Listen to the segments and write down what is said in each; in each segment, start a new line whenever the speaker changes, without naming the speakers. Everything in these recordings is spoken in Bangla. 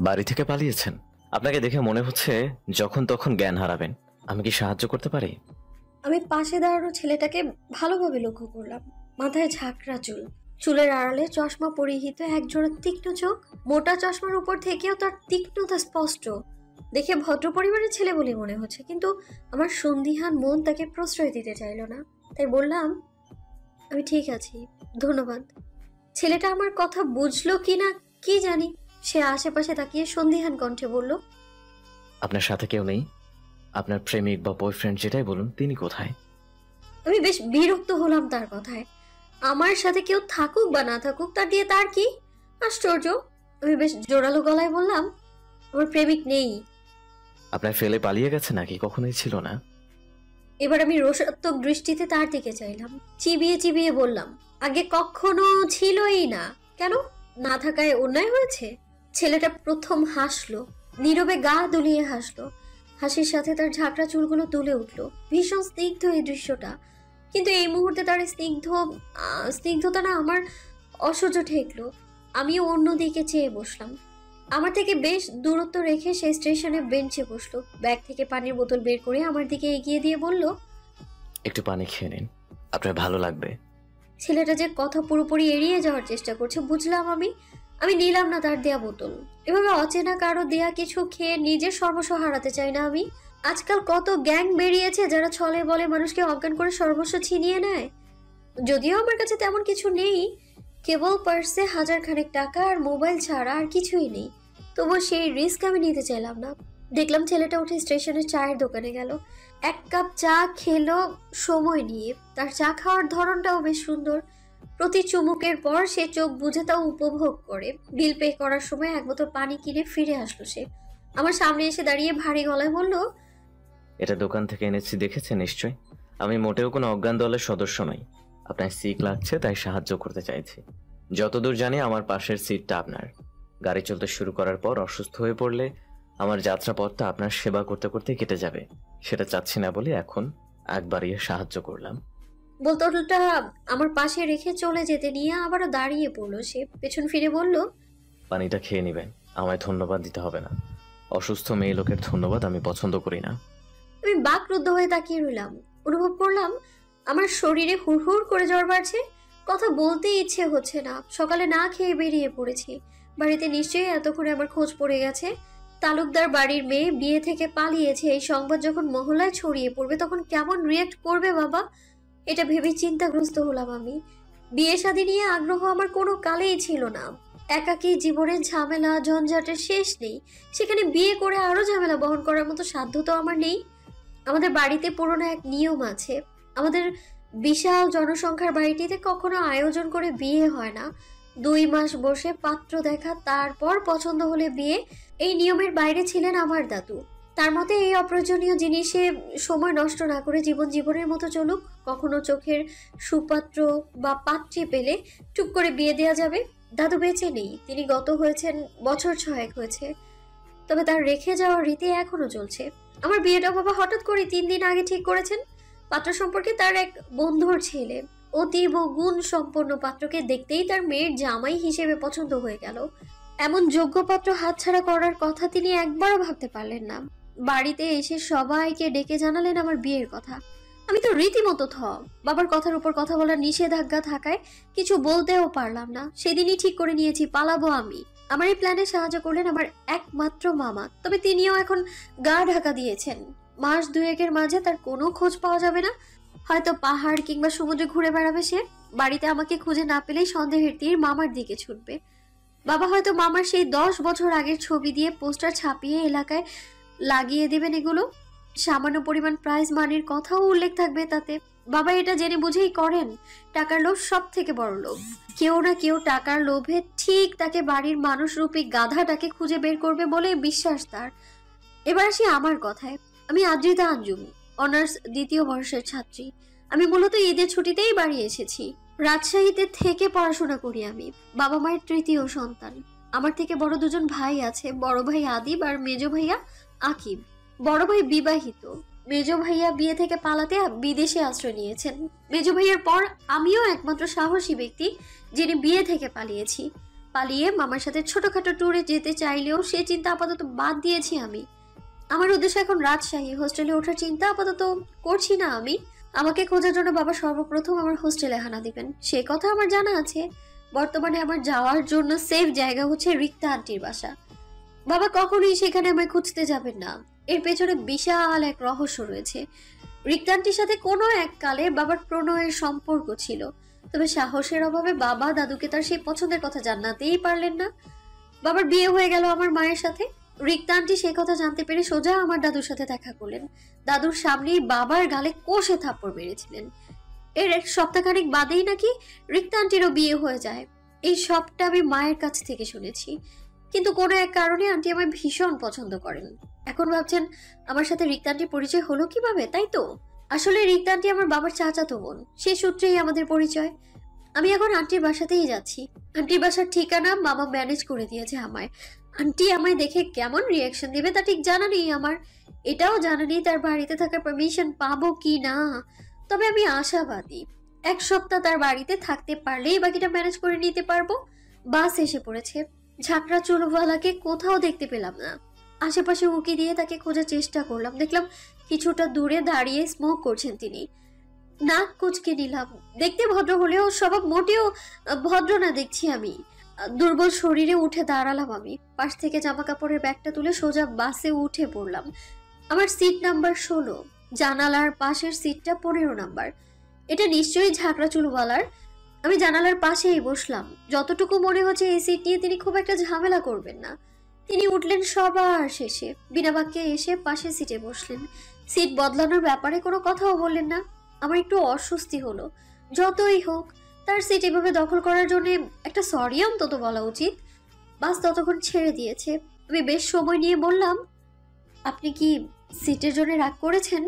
বাড়ি থেকে পালিয়েছেন? আপনাকে দেখে মনে হচ্ছে যখন তখন জ্ঞান হারাবেন। আমি কি সাহায্য করতে পারি?
আমি পাশে দাঁড়ানো ছেলেটাকে ভালোভাবে লক্ষ্য করলাম। মাথায় ঝাঁকড়া চুল, চুলের আড়ালে চশমা পরিহিত, একজোড়া তীক্ষ্ণ চোখ। মোটা চশমার উপর থেকেও তার তীক্ষ্ণতা স্পষ্ট। দেখে ভদ্র পরিবারের ছেলে বলে মনে হচ্ছে, কিন্তু আমার সন্দিহান মন তাকে প্রশ্রয় দিতে চাইল না। তাই বললাম, আমি ঠিক আছি, ধন্যবাদ। ছেলেটা আমার কথা বুঝলো কিনা কি জানি, সে আশেপাশে তাকিয়ে সন্দিহান কণ্ঠে বলল,
আপনার সাথে কেউ নেই? আপনার প্রেমিক বা বয়ফ্রেন্ড যেটাই বলুন, তিনি কোথায়?
আমি বেশ বিরক্ত হলাম তার কথায়। আমার সাথে কেউ থাকুক বা না থাকুক, তা দিয়ে তার কি? আশ্চর্য। আমি বেশ জোরালো গলায় বললাম, আমার প্রেমিক নেই।
আপনার ফেলে পালিয়ে গেছে নাকি? কখনোই ছিল না।
এবার আমি রোষাত্মক দৃষ্টিতে তার দিকে চাইলাম, চিবিয়ে চিবিয়ে বললাম, আগে কখনো ছিলই না। কেন? না থাকায় অন্যায় হয়েছে? ছেলেটা প্রথম হাসলো, নীরবে গা দুলিয়ে হাসলো। হাসির সাথে তার ঝাঁকড়া চুলগুলো তুলে উঠলো। ভীষণ স্নিগ্ধ এই দৃশ্যটা, কিন্তু এই মুহূর্তে তার স্নিগ্ধতা না আমার অসহ্য ঠেকলো। আমিও অন্যদিকে চেয়ে বসলাম। আমার থেকে বেশ দূরত্ব রেখে সে স্টেশনে বেঞ্চে বসলো। ব্যাগ থেকে পানির বোতল বের করে আমার দিকে এগিয়ে দিয়ে বলল,
একটু পানি খেয়ে নিন, আপনার ভালো লাগবে।
ছেলেটা যে কথা পুরোপুরি এড়িয়ে যাওয়ার চেষ্টা করছে বুঝলাম আমি। আমি নিলাম না তার দেয়া বোতল। এভাবে অচেনা কারো দেয়া কিছু খেয়ে নিজের সর্বস্ব হারাতে চাই না আমি। আজকাল কত গ্যাং বেরিয়েছে যারা ছলে বলে মানুষকে অজ্ঞান করে সর্বস্ব ছিনিয়ে নেয়। যদিও আমার কাছে তেমন কিছু নেই, কেবল পার্সে 1000 খানেক টাকা আর মোবাইল ছাড়া আর কিছুই নেই। তবুও সেই রিস্ক আমি নিতে চাইলাম না। দেখলাম ছেলেটা উঠে স্টেশনের চায়ের দোকানে গেল। 1 কাপ চা খেলো সময় নিয়ে। তার চা খাওয়ার ধরনটাও বেশ সুন্দর। প্রতি চুমুকের পর সে চোখ বুজে তা উপভোগ করে। বিল পে করার সময় 1 বোতল পানি কিনে ফিরে আসলো সে। আমার সামনে এসে দাঁড়িয়ে ভারী গলায় বলল,
এটা দোকান থেকে এনেছি, দেখেছেন নিশ্চয়। আমি মোটেও কোনো অজ্ঞান দলের সদস্য নই। আপনার সিক লাগছে তাই সাহায্য করতে চাইছি। যতদূর জানি আমার পাশের সিটটা আপনার। গাড়ি চলতে শুরু করার পর অসুস্থ হয়ে পড়লে আমার যাত্রাপথটা আপনার সেবা করতে করতে কেটে যাবে। সেটা চাচ্ছি না বলে এখন একবারই সাহায্য করলাম।
বোতলটা আমার পাশে রেখে চলে যেতে নিয়ে আবারও দাঁড়িয়ে পড়লো সে। পেছন ফিরে বলল,
পানিটা খেয়ে নেবেন, আমায় ধন্যবাদ দিতে হবে না। অসুস্থ মেয়ে লোকের ধন্যবাদ আমি পছন্দ করি না।
আমি বাকরুদ্ধ হয়ে তাকিয়ে রইলাম। অনুভব করলাম আমার শরীরে হুড়হুড় করে জ্বর বাড়ছে। কথা বলতে ইচ্ছে হচ্ছে না। সকালে না খেয়ে বেরিয়ে পড়েছি। বাড়িতে নিশ্চয়ই এতক্ষণে আমার খোঁজ পড়ে গেছে। তালুকদার বাড়ির মেয়ে বিয়ে থেকে পালিয়েছে, এই সংবাদ যখন মহল্লায় ছড়িয়ে পড়বে তখন কেমন রিয়েক্ট করবে বাবা, এটা ভেবে চিন্তাগ্রস্ত হলাম আমি। বিয়ে শাদী নিয়ে আগ্রহ আমার কোনো কালেই ছিল না। একাকী জীবনের ঝামেলা ঝঞ্ঝাটের শেষ নেই, সেখানে বিয়ে করে আরো ঝামেলা বহন করার মতো সাধ্য তো আমার নেই। আমাদের বাড়িতে পুরনো এক নিয়ম আছে। আমাদের বিশাল জনসংখ্যার বাড়িটিতে কখনো আয়োজন করে বিয়ে হয় না। 2 মাস বসে পাত্র দেখা, তারপর পছন্দ হলে বিয়ে। এই নিয়মের বাইরে ছিলেন আমার দাদু। তার মতে এই অপ্রয়োজনীয় জিনিসে সময় নষ্ট না করে জীবন জীবনের মতো চলুক। কখনো চোখের সুপাত্র বা পাত্রী পেলে টুক করে বিয়ে দেওয়া যাবে। দাদু বেঁচে নেই, তিনি গত হয়েছেন বছর 6 হয়েছে। তবে তার রেখে যাওয়ার রীতি এখনো চলছে। আমার বিয়েটা বাবা হঠাৎ করে 3 দিন আগে ঠিক করেছেন। পাত্র সম্পর্কে তার এক বন্ধুর ছেলে, অতীব গুণ সম্পন্ন পাত্রকে দেখতেই তার মেয়ের জামাই হিসেবে পছন্দ হয়ে গেল। এমন যোগ্য পাত্র হাতছাড়া করার কথা তিনি একবারও ভাবতে পারলেন না। বাড়িতে এসে সবাইকে ডেকে জানালেন আমার বিয়ের কথা। আমি তো রীতিমতো বাবার কথার উপর কথা বলার নিষেধাজ্ঞা থাকায় কিছু বলতেও পারলাম না। সেদিনই ঠিক করে নিয়েছি পালাবো আমি। আমার এই প্ল্যানে সাহায্য করলেন আমার একমাত্র মামা। তবে তিনিও এখন গা ঢাকা দিয়েছেন। মাস 2-1-এর মাঝে তার কোনো খোঁজ পাওয়া যাবে না। হয়তো পাহাড় কিংবা সমুদ্রে ঘুরে বেড়াবে সে। বাড়িতে আমাকে খুঁজে না পেলেই সন্দেহের তীর মামার দিকে ছুটবে। বাবা হয়তো মামার সেই 10 বছর আগের ছবি দিয়ে পোস্টার ছাপিয়ে এলাকায় লাগিয়ে দেবেন। এগুলো সামান্য পরিমাণ প্রাইজ মানির কথাও উল্লেখ থাকবে তাতে। বাবা এটা জেনে বুঝেই করেন। টাকার লোভ সব থেকে বড় লোভ। কেউ না কেউ টাকার লোভে ঠিক তাকে বাড়ির মানুষ রূপী গাধাটাকে খুঁজে বের করবে বলে বিশ্বাস তার। এবার আসি আমার কথায়। আমি আদ্রিতা আঞ্জুম, অনার্স 2য় বর্ষের ছাত্রী। আমি মূলত ঈদের ছুটিতেই বাড়ি এসেছি। রাজশাহীতে থেকে পড়াশোনা করি আমি। বাবা মায়ের 3য় সন্তান। আমার থেকে বড় 2জন ভাই আছে, বড় ভাই আদিব আর মেজো ভাইয়া আকিব। বড় ভাই বিবাহিত। মেজো ভাইয়া বিয়ে থেকে পালাতে বিদেশে আশ্রয় নিয়েছেন। মেজো ভাইয়ার পর আমিও একমাত্র সাহসী ব্যক্তি যিনি বিয়ে থেকে পালিয়েছি। পালিয়ে মামার সাথে ছোটখাটো ট্যুরে যেতে চাইলেও সে চিন্তা আপাতত বাদ দিয়েছি আমি। আমার উদ্দেশ্য এখন রাজশাহী হোস্টেলে ওঠার চিন্তা আপাতত করছি না আমি। আমাকে খোঁজার জন্য বাবা সর্বপ্রথম আমার হোস্টেলে হানা দিবেন, সে কথা আমার জানা আছে। বর্তমানে আমার যাওয়ার জন্য সেফ জায়গা হচ্ছে রিক্তা আন্টির বাসা। বাবা কখনোই সেখানে আমায় খুঁজতে যাবেন না, এর পেছনে বিশাল এক রহস্য রয়েছে। রিক্তা আন্টির সাথে কোনো এককালে বাবার প্রণয়ের সম্পর্ক ছিল, তবে সাহসের অভাবে বাবা দাদুকে তার সেই পছন্দের কথা জানাতেই পারলেন না। বাবার বিয়ে হয়ে গেল আমার মায়ের সাথে। রিক্তা আন্টি সে কথা জানতে পেরে সোজা আমার দাদুর সাথে দেখা করলেন। দাদুর সামনেই বাবার গালে কষে থাপ্পড় মেরেছিলেন। এর এক সপ্তাহখানেক বাদেই নাকি রিক্তা আন্টিরও বিয়ে হয়ে যায়। এই সবটা আমি মায়ের কাছ থেকে শুনেছি, কিন্তু কোনো এক কারণে আন্টি আমায় ভীষণ পছন্দ করেন। এখন ভাবছেন আমার সাথে রিক্তা আন্টির পরিচয় হলো কিভাবে, তাই তো? আসলে রিক্তা আন্টি আমার বাবার চাচাতো বোন, সে সূত্রেই আমাদের পরিচয়। আমি এখন আন্টির বাসাতেই যাচ্ছি। আন্টির বাসার ঠিকানা মামা ম্যানেজ করে দিয়েছে আমায়। আন্টি আমায় দেখে কেমন রিয়াকশন দিবে তা ঠিক জানা নেই আমার, এটাও জানা নেই তার বাড়িতে থাকার পারমিশন পাবো কি না। তবে আমি আশাবাদী, এক সপ্তাহ তার বাড়িতে থাকতে পারলেই বাকিটা ম্যানেজ করে নিতে পারবো। বাস এসে পড়েছে। ঝাঁকড়া চুলওয়ালাকে কোথাও দেখতে পেলাম না। আশেপাশে উকি দিয়ে তাকে খোঁজার চেষ্টা করলাম, দেখলাম কিছুটা দূরে দাঁড়িয়ে স্মোক করছেন তিনি। নাক কুচকে নিলাম। দেখতে ভদ্র হলেও স্বভাব মোটেও ভদ্র না দেখছি আমি। দুর্বল শরীরে উঠে দাঁড়ালাম আমি। পাশ থেকে জামা কাপড়ের ব্যাগটা তুলে সোজা বাসে উঠে পড়লাম। আমার সিট নাম্বার 16, জানালার পাশের সিটটা 15 নাম্বার। এটা নিশ্চয়ই ঝাঁকড়া চুলওয়ালার। আমি জানালার পাশেই বসলাম। যতটুকু মনে হচ্ছে এই সিট নিয়ে তিনি খুব একটা ঝামেলা করবেন না। তিনি উঠলেন সবার শেষে, বিনা বাক্যে এসে পাশের সিটে বসলেন। সিট বদলানোর ব্যাপারে কোনো কথাও বললেন না। আমার একটু অস্বস্তি হলো। যতই হোক, তার সিট এভাবে দখল করার জন্য একটা সরি অন্তত বলা উচিত। বাস ততক্ষণ ছেড়ে দিয়েছে। আমি বেশ সময় নিয়ে বললাম, আপনি কি সিটের জন্য রাগ করেছেন?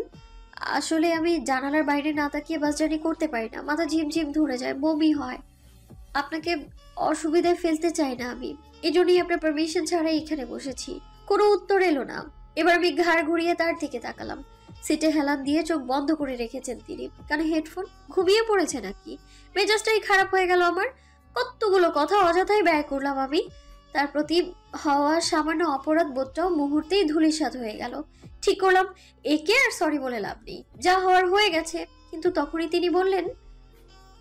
আসলে আমি জানালার বাইরে না তাকিয়ে বাস জার্নি করতে পারি না, মাথা ঝিমঝিম ধরে যায়, বমি হয়। আপনাকে অসুবিধায় ফেলতে চাই না আমি, এজন্যই আপনার পারমিশন ছাড়াই এখানে বসেছি। কোনো উত্তর এলো না। এবার আমি ঘাড় ঘুরিয়ে তার দিকে তাকালাম। সিটে হেলান দিয়ে চোখ বন্ধ করে রেখেছেন তিনি। কানে হেডফোন, ঘুমিয়ে পড়েছে নাকি? মেজাজটাই খারাপ হয়ে গেল আমার। কতগুলো কথা অযথাই ব্যয় করলাম আমি। তার প্রতি হওয়া সামান্য অপরাধ বোধটাও মুহূর্তেই ধূলিসাৎ হয়ে গেল। ঠিক করলাম একে আর সরি বলে লাভ নেই, যা হওয়ার হয়ে গেছে। কিন্তু তখনই তিনি বললেন,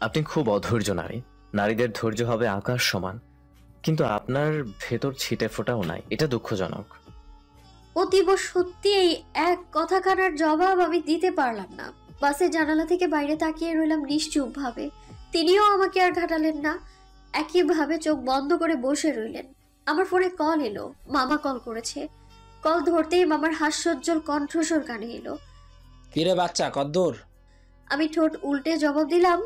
আপনি খুব অধৈর্য নারী। নারীদের ধৈর্য হবে আকাশ সমান, কিন্তু আপনার ভেতর ছিটে ফোটাও নাই, এটা দুঃখজনক।
অতীব সত্যি এই এক কথাখানার জবাব আমি দিতে পারলাম না। বাসের জানালা থেকে বাইরে তাকিয়ে রইলাম নিশ্চুপ ভাবে। তিনিও আমাকে আর ঘাটালেন না, একইভাবে চোখ বন্ধ করে বসে রইলেন। আমার ফোনে কল এলো, মামা কল করেছে। কল ধরতেই মামার হাস্যোজ্জ্বল কণ্ঠস্বর কানে এলো,
কিরে বাচ্চা কদ্দূর?
আমি ঠোঁট উল্টে জবাব দিলাম,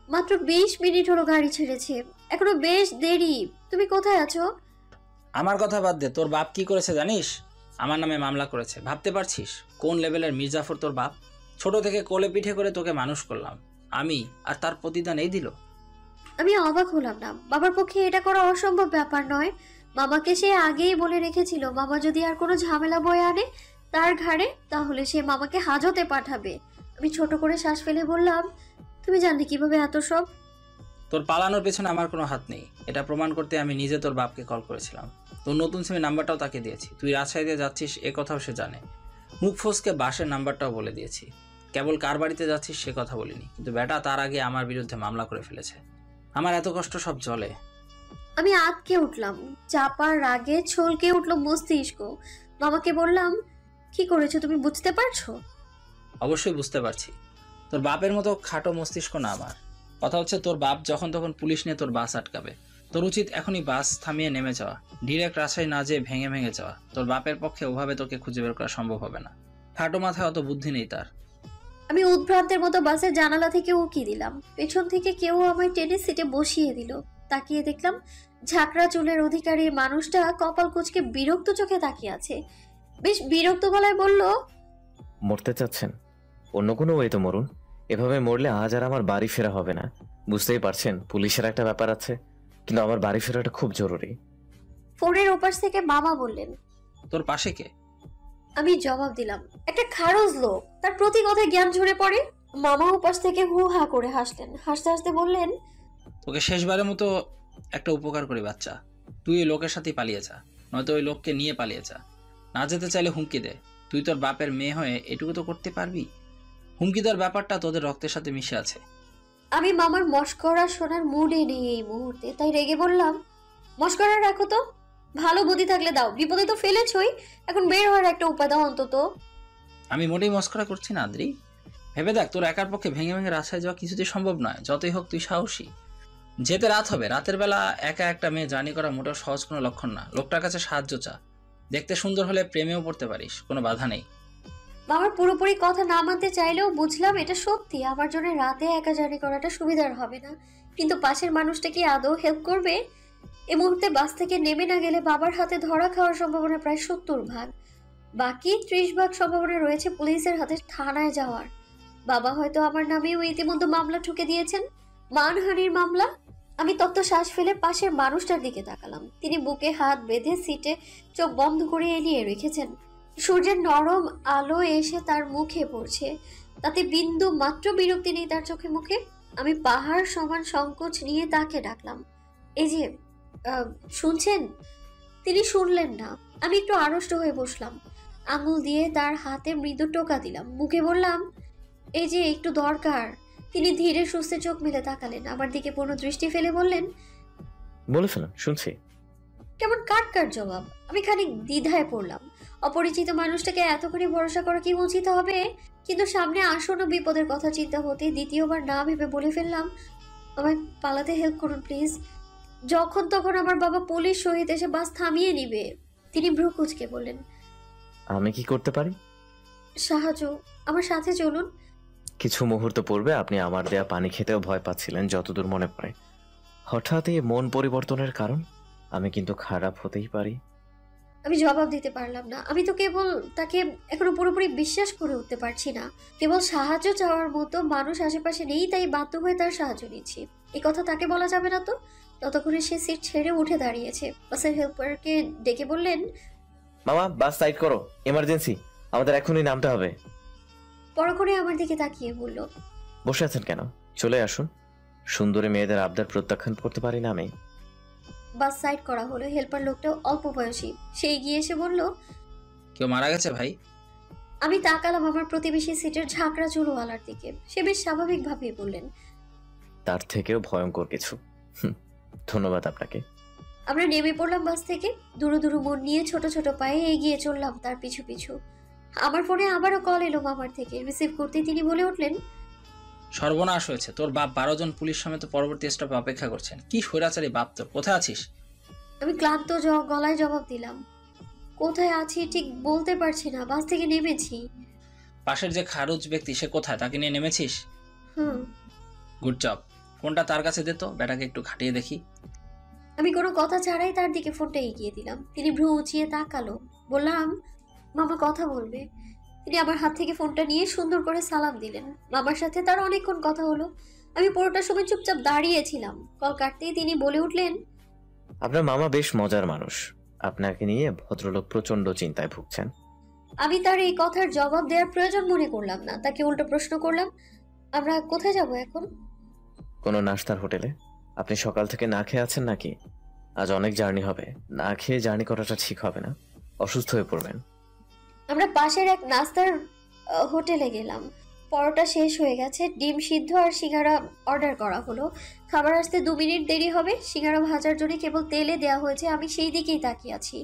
মাত্র 20 মিনিট হলো গাড়ি ছেড়েছে, এখনো বেশ দেরি। তুমি কোথায় আছো?
আমার কথা বাদ দে, তোর বাপ কি করেছে জানিস? আমার নামে মামলা করেছে। ভাবতে পারছিস কোন লেভেলের মির্জাফর তোর বাপ? ছোট থেকে কোলে পিঠে করে তোকে মানুষ করলাম আমি, আর তার প্রতিদান এই দিল।
আমি অবাক হলাম না। বাবার পক্ষে এটা করা অসম্ভব ব্যাপার নয়। মামাকে সে আগেই বলে রেখেছিল, মামা যদি আর কোনো ঝামেলা বয়ে আনে তার ঘাড়ে, তাহলে সে মামাকে হাজতে পাঠাবে। আমি ছোট করে শ্বাস ফেলে বললাম, তুমি জানলে কিভাবে এত সব?
তোর পালানোর পেছনে আমার কোনো হাত নেই, এটা প্রমাণ করতে আমি নিজে তোর বাপকে কল করেছিলাম। তোর নতুন সিমের নাম্বারটাও তাকে দিয়েছি। তুই রাজশাহীতে যাচ্ছিস এ কথাও সে জানে। মুখ ফসকে বাসের নাম্বারটাও বলে দিয়েছি। কেবল কার বাড়িতে যাচ্ছিস সে কথা বলিনি, কিন্তু বেটা তার আগে আমার বিরুদ্ধে মামলা করে ফেলেছে। আমার এত কষ্ট সব জলে।
আমি আতকে উঠলাম, চাপার রাগে ছলকে উঠলো মস্তিষ্ক। মামাকে বললাম, কি করেছো তুমি বুঝতে পারছো?
অবশ্যই বুঝতে পারছি। তোর বাপের মতো খাটো মস্তিষ্ক না আমার। কথা হচ্ছে তোর বাপ যখন তখন পুলিশ নিয়ে তোর বাস আটকাবে। তোর উচিত এখনই বাস থামিয়ে নেমে যাওয়া, ডিরেক্ট রাজশাহী না যেয়ে ভেঙে ভেঙে যাওয়া। তোর বাপের পক্ষে ওভাবে তোকে খুঁজে বের করা সম্ভব হবে না। খাটো মাথায় অত বুদ্ধি নেই তার।
আমি উদ্ভ্রান্তের মতো বাসের জানালা থেকে উকি দিলাম। পেছন থেকে কেউ আমায় টেনে সিটে বসিয়ে দিল। তাকিয়ে দেখলাম ঝাঁকড়া চুলের অধিকারী মানুষটা কপাল কুঁচকে বিরক্ত চোখে তাকিয়ে আছে। বেশ বিরক্ত গলায় বলল,
মরতে চাচ্ছেন? অন্য কোনো ওয়েতে মরুন, এভাবে মরলে আজ আর আমার বাড়ি ফেরা হবে না। বুঝতেই পারছেন পুলিশের একটা ব্যাপার আছে, কিন্তু আমার বাড়ি ফেরাটা খুব জরুরি।
ফোনের ওপাশ থেকে মামা বললেন,
তোর পাশে কে?
আমি জবাব দিলাম, একটা খারজ লোক, তার প্রতি কথায় জ্ঞান ঝরে পড়ে। মামা ওপাশ থেকে হু হা করে হাসলেন। হাসতে হাসতে বললেন,
তোকে শেষবারের মতো একটা উপকার করি বাচ্চা, তুই ওই লোকের সাথেই পালিয়ে যা, নয়তো ওই লোককে নিয়ে পালিয়ে যা। না যেতে চাইলে হুমকি দে। তুই তোর বাপের মেয়ে হয়ে এটুকু তো করতে পারবি। হুমকি দেওয়ার ব্যাপারটা তোদের রক্তের সাথে মিশে আছে।
আমি মামার মশকরা শোনার মুডে নেই এই মুহূর্তে, তাই রেগে বললাম, মশকরা রাখো তো, ভালো বুদ্ধি থাকলে দাও, বিপদে তো ফেলেছই, এখন বের হওয়ার একটা উপায় দাও অন্তত।
আমি মোটেই মস্করা করছি না আদ্রি। ভেবে দেখ, তোর একার পক্ষে ভেঙে ভেঙে রাস্তায় যাওয়া কিছুতেই সম্ভব নয়। যতই হোক তুই সাহসী। যেতে রাত হবে, রাতের বেলা একা একটা মেয়ে জার্নি করা মোটেও সহজ কোনো লক্ষণ না। লোকটার কাছে সাহায্য চা। দেখতে সুন্দর হলে প্রেমেও পড়তে পারিস, কোনো বাধা নেই।
মামার পুরোপুরি কথা না মানতে চাইলেও বুঝলাম এটা সত্যি আমার জন্য রাতে একা জার্নি করাটা সুবিধার হবে না, কিন্তু পাশের মানুষটা কি আদৌ হেল্প করবে? এই মুহূর্তে বাস থেকে নেমে না গেলে বাবার হাতে ধরা খাওয়ার সম্ভাবনা প্রায় 70 ভাগ, বাকি 30 ভাগ সম্ভাবনা রয়েছে পুলিশের হাতে থানায় যাওয়ার। বাবা হয়তো আমার নামেও ইতিমধ্যে মামলা ঠুকে দিয়েছেন, মানহানির মামলা। আমি তত্ত্ব শ্বাস ফেলে পাশের মানুষটার দিকে তাকালাম। তিনি বুকে হাত বেঁধে সিটে চোখ বন্ধ করে এলিয়ে রেখেছেন। সূর্যের নরম আলো এসে তার মুখে পড়ছে, তাতে বিন্দু মাত্র বিরক্তি নেই তার চোখে মুখে। আমি পাহাড় সমান সংকোচ নিয়ে তাকে ডাকলাম, এই যে শুনছেন? তিনি শুনলেন না। আমি একটু আড়ষ্ট হয়ে বসলাম, আঙুল দিয়ে তার হাতে মৃদু টোকা দিলাম, মুখে বললাম, এই যে একটু দরকার। তিনি ধীরে সুস্থে চোখ মেলে তাকালেন, আমার দিকে পূর্ণ দৃষ্টি ফেলে বললেন,
বলে ফেলেন, শুনছি।
কেমন কাট কাট জবাব। আমি খানিক দ্বিধায় পড়লাম। অপরিচিত মানুষটাকে এতখানি ভরসা করা কি উচিত হবে? কিন্তু সামনে আসন্ন বিপদের কথা চিন্তা হতে দ্বিতীয়বার না ভেবে বলে ফেললাম, আমায় পালাতে হেল্প করুন প্লিজ। যখন তখন আমার বাবা পুলিশ সহিত এসে বাস থামিয়ে নিবে। তিনি ভ্রু কুঁচকে বললেন,
আমি কি করতে পারি?
সাহায্য, আমার সাথে চলুন।
কিছু মুহূর্ত পূর্বে আপনি আমার দেয়া পানি খেতেও ভয় পাচ্ছিলেন, যতদূর মনে পড়ে। হঠাৎ এই মন পরিবর্তনের কারণ? আমি কিন্তু খারাপ হতেই পারি।
আমি জবাব দিতে পারলাম না। আমি তো কেবল তাকে এখনো পুরোপুরি বিশ্বাস করে উঠতে পারছি না। কেবল সাহায্য চাওয়ার মতো মানুষ আশেপাশে নেই, তাই বাধ্য হয়ে তার সাহায্য নিচ্ছি। এই কথা তাকে বলা যাবে না তো? ততক্ষণে সে সিট ছেড়ে উঠে দাঁড়িয়েছে। বাসের হেল্পারকে ডেকে বললেন,
মামা, বাস সাইড করো, এমার্জেন্সি, আমাদের এখনই নামতে হবে।
পরক্ষণে আমার দিকে তাকিয়ে বলল,
বসে আছেন কেন? চলে আসুন। সুন্দরী মেয়েদের আবদার প্রত্যাখ্যান করতে পারি না আমি।
বাস সাইড করা হলো। হেল্পার লোকটাও অল্প বয়সী। সে এগিয়ে এসে বলল,
কেউ মারা গেছে ভাই?
আমি তাকালাম আমার প্রতিবেশী সিটের ঝাঁকড়া চুলওয়ালার দিকে। সে বেশ স্বাভাবিকভাবেই বললেন,
তার থেকেও ভয়ঙ্কর কিছু। ধন্যবাদ আপনাকে।
আমরা নেমে পড়লাম বাস থেকে। দুরু দুরু মন নিয়ে ছোট ছোট পায়ে এগিয়ে চললাম তার পিছু পিছু। আমার ফোনে আবারও কল এলো মামার থেকে। রিসিভ করতেই তিনি বলে উঠলেন,
সর্বনাশ হয়েছে, তোর বাপ 12 জন পুলিশ সমেত পরবর্তী স্টপে অপেক্ষা করছেন। কি স্বৈরাচারী বাপ তোর! কোথায় আছিস?
আমি ক্লান্ত গলায় জবাব দিলাম, কোথায় আছি ঠিক বলতে পারছি না, বাস থেকে নেমেছি।
পাশের যে খারুজ ব্যক্তি সে কোথায়? তাকে নিয়ে নেমেছিস?
হুম।
Good job. ফোনটা তার কাছে দে তো, বেটাকে একটু খাটিয়ে দেখি।
আমি কোনো কথা ছাড়াই তার দিকে ফোনটা এগিয়ে দিলাম। তিনি ভ্রু উঁচিয়ে তাকালো। বললাম, মামা কথা বলবে। তিনি আমার হাত থেকে ফোনটা নিয়ে সুন্দর করে সালাম দিলেন। মামার সাথে তার অনেকক্ষণ কথা হলো। আমি পুরোটা সময় চুপচাপ দাঁড়িয়েছিলাম। কল কাটতেই তিনি বলে উঠলেন,
আপনার মামা বেশ মজার মানুষ। আপনাকে নিয়ে ভদ্রলোক প্রচন্ড চিন্তায় ভুগছেন।
আমি তার এই কথার জবাব দেওয়ার প্রয়োজন মনে করলাম না। তাকে উল্টো প্রশ্ন করলাম, আমরা কোথায় যাব এখন?
কোনো নাস্তার হোটেলে। আপনি সকাল থেকে না খেয়ে আছেন নাকি? আজ অনেক জার্নি হবে, না খেয়ে জার্নি করাটা ঠিক হবে না, অসুস্থ হয়ে পড়বেন।
আমরা পাশের এক নাস্তার হোটেলে গেলাম। পরোটা শেষ হয়ে গেছে। ডিম সিদ্ধ আর সিঙ্গারা অর্ডার করা হলো। খাবার আসতে 2 মিনিট দেরি হবে। সিঙ্গারা ভাজার জন্য কেবল তেলে দেওয়া হয়েছে। আমি সেই দিকেই তাকিয়ে আছি।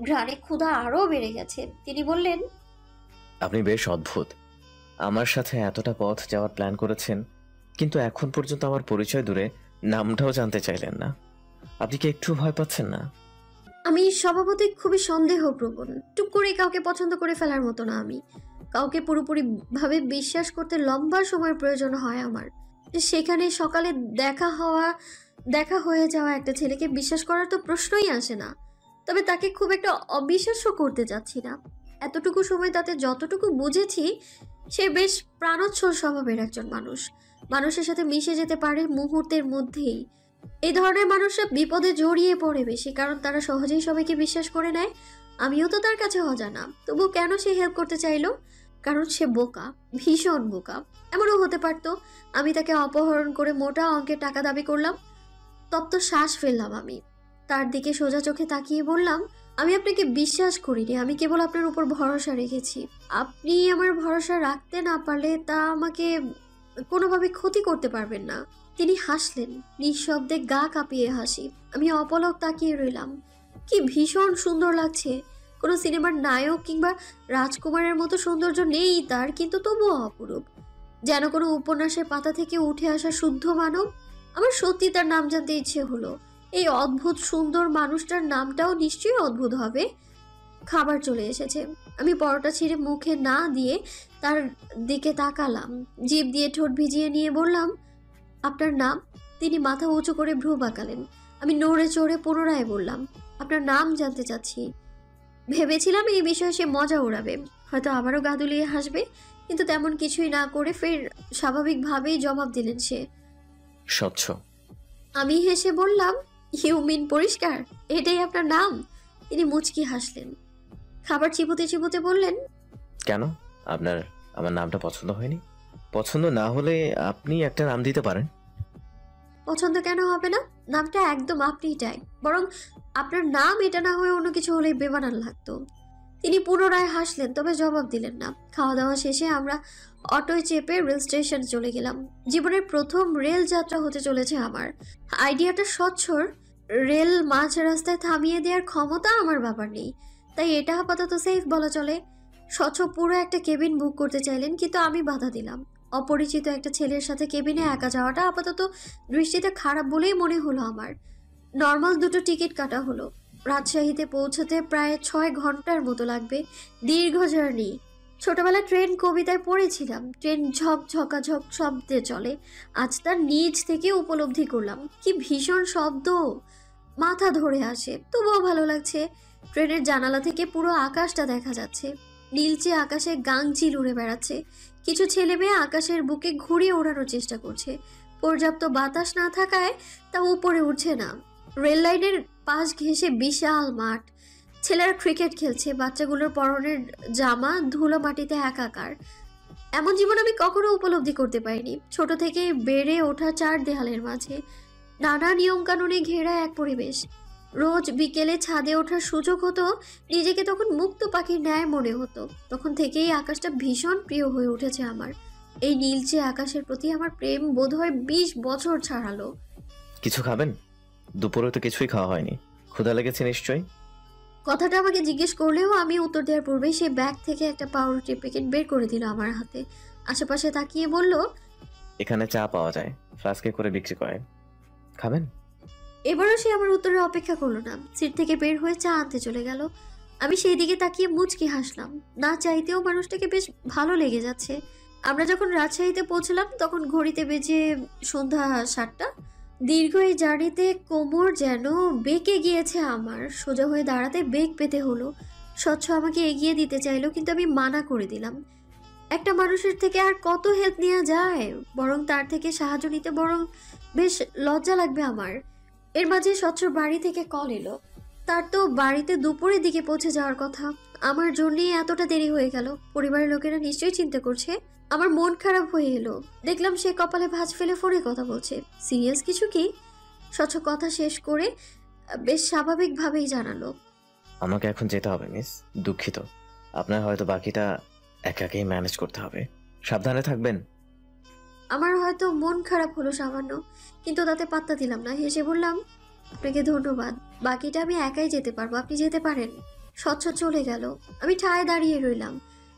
ঘ্রাণে ক্ষুধা আরও বেড়ে গেছে। তিনি বললেন,
আপনি বেশ অদ্ভুত। আমার সাথে এতটা পথ যাওয়ার প্ল্যান করেছেন, কিন্তু এখন পর্যন্ত আমার পরিচয় দূরে নামটাও জানতে চাইলেন না। আপনি কি একটু ভয় পাচ্ছেন না?
আমি স্বভাবতই খুবই সন্দেহপ্রবণ। টুক করে কাউকে পছন্দ করে ফেলার মতো না আমি। কাউকে পুরোপুরি ভাবে বিশ্বাস করতে লম্বা সময়ের প্রয়োজন হয় আমার। সেখানে সকালে দেখা হয়ে যাওয়া একটা ছেলেকে বিশ্বাস করার তো প্রশ্নই আসে না। তবে তাকে খুব একটা অবিশ্বাস্য করতে যাচ্ছি না। এতটুকু সময় তাতে যতটুকু বুঝেছি, সে বেশ প্রাণোচ্ছল স্বভাবের একজন মানুষ। মানুষের সাথে মিশে যেতে পারে মুহূর্তের মধ্যেই। এই ধরনের মানুষরা বিপদে জড়িয়ে পড়ে বেশি, কারণ তারা সহজেই সবাইকে বিশ্বাস করে নেয়। আমিও তো তার কাছে অজানা, তবু কেন সে হেল্প করতে চাইলো? কারণ সে বোকা, ভীষণ বোকা। এমনও হতে পারতো আমি তাকে অপহরণ করে মোটা অঙ্কের টাকা দাবি করলাম, তপ্ত শ্বাস ফেললাম আমি। তার দিকে সোজা চোখে তাকিয়ে বললাম, আমি আপনাকে বিশ্বাস করিনি, আমি কেবল আপনার উপর ভরসা রেখেছি। আপনি আমার ভরসা রাখতে না পারলে তা আমাকে কোনোভাবে ক্ষতি করতে পারবেন না। তিনি হাসলেন, নিঃশব্দে গা কাঁপিয়ে হাসি। আমি অপলক তাকিয়ে রইলাম। কি ভীষণ সুন্দর লাগছে। কোনো সিনেমার নায়ক কিংবা রাজকুমারের মতো সৌন্দর্য নেই তার, কিন্তু তবুও অপরূপ, যেন কোনো উপন্যাসের পাতা থেকে উঠে আসা শুদ্ধ মানব। আমার সত্যি তার নাম জানতে ইচ্ছে হলো। এই অদ্ভুত সুন্দর মানুষটার নামটাও নিশ্চয়ই অদ্ভুত হবে। খাবার চলে এসেছে। আমি পরোটা ছিঁড়ে মুখে না দিয়ে তার দিকে তাকালাম, জিভ দিয়ে ঠোঁট ভিজিয়ে নিয়ে বললাম, আপনার নাম? তিনি মাথা উঁচু করে ভ্রু বাঁকালেন। আমি নড়ে চড়ে পুনরায় বললাম, আপনার নাম জানতে চাচ্ছি। ভেবেছিলাম এই বিষয়ে সে মজা উড়াবে, হয়তো আবারও গা দুলিয়ে হাসবে, কিন্তু তেমন কিছুই না করে ফের স্বাভাবিকভাবেই জবাব দিলেন সে,
স্বচ্ছ।
আমি হেসে বললাম, ইউ মিন পরিষ্কার? এটাই আপনার নাম? তিনি মুচকি হাসলেন। খাবার চিবোতে চিবোতে বললেন,
কেন, আপনার আমার নামটা পছন্দ হয়নি? পছন্দ না হলে আপনি একটা নাম দিতে পারেন।
পছন্দ কেন হবে না? নামটা একদম আপনিটাই। বরং আপনার নাম এটা না হয়ে অন্য কিছু হলেই বেমানান লাগতো। তিনি পুনরায় হাসলেন, তবে জবাব দিলেন না। খাওয়া দাওয়া শেষে আমরা অটোয় চেপে রেল স্টেশন চলে গেলাম। জীবনের প্রথম রেল যাত্রা হতে চলেছে আমার। আইডিয়াটা স্বচ্ছর। রেল মাঝ রাস্তায় থামিয়ে দেওয়ার ক্ষমতা আমার বাবার নেই, তাই এটা আপাতত সেফ বলা চলে। স্বচ্ছ পুরো একটা কেবিন বুক করতে চাইলেন, কিন্তু আমি বাধা দিলাম। অপরিচিত একটা ছেলের সাথে কেবিনে একা যাওয়াটা আপাতত দৃষ্টিতে খারাপ বলেই মনে হলো আমার। নর্মাল দুটো টিকিট কাটা হলো। রাজশাহীতে পৌঁছতে প্রায় 6 ঘন্টার মতো লাগবে। দীর্ঘ জার্নি। ছোটবেলায় ট্রেন কবিতায় পড়েছিলাম, ট্রেন ঝক ঝকাঝক শব্দে চলে। আজ তার নিজ থেকে উপলব্ধি করলাম, কি ভীষণ শব্দ, মাথা ধরে আসে। তবুও ভালো লাগছে। ট্রেনের জানালা থেকে পুরো আকাশটা দেখা যাচ্ছে। নীলচে আকাশে গাংচিল উড়ে বেড়াচ্ছে। কিছু ছেলে মেয়ে আকাশের বুকে ঘুরিয়ে ওড়ানোর চেষ্টা করছে। পর্যাপ্ত বাতাস না থাকায় তা উপরে উঠছে না। রেল লাইনের পাশ ঘেঁষে বিশাল মাঠ। ছেলেরা ক্রিকেট খেলছে, বাচ্চাগুলোর পরনের জামা ধুলো মাটিতে একাকার। এমন জীবন আমি কখনো উপলব্ধি করতে পারিনি। ছোট থেকে বেড়ে ওঠা 4 দেয়ালের মাঝে নানা নিয়ম কানুনে ঘেরা এক পরিবেশ। রোজ বিকেলে ছাদে ওঠার সুযোগ হতো, নিজেকে তখন মুক্ত পাখির ন্যায় মনে হতো। তখন থেকেই আকাশটা ভীষণ প্রিয় হয়ে উঠেছে আমার। এই নীলচে আকাশের প্রতি আমার প্রেম বোধহয় 20 বছর ছাড়ালো।
কিছু খাবেন? দুপুরে তো কিছুই খাওয়া হয়নি, ক্ষুধা লেগেছে নিশ্চয়ই।
কথাটা আমাকে জিজ্ঞেস করলেও আমি উত্তর দেওয়ার পূর্বেই সে ব্যাগ থেকে একটা পাউরুটির প্যাকেট বের করে দিল আমার হাতে। আশেপাশে তাকিয়ে বলল,
এখানে চা পাওয়া যায়, ফ্লাস্কে করে বিক্রি করে, খাবেন?
এবারও সে আমার উত্তরে অপেক্ষা করলো না, সিট থেকে বের হয়ে চা আনতে চলে গেল। আমি সেই দিকে তাকিয়ে মুচকি হাসলাম। না চাইতেও মানুষটাকে বেশ ভালো লেগে যাচ্ছে। আমরা যখন রাজশাহীতে পৌঁছলাম তখন ঘড়িতে বেজে সন্ধ্যা 7টা। দীর্ঘ এই জার্নিতে কোমর যেন বেঁকে গিয়েছে আমার। সোজা হয়ে দাঁড়াতে বেগ পেতে হলো। স্বচ্ছ আমাকে এগিয়ে দিতে চাইলো, কিন্তু আমি মানা করে দিলাম। একটা মানুষের থেকে আর কত হেল্প নেওয়া যায়? বরং তার থেকে সাহায্য নিতে বরং বেশ লজ্জা লাগবে আমার। এর মাঝে স্বচ্ছর বাড়ি থেকে কল এলো। তার তো বাড়িতে দুপুরের দিকে পৌঁছে যাওয়ার কথা। আমার জন্যই এতটা দেরি হয়ে গেল। পরিবারের লোকেরা নিশ্চয়ই চিন্তা করছে। আমার মন খারাপ হয়ে এলো। দেখলাম সে কপালে ভাঁজ ফেলে ফোনে কথা বলছে। সিরিয়াস কিছু কি? স্বচ্ছ কথা শেষ করে বেশ স্বাভাবিকভাবেই জানালো,
আমাকে এখন যেতে হবে মিস, দুঃখিত। আপনার হয়তো বাকিটা একাকেই ম্যানেজ করতে হবে, সাবধানে থাকবেন।
আমার হয়তো মন খারাপ হলো সামান্য, কিন্তু তাতে পাত্তা দিলাম না। হেসে বললাম, আপনাকে ধন্যবাদ, বাকিটা আমি একাই যেতে পারবো, আপনি যেতে পারেন। স্বচ্ছ চলে গেল। আমি ঠায় দাঁড়িয়ে রইলাম।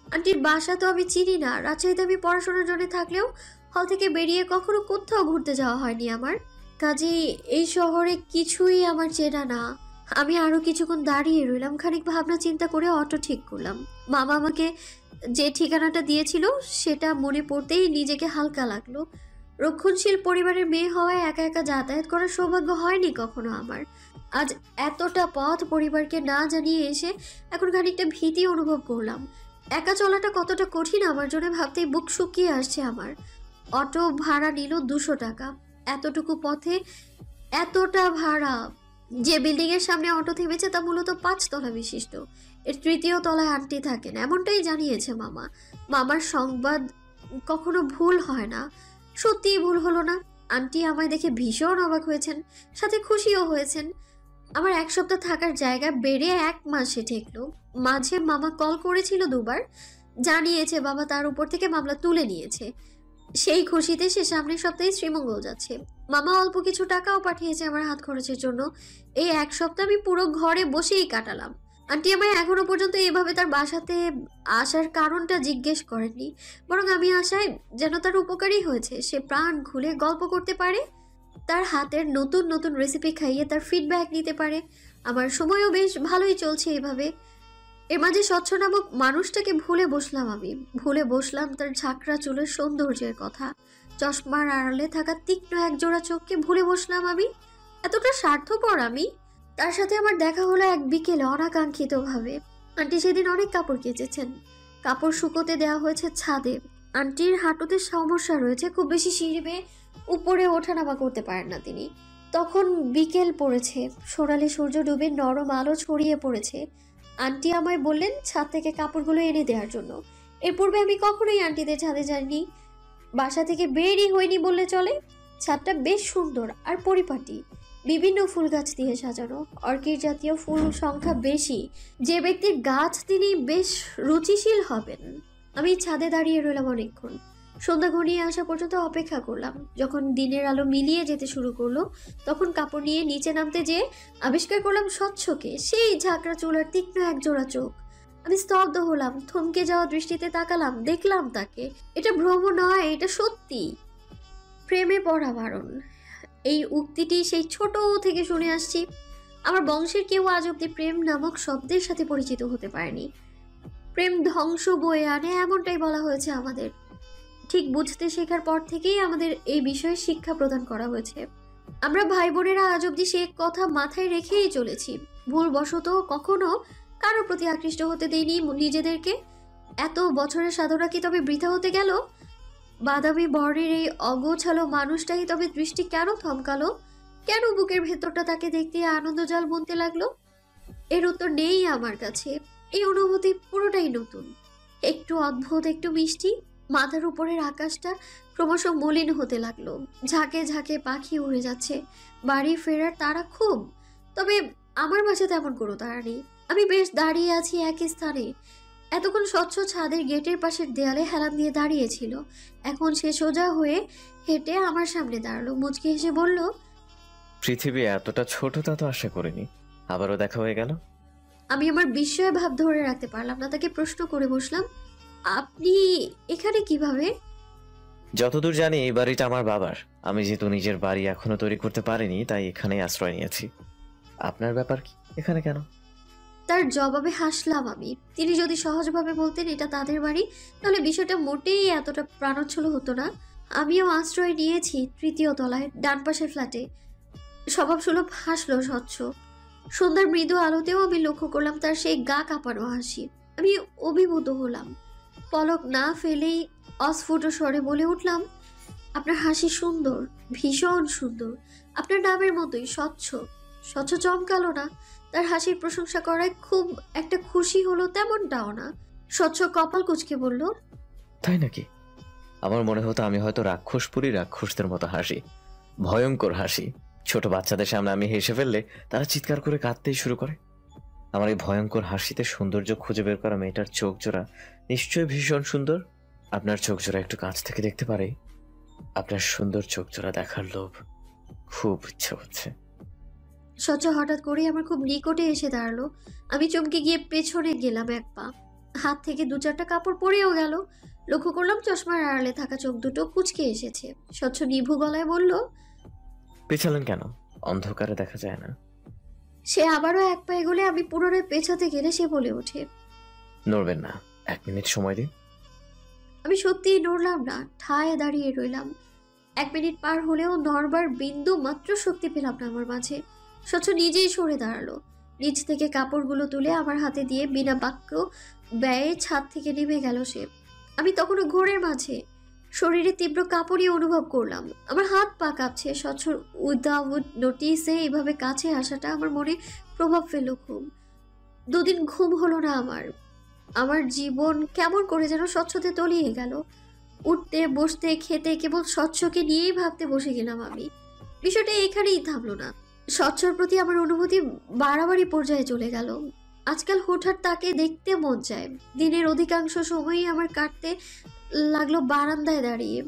আন্টির বাসা তো আমি চিনি না। রাজশাহীতে আমি পড়াশোনার জন্য থাকলেও হল থেকে বেরিয়ে কখনো কোথাও ঘুরতে যাওয়া হয়নি আমার। কাজেই এই শহরে কিছুই আমার চেনা না। আমি আরো কিছুক্ষণ দাঁড়িয়ে রইলাম। খানিক ভাবনা চিন্তা করে অটো ঠিক করলাম। মামা আমাকে যে ঠিকানাটা দিয়েছিল সেটা মনে পড়তেই নিজেকে হালকা লাগলো। রক্ষণশীল পরিবারের মেয়ে হওয়ায় একা একা যাতায়াত করার সৌভাগ্য হয়নি কখনো আমার। আজ এতটা পথ পরিবারকে না জানিয়ে এসে এখন খানিকটা ভীতি অনুভব করলাম। একা চলাটা কতটা কঠিন আমার জন্য ভাবতেই বুক শুকিয়ে আসছে আমার। অটো ভাড়া নিল 200 টাকা। এতটুকু পথে এতটা ভাড়া! যে বিল্ডিং এর সামনে অটো থেমেছে তা মূলত 5 তলা বিশিষ্ট। এর 3য় তলায় আন্টি থাকেন, এমনটাই জানিয়েছে মামা। মামার সংবাদ কখনো ভুল হয় না। সত্যিই ভুল হলো না। আন্টি আমায় দেখে ভীষণ অবাক হয়েছেন, সাথে খুশিও হয়েছেন। আমার 1 সপ্তাহ থাকার জায়গা বেড়ে 1 মাসে ঠেকলো। মাঝে মামা কল করেছিল 2বার, জানিয়েছে বাবা তার উপর থেকে মামলা তুলে নিয়েছে। সেই খুশিতে সে সামনের সপ্তাহে শ্রীমঙ্গল যাচ্ছে। মামা অল্প কিছু টাকাও পাঠিয়েছে আমার হাত খরচের জন্য। এই 1 সপ্তাহ আমি পুরো ঘরে বসেই কাটালাম। আন্টি আমায় এখনো পর্যন্ত এভাবে তার বাসাতে আসার কারণটা জিজ্ঞেস করেননি, বরং আমি আশায় যেন তার উপকারই হয়েছে। সে প্রাণ খুলে গল্প করতে পারে, তার হাতের নতুন নতুন রেসিপি খাইয়ে তার ফিডব্যাক নিতে পারে। আমার সময়ও বেশ ভালোই চলছে এভাবে। এর মাঝে স্বচ্ছ নামক মানুষটাকে ভুলে বসলাম আমি। ভুলে বসলাম তার ঝাঁকড়া চুলের সৌন্দর্যের কথা, চশমার আড়ালে থাকা তীক্ষ্ণ একজোড়া চোখকে ভুলে বসলাম আমি। এতটা স্বার্থপর আমি। তার সাথে আমার দেখা হলো এক বিকেলে অনাকাঙ্ক্ষিতভাবে। আন্টি সেদিন অনেক কাপড় কেচেছেন। কাপড় শুকোতে দেওয়া হয়েছে ছাদে। আন্টির হাঁটুতে সমস্যা রয়েছে, খুব বেশি সিঁড়ি বেয়ে উপরে ওঠানামা করতে পারেন না তিনি। তখন বিকেল পড়েছে, সোনালি সূর্য ডুবে নরম আলো ছড়িয়ে পড়েছে। আন্টি আমায় বললেন ছাদ থেকে কাপড়গুলো এনে দেওয়ার জন্য। এর পূর্বে আমি কখনোই আন্টিদের ছাদে যাইনি, বাসা থেকে বেরই হয়নি বললে চলে। ছাদটা বেশ সুন্দর আর পরিপাটি, বিভিন্ন ফুল গাছ দিয়ে সাজানো। অর্কিড জাতীয় ফুল সংখ্যা বেশি। যে ব্যক্তির গাছ তিনি বেশ রুচিশীল হবেন। আমি ছাদে দাঁড়িয়ে রইলাম অনেকক্ষণ। সন্ধ্যা ঘনিয়ে আসা পর্যন্ত অপেক্ষা করলাম। যখন দিনের আলো মিলিয়ে যেতে শুরু করলো, তখন কাপড় নিয়ে নিচে নামতে যেয়ে আবিষ্কার করলাম স্বচ্ছকে, সেই ঝাঁকড়া চুলার তীক্ষ্ণ একজোড়া চোখ। আমি স্তব্ধ হলাম, থমকে যাওয়া দৃষ্টিতে তাকালাম, দেখলাম তাকে। এটা ভ্রম নয়, এটা সত্যি। প্রেমে পড়া বারণ, এই উক্তিটি সেই ছোট থেকে শুনে আসছি। আমার বংশের কেউ আজ অব্দি প্রেম নামক শব্দের সাথে পরিচিত হতে পারেনি। প্রেম ধ্বংস বয়ে আনে, এমনটাই বলা হয়েছে আমাদের। ঠিক বুঝতে শেখার পর থেকেই আমাদের এই বিষয়ে শিক্ষা প্রদান করা হয়েছে। আমরা ভাই বোনেরা আজ অব্দি সে কথা মাথায় রেখেই চলেছি। ভুলবশত কখনো কারোর প্রতি আকৃষ্ট হতে দেইনি নিজেদেরকে। এত বছরের সাধনা কি তবে বৃথা হতে গেল? বাদামি বর্ণের এই অগোছালো মানুষটাই তবে দৃষ্টি কেন থমকালো? কেন বুকের ভেতরটা তাকে দেখতে আনন্দজাল বুনতে লাগলো? এর উত্তর নেই আমার কাছে। এই অনুভূতি পুরোটাই নতুন, একটু অদ্ভুত, একটু মিষ্টি। মাথার উপরের আকাশটা ক্রমশ মলিন হতে লাগলো। ঝাঁকে ঝাঁকে পাখি উড়ে যাচ্ছে। বাড়ি ফেরার তাড়া খুব, তবে আমার মাঝে তেমন কোনো তাড়া নেই। আমি বেশ দাঁড়িয়ে আছি একই স্থানে। এতক্ষণ স্বচ্ছ ছাদের গেটের পাশের দেয়ালে হেলান দিয়ে দাঁড়িয়েছিল। এখন সে সোজা হয়ে হেঁটে আমার সামনে দাঁড়ালো। মুচকি হেসে বলল,
পৃথিবী এতটা ছোট তা তো আশা করিনি। আবারও দেখা হয়ে গেল।
আমি আমার বিস্ময় ভাব ধরে রাখতে পারলাম না, তাকে প্রশ্ন করে বসলাম, আপনি এখানে কিভাবে?
যতদূর জানি এই বাড়িটা আমার বাবার। আমি যেহেতু নিজের বাড়ি এখনো তৈরি করতে পারিনি, তাই এখানেই আশ্রয় নিয়েছি। আপনার ব্যাপার কি, এখানে কেন?
তার জবাবে হাসলাম আমি। তিনি যদি সহজভাবে বলতেন এটা তাদের বাড়ি, তাহলে বিষয়টা মোটেই এতটা প্রাণোচ্ছল হতো না। আমিও আশ্রয় নিয়েছি 3য় তলায়, ডান পাশের ফ্ল্যাটে। স্বভাবসুলভ হাসলো স্বচ্ছ। সন্ধ্যার মৃদু আলোতেও আমি লক্ষ্য করলাম তার সেই গা কাঁপানো হাসি। আমি অভিভূত হলাম। পলক না ফেলেই অস্ফুট স্বরে বলে উঠলাম, আপনার হাসি সুন্দর, ভীষণ সুন্দর, আপনার নামের মতোই স্বচ্ছ। স্বচ্ছ চমকালো না। তার হাসির প্রশংসা করায় খুব একটা খুশি হলো তেমনটাও না। স্বচ্ছ কপাল কুঁচকে বলল,
তাই নাকি? আমার মনে হতো আমি হয়তো রাক্ষসপুরী রাক্ষসদের মতো হাসি, ভয়ঙ্কর হাসি। ছোট বাচ্চাদের সামনে আমি হেসে ফেললে তারা চিৎকার করে কাঁদতেই শুরু করে। আমার এই ভয়ঙ্কর হাসিতে সৌন্দর্য খুঁজে বের করা মেয়েটার চোখ জোড়া নিশ্চয়ই ভীষণ সুন্দর। আপনার চোখ জোড়া একটু কাছ থেকে দেখতে পারে? আপনার সুন্দর চোখ জোড়া দেখার লোভ খুব ইচ্ছে হচ্ছে।
স্বচ্ছ হঠাৎ করেই আমার খুব নিকটে এসে দাঁড়ালো। আমি চমকে গিয়ে পেছনে গেলাম 1 পা। হাত থেকে 2-4টা কাপড় পরেও গেল। লক্ষ্য করলাম চশমার আড়ালে থাকা চোখ দুটো কুঁচকে এসেছে। স্বচ্ছ নিভু গলায় বলল,
পেছালেন কেন? অন্ধকারে দেখা যায় না।
সে আবারও 1 পা এগোলে আমি পুনরায় পেছাতে গেলে সে বলে ওঠে,
নড়বেন না, 1 মিনিট সময় দিন।
আমি সত্যিই নড়লাম না, ঠায় দাঁড়িয়ে রইলাম। 1 মিনিট পার হলেও নড়বার বিন্দু মাত্র শক্তি পেলাম না আমার মাঝে। স্বচ্ছ নিজেই সরে দাঁড়ালো। নিচ থেকে কাপড়গুলো তুলে আমার হাতে দিয়ে বিনা বাক্য ব্যয়ে ছাদ থেকে নেমে গেল সে। আমি তখনও ঘোরের মাঝে, শরীরে তীব্র কাঁপুনি অনুভব করলাম। আমার হাত পা কাঁপছে। স্বচ্ছ উইদাউট নোটিসে এইভাবে কাছে আসাটা আমার মনে প্রভাব ফেলল খুব। 2 দিন ঘুম হলো না আমার। আমার জীবন কেমন করে যেন স্বচ্ছতে তলিয়ে গেল। উঠতে বসতে খেতে কেবল স্বচ্ছকে নিয়েই ভাবতে বসে গেলাম আমি। বিষয়টা এখানেই থামলো না। স্বচ্ছর প্রতি আমার অনুভূতি বাড়াবাড়ি পর্যায়ে চলে গেল। আজকাল হঠাৎ তাকে দেখতে মন চায়। দিনের অধিকাংশ সময়ই আমার কাটতে লাগলো বারান্দায় দাঁড়িয়ে।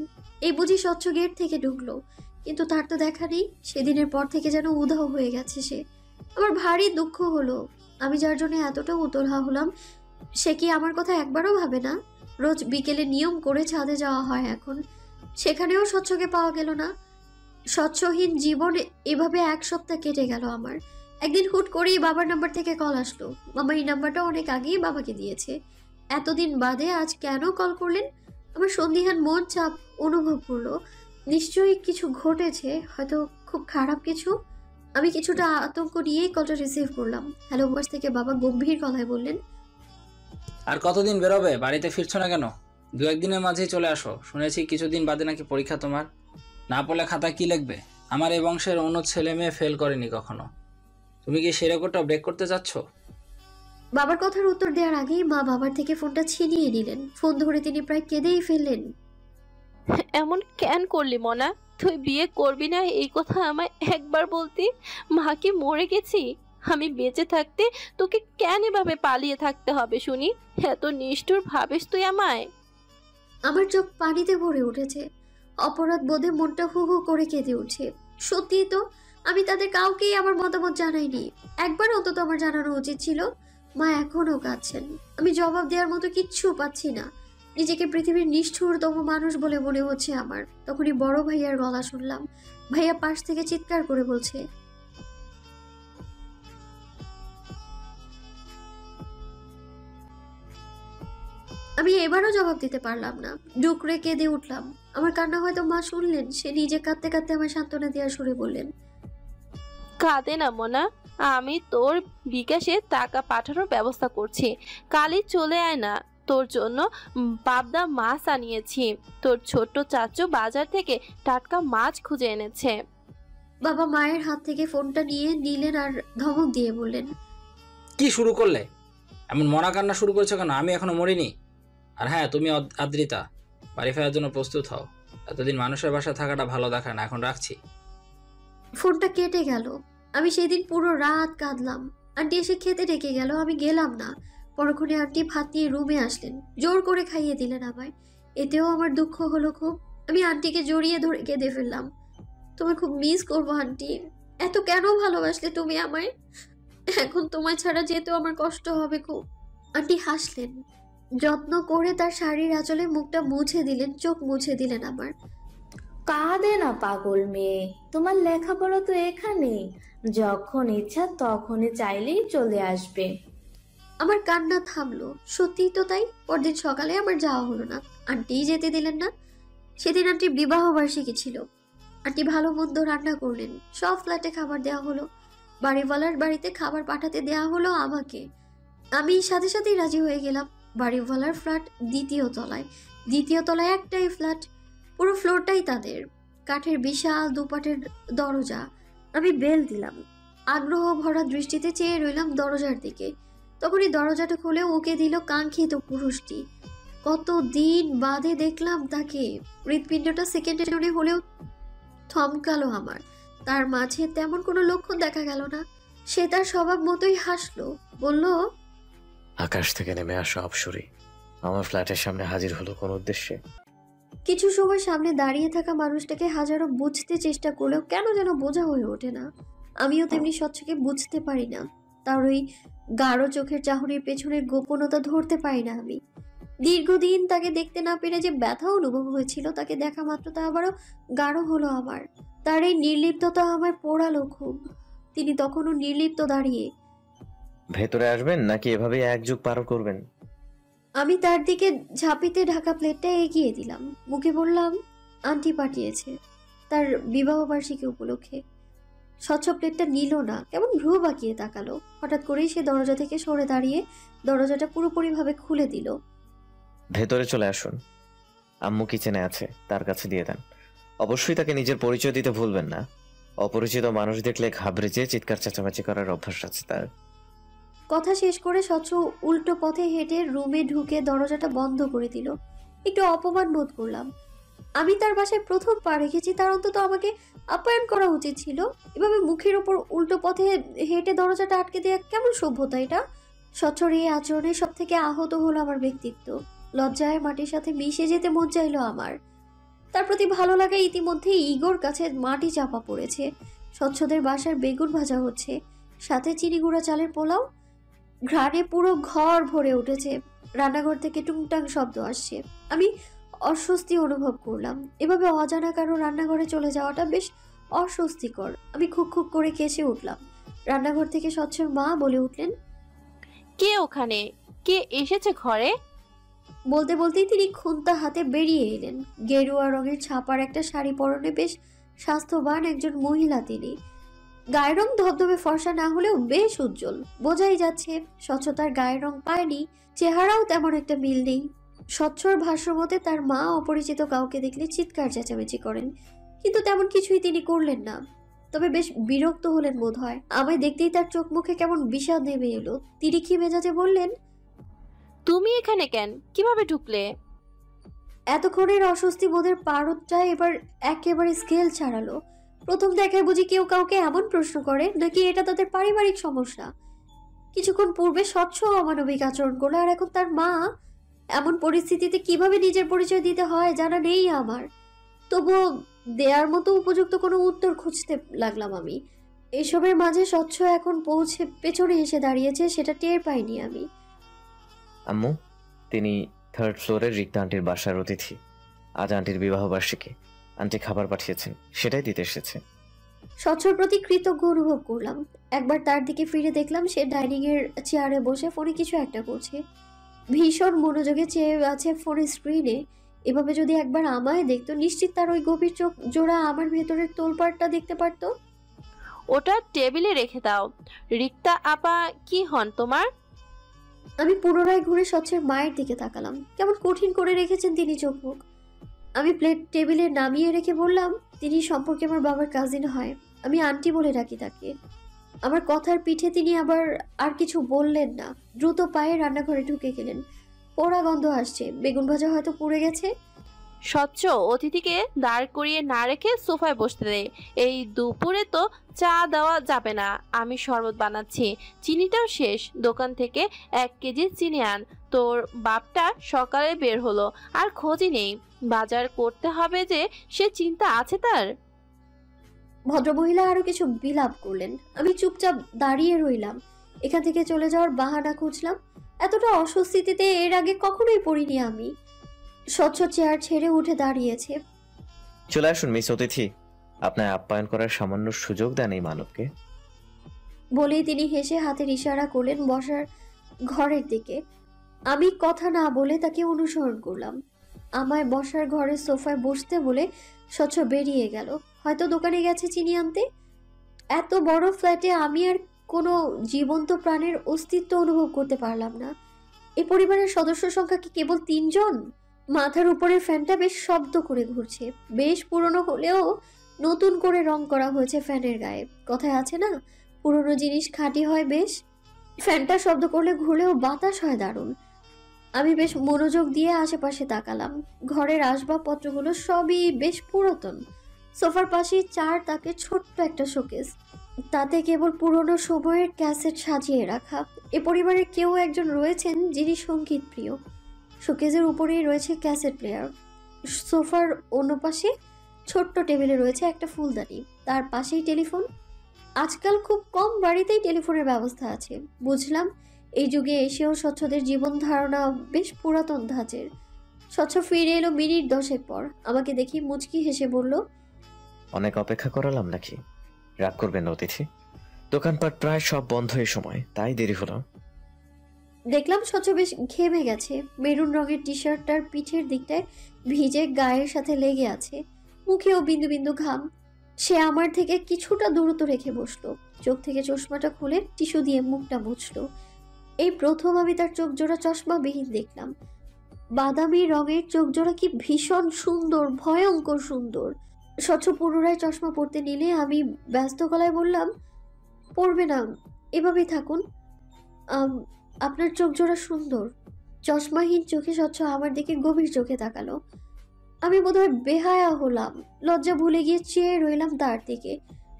এই বুঝি স্বচ্ছ গেট থেকে ঢুকলো, কিন্তু তার তো দেখা নেই। সেদিনের পর থেকে যেন উধাও হয়ে গেছে সে। আমার ভারী দুঃখ হলো। আমি যার জন্য এতটা উতলা হলাম, সে কি আমার কথা একবারও ভাবে না? রোজ বিকেলে নিয়ম করে ছাদে যাওয়া হয় এখন, সেখানেও স্বচ্ছকে পাওয়া গেল না। স্বচ্ছহীন জীবন এভাবে এক সপ্তাহ কেটে গেল আমার। একদিন হুট করেই বাবার নাম্বার থেকে কল আসলো। মামা এই নাম্বারটা অনেক আগেই বাবাকে দিয়েছে। এতদিন বাদে আজ কেন কল করলেন? আমার সন্দিহান মন চাপ অনুভব করলো। নিশ্চয়ই কিছু ঘটেছে, হয়তো খুব খারাপ কিছু। আমি কিছুটা আতঙ্ক নিয়েই কলটা রিসিভ করলাম। হ্যালো বস থেকে বাবা গম্ভীর গলায় বললেন,
আর কতদিন বেরোবে? বাড়িতে ফিরছো না কেন? 2-1 দিনের মাঝেই চলে আসো। শুনেছি কিছুদিন বাদে নাকি পরীক্ষা তোমার। না পড়লে খাতা কি লিখবে? আমার এই বংশের অন্য ছেলে মেয়ে ফেল করেনি কখনো। তুমি কি সে রেকর্ডটা ব্রেক করতে চাচ্ছ?
বাবার কথার উত্তর দেওয়ার আগেই মা বাবার থেকে ফোনটা ছিনিয়ে নিলেন। ফোন ধরে তিনি প্রায় কেঁদেই ফেললেন।
এমন কেন করলি মনা? তুই বিয়ে করবি না এই কথা আমায় একবার বলতি। মা কি মরে গেছি? আমি বেঁচে থাকতে তোকে কেন এভাবে পালিয়ে থাকতে হবে শুনি? এত নিষ্ঠুর ভাবিস তুই আমায়?
আমার চোখ পানিতে ভরে উঠেছে। অপরাধ বোধে মনটা হু হু করে কেঁদে উঠছে। সত্যিই তো, আমি তাদের কাউকেই আমার মতামত জানাইনি। একবার অন্তত আমার জানানো উচিত ছিল। মা এখনো কাঁদছেন। আমি জবাব দেওয়ার মতো কিচ্ছু পাচ্ছি না। নিজেকে পৃথিবীর নিষ্ঠুরতম মানুষ বলে মনে হচ্ছে আমার। তখনই বড় ভাইয়ার গলা শুনলাম। ভাইয়া পাশ থেকে চিৎকার করে বলছে, আমি এবারও জবাব দিতে পারলাম না। ডুকরে কেঁদে উঠলাম। আমার কান্না হয়তো মা শুনলেন। সে নিজে কাঁদতে কাঁদতে আমার সান্ত্বনা দেওয়ার সুরে বললেন,
কাঁদে না মনা, আমি তোর বিকাশে টাকা পাঠানোর ব্যবস্থা করছি। কালই চলে আয় না। তোর জন্য পাবদা মাছ আনিয়েছি। তোর ছোট্ট চাচু বাজার থেকে টাটকা মাছ খুঁজে এনেছে।
বাবা মায়ের হাত থেকে ফোনটা নিয়ে নিলেন আর ধমক দিয়ে বললেন,
কি শুরু করলে? এমন মরা কান্না শুরু করেছো কেন? আমি এখনো মরিনি। আর হ্যাঁ, তুমি আদ্রিতা, বাড়ি ফেরার জন্য প্রস্তুত হও। এতদিন মানুষের বাসায় থাকাটা ভালো দেখায় না। এখন রাখছি।
ফোনটা কেটে গেল। আমি সেদিন পুরো রাত কাঁদলাম। আন্টি এসে খেতে ডেকে গেল, আমি গেলাম না। পরক্ষণে আন্টি ভাত নিয়ে রুমে আসলেন, জোর করে খাইয়ে দিলেন আমায়। এতেও আমার দুঃখ হলো খুব। আমি আন্টিকে জড়িয়ে ধরে কেঁদে ফেললাম। তোমায় খুব মিস করবো আন্টি। এত কেন ভালোবাসলে তুমি আমায়? এখন তোমায় ছাড়া যেতেও আমার কষ্ট হবে খুব। আন্টি হাসলেন। যত্ন করে তার শাড়ির আঁচলে মুখটা মুছে দিলেন, চোখ মুছে দিলেন আমার।
কাঁদে না পাগল মেয়ে, তোমার লেখাপড়া তো এখানে, যখন ইচ্ছা তখনই চাইলেই চলে আসবে।
আমার কান্না থামলো। সত্যিই তো তাই। পরদিন সকালে আমার যাওয়া হলো না। আন্টিই যেতে দিলেন না। সেদিন আন্টির বিবাহ বার্ষিকী ছিল। আন্টি ভালো মন্দ রান্না করলেন। সব ফ্ল্যাটে খাবার দেওয়া হলো। বাড়িওয়ালার বাড়িতে খাবার পাঠাতে দেওয়া হলো আমাকে। আমি সাথে সাথেই রাজি হয়ে গেলাম। বাড়িওয়ালার ফ্ল্যাট দ্বিতীয় তলায়। দ্বিতীয় তলায় একটাই ফ্ল্যাট, পুরো ফ্লোরটাই তাদের। কাঠের বিশাল দুপাটের দরজা। আমি বেল দিলাম। আগ্রহ ভরা দৃষ্টিতে চেয়ে রইলাম দরজার দিকে। তখনই দরজাটা খুলে ওকে দিল কাঙ্ক্ষিত পুরুষটি। কতদিন বাদে দেখলাম তাকে। হৃৎপিণ্ডটা সেকেন্ডের জন্য হলেও থমকালো আমার। তার মাঝে তেমন কোনো লক্ষণ দেখা গেল না। সে তার স্বভাব মতোই হাসলো, বলল,
আকাশ থেকে নেমে আসা অপসরী আমার ফ্ল্যাটের সামনে হাজির হলো কোন উদ্দেশ্যে?
কিছু সময় সামনে দাঁড়িয়ে থাকা মানুষটাকে হাজারো বুঝতে চেষ্টা করলেও কেন যেন বোঝা হয়ে ওঠে না। আমিও তেমনি স্বচ্ছকে বুঝতে পারি না। তার ওই গাঢ় চোখের চাহনির পেছনের গোপনতা ধরতে পারি না আমি। দীর্ঘদিন তাকে দেখতে না পেরে যে ব্যথা অনুভব হয়েছিল, তাকে দেখা মাত্র তা আবারও গাঢ় হলো আমার। তার এই নির্লিপ্ততা আমায় পোড়ালো খুব। তিনি তখনও নির্লিপ্ত দাঁড়িয়ে।
ভেতরে আসবেন নাকি এভাবেই এক যুগ পার করবেন?
আমি তার দিকে ঝাঁপিতে ঢাকা প্লেটটা এগিয়ে দিলাম। মুখে বললাম, আন্টি পাঠিয়েছে তার বিবাহ বার্ষিকী উপলক্ষে। স্বচ্ছ প্লেটটা নিল না, কেমন ভ্রু বাঁকিয়ে তাকালো। হঠাৎ করেই সে দরজা থেকে সরে দাঁড়িয়ে দরজাটা পুরোপুরিভাবে খুলে দিল।
ভেতরে চলে আসুন, আম্মু কিচেনে আছে, তার কাছে দিয়ে দেন। অবশ্যই তাকে নিজের পরিচয় দিতে ভুলবেন না। অপরিচিত মানুষ দেখলে ঘাবড়ে যেয়ে চিৎকার চেঁচামেচি করার অভ্যাস আছে তার।
কথা শেষ করে স্বচ্ছ উল্টো পথে হেঁটে রুমে ঢুকে দরজাটা বন্ধ করে দিল। একটু অপমান বোধ করলাম। আমি তার বাসায় প্রথম পা রেখেছি, তার অন্তত আমাকে আপ্যায়ন করা উচিত ছিল। এভাবে মুখের ওপর উল্টো পথে হেঁটে দরজাটা আটকে দেওয়া কেমন সভ্যতা এটা? স্বচ্ছর এই আচরণে সব থেকে আহত হলো আমার ব্যক্তিত্ব। লজ্জায় মাটির সাথে মিশে যেতে মন চাইলো আমার। তার প্রতি ভালো লাগা ইতিমধ্যেই ইগোর কাছে মাটি চাপা পড়েছে। স্বচ্ছদের বাসার বেগুন ভাজা হচ্ছে, সাথে চিনি গুঁড়া চালের পোলাও। ঘ্রাণে পুরো ঘর ভরে উঠেছে। রান্নাঘর থেকে টুংটাং শব্দ আসছে। আমি অস্বস্তি অনুভব করলাম। এভাবে অজানা কারো রান্নাঘরে চলে যাওয়াটা বেশ অস্বস্তিকর। আমি খুব খুব করে কেসে উঠলাম। রান্নাঘর থেকে স্বচ্ছর মা বলে উঠলেন,
কে ওখানে? কে এসেছে ঘরে?
বলতে বলতেই তিনি খুন্তা হাতে বেরিয়ে এলেন। গেরুয়া রঙের ছাপার একটা শাড়ি পরনে বেশ স্বাস্থ্যবান একজন মহিলা তিনি। গায়ের রং ধবধবে ফর্সা না হলেও বেশ উজ্জ্বল, বোঝাই যাচ্ছে স্বচ্ছতার গায়ের রং পায়নি। চেহারাও তেমন একটা মিল নেই। স্বচ্ছর ভাষ্যমতে তার মা অপরিচিত কাউকে দেখলে চিৎকার চেঁচামেচি করেন, কিন্তু তেমন কিছুই তিনি করলেন না। তবে বেশ বিরক্ত হলেন বোধ হয়। আমায় দেখতেই তার চোখ মুখে কেমন বিষাদ নেমে এলো। তিরিক্ষি মেজাজে বললেন,
তুমি এখানে কেন? কিভাবে ঢুকলে?
এতক্ষণের অস্বস্তি বোধের পারদটা এবার একেবারে স্কেল ছাড়ালো। প্রথম দেখায় বুঝি কেউ কাউকে এমন প্রশ্ন করে, নাকি এটা তাদের পারিবারিক সমস্যা? কিছুক্ষণ পূর্বে স্বচ্ছ অমানবিক আচরণ করলো, আর এখন তার মা। এমন পরিস্থিতিতে কিভাবে নিজের পরিচয় দিতে হয় জানা নেই আমার। তবুও দেয়ার মতো উপযুক্ত কোনো উত্তর খুঁজতে লাগলাম আমি। এসবের মাঝে স্বচ্ছ এখন পৌঁছে পেছনে এসে দাঁড়িয়েছে, সেটা টের পাইনি আমি।
আম্মু, তিনি 3rd ফ্লোরের রিক্তা আন্টির বাসার অতিথি। আজ আন্টির বিবাহবার্ষিকী। আন্টি খাবার পাঠিয়েছেন, সেটাই দিতে এসেছে।
স্বচ্ছর প্রতি কৃতজ্ঞ অনুভব করলাম। একবার তার দিকে ফিরে দেখলাম সে ডাইনিং এর চেয়ারে বসে ফোনে কিছু একটা করছে। ভীষণ মনোযোগে চেয়ে আছে ফোনের স্ক্রিনে। এভাবে যদি একবার আমায় দেখতো, নিশ্চিত তার ওই গভীর চোখ জোড়া আমার ভেতরের তোলপাড়টা দেখতে পারতো।
ওটা টেবিলে রেখে দাও। রিক্তা আপা কি হন তোমার?
আমি পুনরায় ঘুরে স্বচ্ছের মায়ের দিকে তাকালাম। কেমন কঠিন করে রেখেছেন তিনি চোখ মুখ। আমি প্লেট টেবিলে নামিয়ে রেখে বললাম, তিনি সম্পর্কে আমার বাবার কাজিন হয়। আমি আন্টি বলে ডাকি তাকে। আমার কথার পিঠে তিনি আবার আর কিছু বললেন না। দ্রুত পায়ে রান্নাঘরে ঢুকে গেলেন। পোড়া গন্ধ আসছে, বেগুন ভাজা হয়তো পুড়ে গেছে।
স্বচ্ছ অতিথিকে দাঁড় করিয়ে না রেখে সোফায় বসতে দে। এই দুপুরে তো চা দেওয়া যাবে না। আমি শরবত বানাচ্ছি, চিনিটাও শেষ। দোকান থেকে 1 কেজি চিনি আন। তোর বাপটা সকালে বের হলো, আর খোঁজই নেই। বাজার করতে হবে যে, সে চিন্তা আছে তার।
ভদ্রমহিলা আরো কিছু বিলাপ করলেন। আমি চুপচাপ দাঁড়িয়ে রইলাম। এখান থেকে চলে যাওয়ার বাহানা খুঁজলাম। এতটা অস্বস্তিতে এর আগে কখনোই পড়িনি আমি। স্বচ্ছ চেয়ার ছেড়ে উঠে দাঁড়িয়েছে।
চলে আসুন মিস অতিথি, আপনার আপ্যায়ন করার সামান্য সুযোগ দেন এই মানবকে।
বলেই তিনি হেসে হাতের ইশারা করলেন বসার ঘরের দিকে। আমি কথা না বলে তাকে অনুসরণ করলাম। আমায় বসার ঘরের সোফায় বসতে বলে স্বচ্ছ বেরিয়ে গেল। হয়তো দোকানে গেছে চিনি আনতে। এত বড় ফ্ল্যাটে আমি আর কোনো জীবন্ত প্রাণের অস্তিত্ব অনুভব করতে পারলাম না। এই পরিবারের সদস্য সংখ্যা কি কেবল 3 জন? মাথার উপরের ফ্যানটা বেশ শব্দ করে ঘুরছে। বেশ পুরনো হলেও নতুন করে রং করা হয়েছে ফ্যানের গায়ে। কথায় আছে না, পুরনো জিনিস খাঁটি হয় বেশ। ফ্যানটা শব্দ করলে ঘুরলেও বাতাস হয় দারুণ। আমি বেশ মনোযোগ দিয়ে আশেপাশে তাকালাম। ঘরের আসবাবপত্রগুলো সবই বেশ পুরাতন। সোফার পাশেই 4 তাকের ছোট্ট একটা শোকেস, তাতে কেবল পুরনো সময়ের ক্যাসেট সাজিয়ে রাখা। এ পরিবারের কেউ একজন রয়েছেন যিনি সঙ্গীত প্রিয়। শোকেসের উপরেই রয়েছে ক্যাসেট প্লেয়ার। সোফার অন্য পাশে ছোট্ট টেবিলে রয়েছে একটা ফুলদানি, তার পাশেই টেলিফোন। আজকাল খুব কম বাড়িতেই টেলিফোনের ব্যবস্থা আছে। বুঝলাম এই যুগে এসেও স্বচ্ছদের জীবন ধারণা বেশ পুরাতন ধাঁচের। স্বচ্ছ ফিরে এলো মিনিট 10 পর। আমাকে দেখি মুচকি হেসে বলল,
অনেক অপেক্ষা করালাম নাকি? রাগ করবেন না অতিথি, দোকানপাট প্রায় সব বন্ধ এই সময়, তাই দেরি হলো।
দেখলাম স্বচ্ছ বেশ ঘেমে গেছে। মেরুন রঙের টি শার্টটার পিঠের দিকটায় ভিজে গায়ের সাথে লেগে আছে। মুখেও বিন্দু বিন্দু ঘাম। সে আমার থেকে কিছুটা দূরত্ব রেখে বসলো। চোখ থেকে চশমাটা খুলে টিস্যু দিয়ে মুখটা মুছলো। এই প্রথম আমি তার চোখ জোড়া চশমাবিহীন দেখলাম। বাদামি রঙের চোখ জোড়া কি ভীষণ সুন্দর, ভয়ঙ্কর সুন্দর। স্বচ্ছ পুনরায় চশমা পরতে নিলে আমি ব্যস্ত গলায় বললাম, পরবে না, এভাবেই থাকুন। আপনার চোখ জোড়া সুন্দর। চশমাহীন চোখে স্বচ্ছ আমার দিকে গভীর চোখে তাকালো। আমি বোধহয় বেহায়া হলাম, লজ্জা ভুলে গিয়ে চেয়ে রইলাম তার দিকে।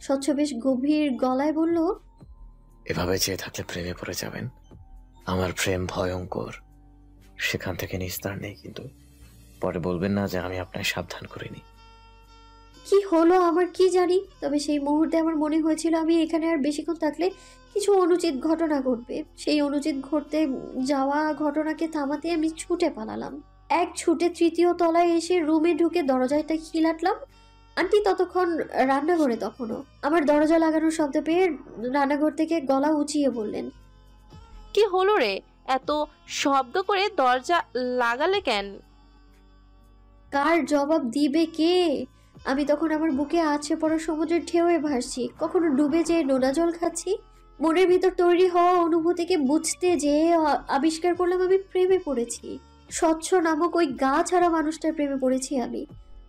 স্বচ্ছ বেশ গভীর গলায় বলল,
এভাবে চেয়ে থাকলে প্রেমে পড়ে যাবেন। আমার প্রেম ভয়ঙ্কর, সেখান থেকে নিস্তার নেই। কিন্তু পরে বলবেন না যে আমি আপনাকে সাবধান করিনি।
কি হলো আমার কি জানি, তবে সেই মুহূর্তে আমার মনে হয়েছিল আমি এখানে আর বেশিক্ষণ থাকলে কিছু অনুচিত ঘটনা ঘটবে। সেই অনুচিত ঘটতে যাওয়া ঘটনাকে থামাতে আমি ছুটে পালালাম। এক ছুটে তৃতীয় তলায় এসে রুমে ঢুকে দরজাটা খিলাটলাম। আন্টি ততক্ষণ রান্নাঘরে, তখনও আমার দরজা লাগানোর শব্দ পেয়ে রান্নাঘর থেকে গলা উঁচিয়ে বললেন,
কি হলো রে, এত শব্দ করে দরজা লাগালে কেন?
কার জবাব দিবে কে? আমি তখন আমার বুকে আছে পড়া সমুদ্রের ঢেউয়ে ভাসছি, কখনো ডুবে যেয়ে নোনা জল খাচ্ছি। মনের ভিতর তৈরি হওয়া অনুভূতিকে বুঝতে যেয়ে আবিষ্কার করলাম আমি প্রেমে পড়েছি। স্বচ্ছ নামক ওই গা ছাড়া মানুষটার প্রেমে পড়েছি আমি।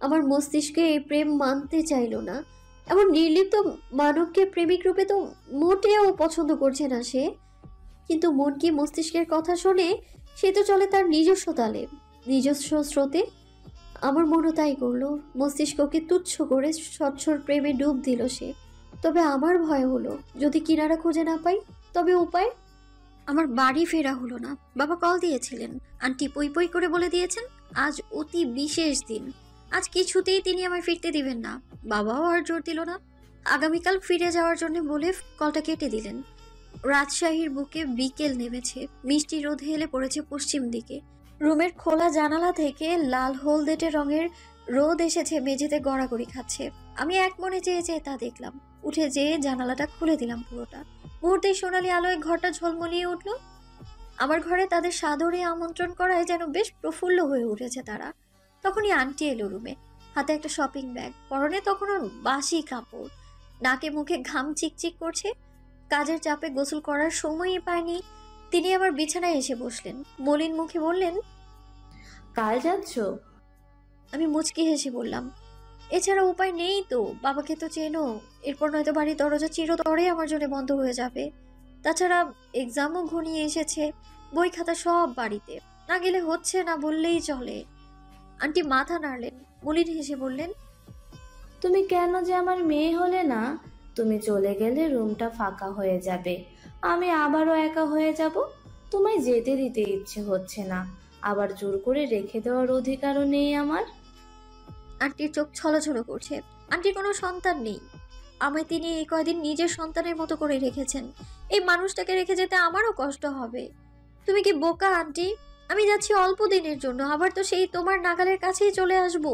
আমার মস্তিষ্কে এই প্রেম মানতে চাইল না। এমন নির্লিপ্ত মানবকে প্রেমিক রূপে তো মোটেও পছন্দ করছে না সে। কিন্তু মন কি মস্তিষ্কের কথা শোনে? সে তো চলে তার নিজস্ব তালে, নিজস্ব স্রোতে। আমার মনও তাই করলো, মস্তিষ্ককে তুচ্ছ করে স্বচ্ছর প্রেমে ডুব দিল সে। তবে আমার ভয় হলো, যদি কিনারা খুঁজে না পাই তবে উপায়। আমার বাড়ি ফেরা হলো না। বাবা কল দিয়েছিলেন, আন্টি পই পই করে বলে দিয়েছেন আজ অতি বিশেষ দিন, আজ কিছুতেই তিনি আমায় ফিরতে দিবেন না। বাবাও আর জোর দিল না, আগামীকাল ফিরে যাওয়ার জন্য বলে কলটা কেটে দিলেন। রাজশাহীর বুকে বিকেল নেমেছে, মিষ্টি রোদ হেলে পড়েছে পশ্চিম দিকে। রুমের খোলা জানালা থেকে লাল হলদেটে রঙের রোদ এসেছে মেঝেতে গড়াগড়ি খাচ্ছে। আমি এক মনে চেয়ে চেয়ে তা দেখলাম। উঠে যেয়ে জানালাটা খুলে দিলাম পুরোটা। মুহূর্তেই সোনালি আলোয় ঘরটা ঝলমলিয়ে উঠল। আমার ঘরে তাদের সাদরে আমন্ত্রণ করায় যেন বেশ প্রফুল্ল হয়ে উঠেছে তারা। তখনই আন্টি এলো রুমে, হাতে একটা শপিং ব্যাগ, পরনে তখনও বাসি কাপড়, নাকে মুখে ঘাম চিকচিক করছে। কাজের চাপে গোসল করার সময়ই পায়নি। তিনি আমার বিছানায় এসে বসলেন, মলিন মুখে বললেন,
কাল যাচ্ছ?
আমি মুচকি হেসে বললাম, এছাড়া উপায় নেই তো, বাবাকে তো চেনো, এরপর নয়তো বাড়ির দরজা চিরতরে আমার জন্য বন্ধ হয়ে যাবে। তাছাড়া এক্সামও ঘনিয়ে এসেছে, বই খাতা সব বাড়িতে, না গেলে হচ্ছে না বললেই চলে। আন্টি মাথা নাড়লেন, মলিন হেসে বললেন,
তুমি কেন যে আমার মেয়ে হলে না? তুমি চলে গেলে রুমটা ফাঁকা হয়ে যাবে, আমি আবারও একা হয়ে যাব। তোমায় যেতে দিতে ইচ্ছে হচ্ছে না, আবার জোর করে রেখে দেওয়ার অধিকারও নেই আমার।
আন্টির চোখ ছলছল করছে। আন্টির কোনো সন্তান নেই, আমায় তিনি এই কয়দিন নিজের সন্তানের মতো করে রেখেছেন। এই মানুষটাকে রেখে যেতে আমারও কষ্ট হবে। তুমি কি বোকা আন্টি? আমি যাচ্ছি অল্প দিনের জন্য, আবার তো সেই তোমার নাগালের কাছেই চলে আসব।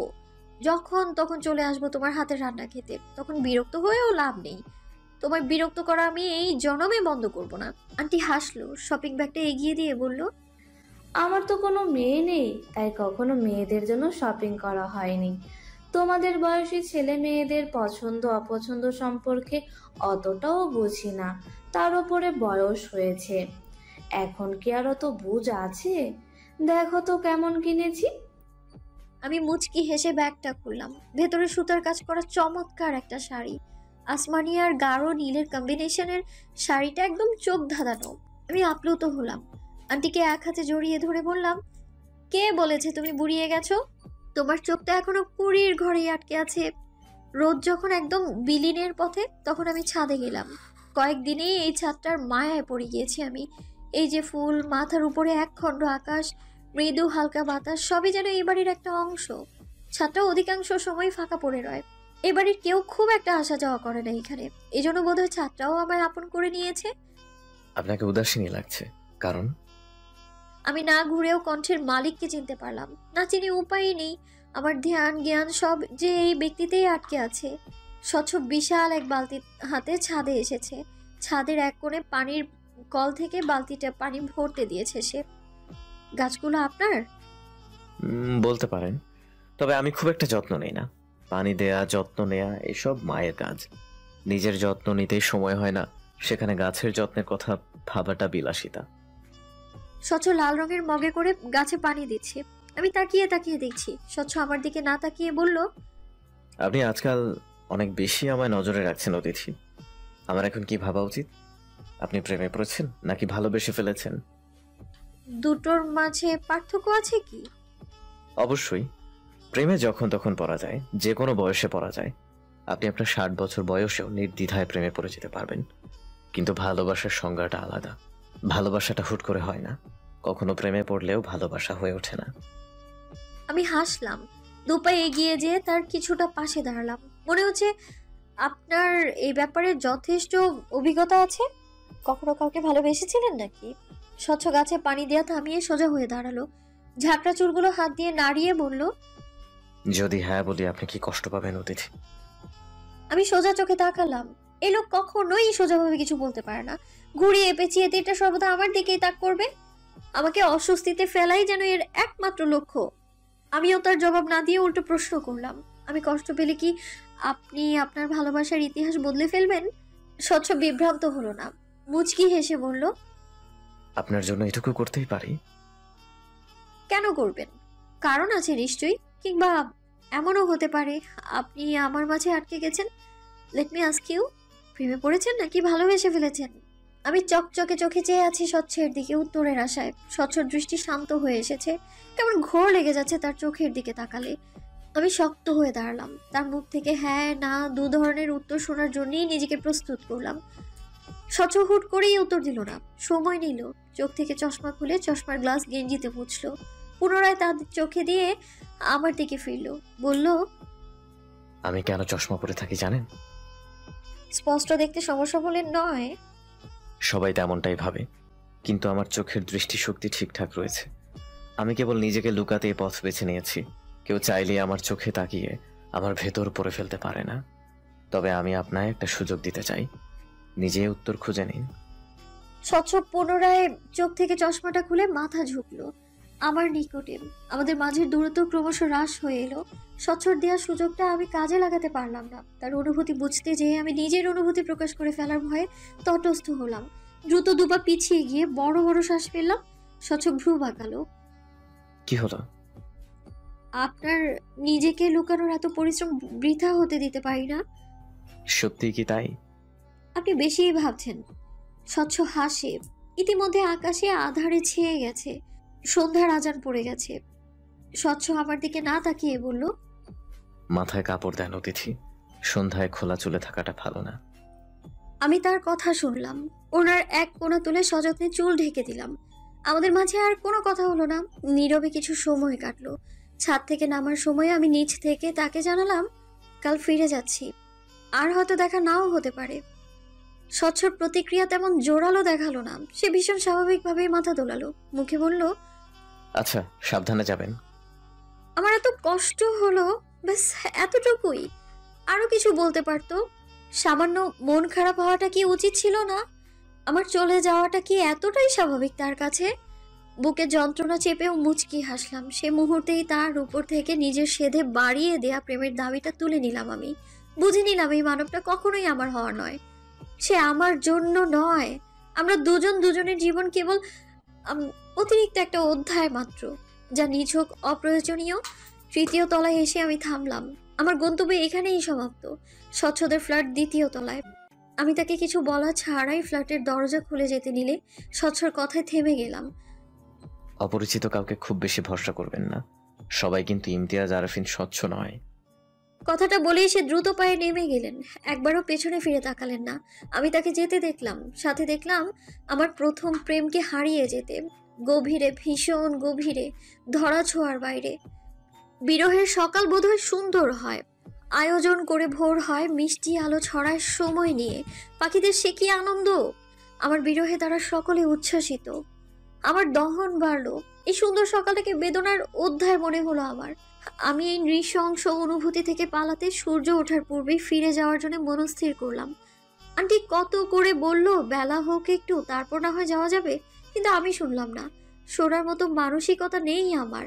যখন তখন চলে আসবো তোমার হাতের রান্না খেতে, তখন বিরক্ত হয়েও লাভ নেই। তোমায় বিরক্ত করা আমি এই জনমে বন্ধ করব না। আন্টি হাসলো, শপিং ব্যাগটা এগিয়ে দিয়ে বলল,
আমার তো কোনো মেয়ে নেই, তাই কখনো মেয়েদের জন্য শপিং করা হয়নি। তোমাদের বয়সী ছেলে মেয়েদের পছন্দ অপছন্দ সম্পর্কে অতটাও বুঝি না, তার উপরে বয়স হয়েছে। এখন কি আর অত বুঝ আছে? দেখো তো কেমন কিনেছি।
আমি মুচকি হেসে ব্যাগটা খুললাম। ভেতরে সুতার কাজ করা চমৎকার একটা শাড়ি, আসমানি আর গাঢ় নীলের কম্বিনেশনের শাড়িটা একদম চোখ ধাঁধানো। আমি আপ্লুত হলাম। আন্টিকে এক হাতে জড়িয়ে ধরে বললাম, কে বলেছে তুমি বুড়িয়ে গেছো? তোমার চোখটা এখনো পুরীর ঘরেই আটকে আছে। রোদ যখন একদম বিলীনের পথে, তখন আমি ছাদে গেলাম। কয়েকদিনেই এই ছাদটার মায়ায় পড়ে গিয়েছি আমি। এই যে ফুল, মাথার উপরে একখণ্ড আকাশ, মৃদু হালকা বাতাস, সবই যেন এই বাড়ির একটা অংশ। ছাদটা অধিকাংশ সময় ফাঁকা পড়ে রয়। এ বাড়ির কেউ খুব একটা আসা যাওয়া করে না এখানে, এজন্য বোধহয় ছাদটাও আমায় আপন করে নিয়েছে।
আপনাকে উদাসীনই লাগছে, কারণ?
আমি না ঘুরেও কণ্ঠের মালিককে চিনতে পারলাম না। চিনি উপায়ই নেই। আমার ধ্যান জ্ঞান সব যে এই ব্যক্তিতেই আটকে আছে। স্বচ্ছ বিশাল এক বালতি হাতে ছাদে এসেছে। ছাদের এক কোণে পানির কল থেকে বালতিটা পানি ভরতে দিয়েছে সে। গাছগুলো আপনার?
বলতে পারেন, তবে আমি খুব একটা যত্ন নেই না। পানি দেয়া, যত্ন নেয়া এসব মায়ের কাজ। নিজের যত্ন নিতেই সময় হয় না, সেখানে গাছের যত্নের কথা ভাবাটা বিলাসিতা।
স্বচ্ছ লাল রঙের মগে করে গাছে পানি দিচ্ছে। আমি তাকিয়ে তাকিয়ে দেখছি। স্বচ্ছ আমার দিকে না তাকিয়ে বলল,
আপনি আজকাল অনেক বেশি আমায় নজরে রাখছেন অতিথি। আমার এখন কি ভাবা উচিত? আপনি প্রেমে পড়েছেন নাকি ভালোবেসে ফেলেছেন?
দুটোর মাঝে পার্থক্য আছে কি?
অবশ্যই। প্রেমে যখন তখন পড়া যায়, যে কোনো বয়সে পড়া যায়। আপনি আপনার 60 বছর বয়সেও নির্দ্বিধায় প্রেমে পড়ে যেতে পারবেন। কিন্তু ভালোবাসার সংজ্ঞাটা আলাদা। ভালোবাসাটা হুট করে হয় না, কখনো প্রেমে পড়লেও ভালোবাসা হয়ে ওঠে না।
আমি হাসলাম, দুপায়ে এগিয়ে যেয়ে তার কিছুটা পাশে দাঁড়ালাম। মনে হচ্ছে আপনার এই ব্যাপারে যথেষ্ট অভিজ্ঞতা আছে। কখনো কাউকে ভালোবেসেছিলেন নাকি? স্বচ্ছ গাছে পানি দেয়া থামিয়ে সোজা হয়ে দাঁড়ালো, ঝাঁকড়া চুলগুলো হাত দিয়ে নাড়িয়ে বলল,
যদি হ্যাঁ বলি আপনি কি কষ্ট পাবেন অতিথি?
আমি সোজা চোখে তাকালাম। এই লোক কখনোই সোজাভাবে কিছু বলতে পারে না। ঘুরিয়ে পেঁচিয়ে তীরটা সর্বদা আমার দিকেই তাক করবে। আমাকে অস্বস্তিতে ফেলাই যেন এর একমাত্র লক্ষ্য। আমিও তার জবাব না দিয়ে উল্টো প্রশ্ন করলাম, আমি কষ্ট পেলে কি আপনি আপনার ভালোবাসার ইতিহাস বদলে ফেলবেন? স্বচ্ছ বিভ্রান্ত হলো না, মুচকি হেসে বলল,
আপনার জন্য এটুকু করতেই পারি।
কেন করবেন? কারণ আছে নিশ্চয়ই, কিংবা এমনও হতে পারে আপনি আমার মাঝে আটকে গেছেন। লেট মি আস্ক ইউ, প্রেমে পড়েছেন নাকি ভালোবেসে ফেলেছেন? আমি চকচকে চোখে চেয়ে আছি স্বচ্ছের দিকে উত্তরের আশায়। স্বচ্ছর দৃষ্টি শান্ত হয়ে এসেছে, কেমন ঘোর লেগে যাচ্ছে তার চোখের দিকে তাকালে। আমি শক্ত হয়ে দাঁড়ালাম, তার মুখ থেকে হ্যাঁ না দু ধরনের উত্তর শোনার জন্যই নিজেকে প্রস্তুত করলাম। স্বচ্ছ হুট করেই উত্তর দিল না, সময় নিল। চোখ থেকে চশমা খুলে চশমার গ্লাস গেঞ্জিতে মুছলো, পুনরায় তার চোখে দিয়ে আমার দিকে ফিরল, বলল,
আমি কেন চশমা পরে থাকি জানেন?
স্পষ্ট দেখতে সমস্যা বলে নয়।
সবাই তেমনটাই ভাবে, কিন্তু আমার চোখের দৃষ্টিশক্তি ঠিকঠাক রয়েছে। আমি কেবল নিজেকে লুকাতে এই পথ বেছে নিয়েছি। কেউ চাইলে আমার চোখে তাকিয়ে আমার ভেতর পড়ে ফেলতে পারে না। তবে আমি আপনায় একটা সুযোগ দিতে চাই, নিজে উত্তর খুঁজে নিন।
স্বচ্ছ পুনরায় চোখ থেকে চশমাটা খুলে মাথা ঝুঁকলো আমার নিকটে। আমাদের মাঝের দূরত্ব ক্রমশ হ্রাস হয়ে এলো। স্বচ্ছর দেওয়ার সুযোগটা আমি কাজে লাগাতে পারলাম না। তার অনুভূতি বুঝতে যেয়ে আমি নিজের অনুভূতি প্রকাশ করে ফেলার ভয়ে তটস্থ হলাম। দ্রুত দুপা পিছিয়ে গিয়ে বড় বড় শ্বাস ফেললাম। স্বচ্ছ ভ্রু বাঁকালো।
কি হলো?
আপনার নিজেকে লুকানোর এত পরিশ্রম বৃথা হতে দিতে পারি না।
সত্যি কি তাই?
আপনি বেশিই ভাবছেন। স্বচ্ছ হাসে। ইতিমধ্যে আকাশে আধারে ছেয়ে গেছে, সন্ধ্যার আজান পড়ে গেছে। স্বচ্ছ আমার দিকে না তাকিয়ে বলল,
মাথায় কাপড় দেন অতিথি, সন্ধ্যায় খোলা চুলে থাকাটা ভালো না।
আমি তার কথা শুনলাম। ওনার এক কোণা তুলে সযত্নে চুল ঢেকে দিলাম। আমাদের মাঝে আর কোনো কথা হলো না। নীরবে কিছু সময় কাটলো। ছাদ থেকে নামার সময় আমি নিচ থেকে তাকে জানালাম, কাল ফিরে যাচ্ছি, আর হয়তো দেখা নাও হতে পারে। স্বচ্ছর প্রতিক্রিয়া তেমন জোরালো দেখালো না। সে ভীষণ স্বাভাবিকভাবেই মাথা দোলালো, মুখে বলল,
আচ্ছা, সাবধানে যাবেন।
আমার এত কষ্ট হলো, ব্যাস এতটুকুই। আরো কিছু বলতে পারতো। সামান্য মন খারাপ হওয়াটা কি উচিত ছিল না? আমার চলে যাওয়াটা কি এতটাই স্বাভাবিক তার কাছে? বুকে যন্ত্রণা চেপেও মুচকি হাসলাম। সে মুহূর্তেই তার উপর থেকে নিজের সেধে বাড়িয়ে দেয়া প্রেমের দাবিটা তুলে নিলাম। আমি বুঝে নিলাম এই মানবটা কখনোই আমার হওয়া নয়। সে আমার জন্য নয়। আমরা দুজন দুজনের জীবন কেবল অতিরিক্ত একটা অধ্যায় মাত্র, যা নিছক অপ্রয়োজনীয়। তৃতীয় তলায় এসে আমি থামলাম। আমার গন্তব্য এখানেই সমাপ্ত। স্বচ্ছদের ফ্ল্যাট দ্বিতীয় তলায়। আমি তাকে কিছু বলা ছাড়াই ফ্ল্যাটের দরজা খুলে যেতে নিলে স্বচ্ছর কথায় থেমে গেলাম।
অপরিচিত কাউকে খুব বেশি ভরসা করবেন না। সবাই কিন্তু ইমতিয়াজ আরফিন স্বচ্ছ নয়।
কথাটা বলেই সে দ্রুত পায়ে নেমে গেলেন। একবারও পেছনে ফিরে তাকালেন না। আমি তাকে যেতে দেখলাম, সাথে দেখলাম আমার প্রথম প্রেমকে হারিয়ে যেতে, গভীরে, ভীষণ গভীরে, ধরা ছোঁয়ার বাইরে। বিরহের সকাল বোধহয় সুন্দর হয়, আয়োজন করে ভোর হয়, মিষ্টি আলো ছড়ায় সময় নিয়ে। পাখিদের সে কি আনন্দ! আমার বিরহে তারা সকলে উচ্ছ্বাসিত। আমার দহন বাড়লো। এই সুন্দর সকালটাকে বেদনার অধ্যায় মনে হলো আমার। আমি এই নৃশংস অনুভূতি থেকে পালাতে সূর্য ওঠার পূর্বেই ফিরে যাওয়ার জন্য মনস্থির করলাম। আন্টি কত করে বলল বেলা হোক একটু, তারপর না হয় যাওয়া যাবে, কিন্তু আমি শুনলাম না। শোনার মতো মানসিকতা নেই আমার।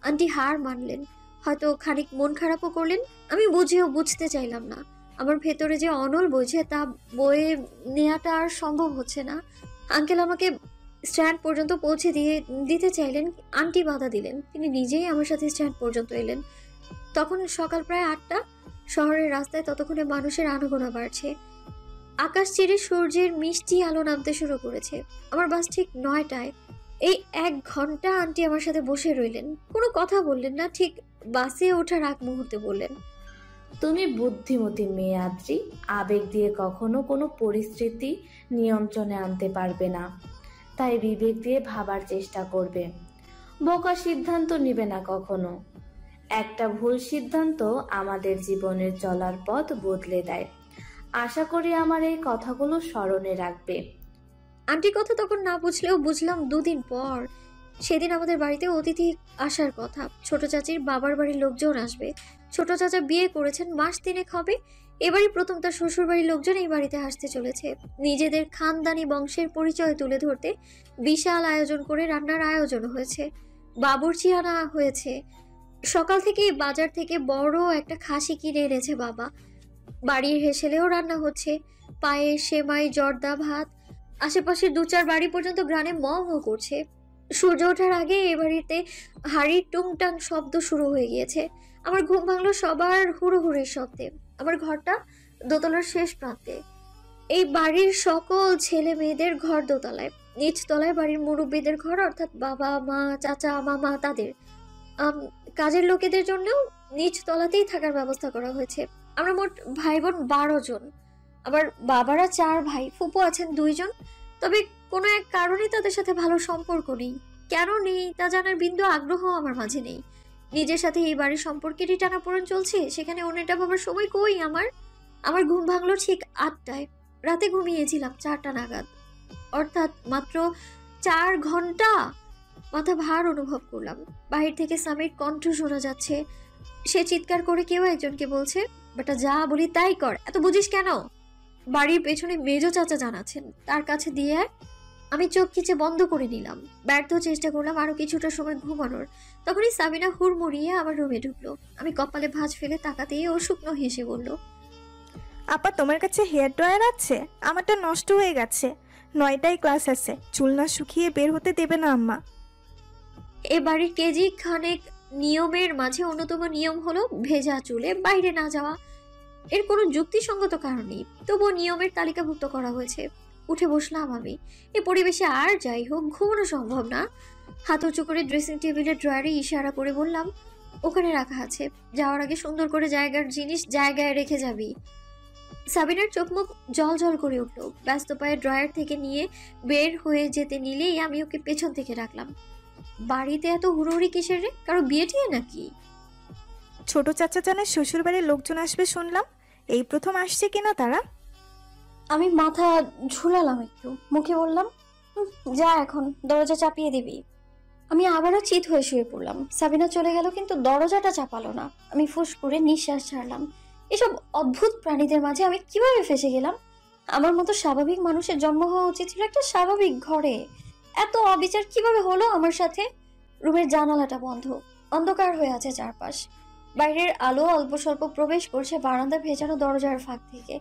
আন্টি হার মানলেন, হয়তো খানিক মন খারাপও করলেন। আমি বুঝেও বুঝতে চাইলাম না। আমার ভেতরে যে অনল বইছে তা বয়ে নেওয়াটা আর সম্ভব হচ্ছে না। আঙ্কেল আমাকে স্ট্যান্ড পর্যন্ত পৌঁছে দিতে চাইলেন, আন্টি বাধা দিলেন। তিনি নিজেই আমার সাথে স্ট্যান্ড পর্যন্ত এলেন। তখন সকাল প্রায় 8টা। শহরের রাস্তায় ততক্ষণে মানুষের আনাগোনা বাড়ছে। আকাশ চিরে সূর্যের মিষ্টি আলো নামতে শুরু করেছে। আমার বাস ঠিক 9টায়। এই 1 ঘন্টা আন্টি আমার সাথে বসে রইলেন, কোনো কথা বললেন না। ঠিক বাসে ওঠার আগ মুহূর্তে বললেন,
তুমি বুদ্ধিমতী মেয়ে আদ্রি, আবেগ দিয়ে কখনো কোনো পরিস্থিতি নিয়ন্ত্রণে আনতে পারবে না, তাই বিবেক দিয়ে ভাবার চেষ্টা করবে। বোকা সিদ্ধান্ত নিবে না কখনো। একটা ভুল সিদ্ধান্ত আমাদের জীবনের চলার পথ বদলে দেয়। আশা করি আমার এই কথাগুলো স্মরণে রাখবে।
আন্টির কথা তখন না বুঝলেও বুঝলাম 2 দিন পর। সেদিন আমাদের বাড়িতে অতিথি আসার কথা। ছোট চাচির বাবার বাড়ির লোকজন আসবে। ছোট চাচা বিয়ে করেছেন, মাস 3 হবে। এবারই প্রথম তার শ্বশুর বাড়ির লোকজন এই বাড়িতে আসতে চলেছে। নিজেদের খানদানি বংশের পরিচয় তুলে ধরতে বিশাল আয়োজন করে রান্নার আয়োজন হয়েছে, বাবুর্চি আনা হয়েছে। সকাল থেকেই বাজার থেকে বড় একটা খাসি কিনে এনেছে বাবা। বাড়ির হেসেলেও রান্না হচ্ছে, পায়েস, সেমাই, জর্দা, ভাত। আশেপাশের 2-4 বাড়ি পর্যন্ত গ্রানে মম করছে। সূর্য ওঠার আগে এ বাড়িতে হাড়ির টুংটাং শব্দ শুরু হয়ে গিয়েছে। আমার ঘুম ভাঙলো সবার হুড়োহুড়ির শব্দে। আমার ঘরটা দোতলার শেষ প্রান্তে। এই বাড়ির সকল ছেলে মেয়েদের ঘর দোতলায়, নিচ তলায় বাড়ির মুরব্বীদের ঘর, অর্থাৎ বাবা, মা, চাচা, মামা তাদের। কাজের লোকেদের জন্যও নিচ তলাতেই থাকার ব্যবস্থা করা হয়েছে। আমরা মোট ভাই বোন 12 জন। আবার বাবারা 4 ভাই, ফুপু আছেন 2 জন। তবে কোনো এক কারণে তাদের সাথে ভালো সম্পর্ক নেই। কেন নেই তা জানার বিন্দু আগ্রহ আমার মাঝে নেই। নিজের সাথে এই বাড়ির সম্পর্কেরই টানাপোড়েন চলছে, সেখানে অন্যটা ভাবার সময় কই আমার। আমার ঘুম ভাঙলো ঠিক 8টায়। রাতে ঘুমিয়েছিলাম 4টা নাগাদ, অর্থাৎ মাত্র 4 ঘন্টা। মাথা ভার অনুভব করলাম। বাহির থেকে স্বামীর কণ্ঠ শোনা যাচ্ছে। সে চিৎকার করে কেউ একজনকে বলছে, বেটা যা বলি তাই কর, এত বুঝিস কেন? বাড়ির পেছনে মেজ চাচা জানাচ্ছেন, তার কাছে দিয়ে আমি চোখ খিচে বন্ধ করে নিলাম। ব্যর্থ চেষ্টা করলাম আরো কিছুটা সময় ঘুমানোর। তখনই সাবিনা হুড়মুড়িয়ে আমার রুমে ঢুকলো। আমি কপালে ভাঁজ ফেলে তাকাতেই ও শুকনো হেসে বলল,
আপা তোমার কাছে হেয়ার ড্রায়ার আছে? আমারটা নষ্ট হয়ে গেছে। 9টায় ক্লাস আছে, চুল না শুকিয়ে বের হতে দেবে না আম্মা।
এ বাড়ির কেজি খানেক নিয়মের মাঝে অন্যতম নিয়ম হলো ভেজা চুলে বাইরে না যাওয়া। এর কোনো যুক্তিসঙ্গত কারণ নেই, তবুও নিয়মের তালিকাভুক্ত করা হয়েছে। উঠে বসলাম আমি। এ পরিবেশে আর যাই হোক ঘুমানো সম্ভব না। হাত উঁচু করে ড্রেসিং টেবিলের ড্রয়ারে ইশারা করে বললাম, ওখানে রাখা আছে, যাওয়ার আগে সুন্দর করে জায়গার জিনিস জায়গায় রেখে যাবি। সাবিনার চোখ মুখ জল জল করে উঠলো। ব্যস্ত পায়ে ড্রয়ার থেকে নিয়ে বের হয়ে যেতে নিলেই আমি ওকে পেছন থেকে রাখলাম। বাড়িতে এত হুড়োহুড়ি কিসের রে? কারো বিয়ে টিয়ে নাকি?
ছোট চাচা জানের শ্বশুর বাড়ির লোকজন আসবে শুনলাম, এই প্রথম আসছে কিনা তারা?
আমি মাথা ঝুলালাম একটু, মুখে বললাম, যা এখন দরজা চাপিয়ে দিবি। আমি আবারও চিত হয়ে শুয়ে পড়লাম। সাবিনা চলে গেল, কিন্তু দরজাটা চাপালো না। আমি ফুস করে নিঃশ্বাস ছাড়লাম। এসব অদ্ভুত প্রাণীদের মাঝে আমি কিভাবে ফেসে গেলাম? আমার মতো স্বাভাবিক মানুষের জন্ম হওয়া উচিত ছিল একটা স্বাভাবিক ঘরে। এত অবিচার কিভাবে হলো আমার সাথে? রুমের জানালাটা বন্ধ, অন্ধকার হয়ে আছে চারপাশ। বাইরের আলো অল্প স্বল্প প্রবেশ করছে বারান্দা ভেজানো দরজার ফাঁক থেকে।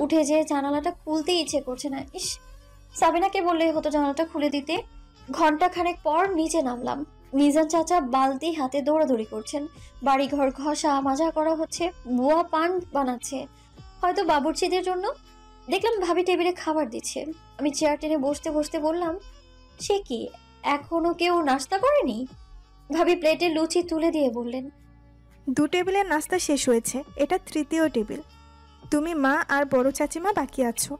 উঠে যেয়ে জানালাটা খুলতে ইচ্ছে করছে না। ইস, সাবিনাকে বললেই হতো জানালাটা খুলে দিতে। ঘন্টা খানেক পর নিচে নামলাম। মিজান চাচা বালতি হাতে দৌড়াদৌড়ি করছেন। বাড়িঘর ঘষা মাজা করা হচ্ছে, বুয়া পান বানাচ্ছে, হয়তো বাবুর্চিদের জন্য। দেখলাম ভাবি টেবিলে খাবার দিচ্ছে। আমি চেয়ার টেনে বসতে বসতে বললাম, সে কি এখনো কেউ নাস্তা করেনি? ভাবি প্লেটে লুচি তুলে দিয়ে বললেন,
2 টেবিলের নাস্তা শেষ হয়েছে, এটা 3য় টেবিল। তুমি, মা আর বড় চাচিমা বাকি আছো,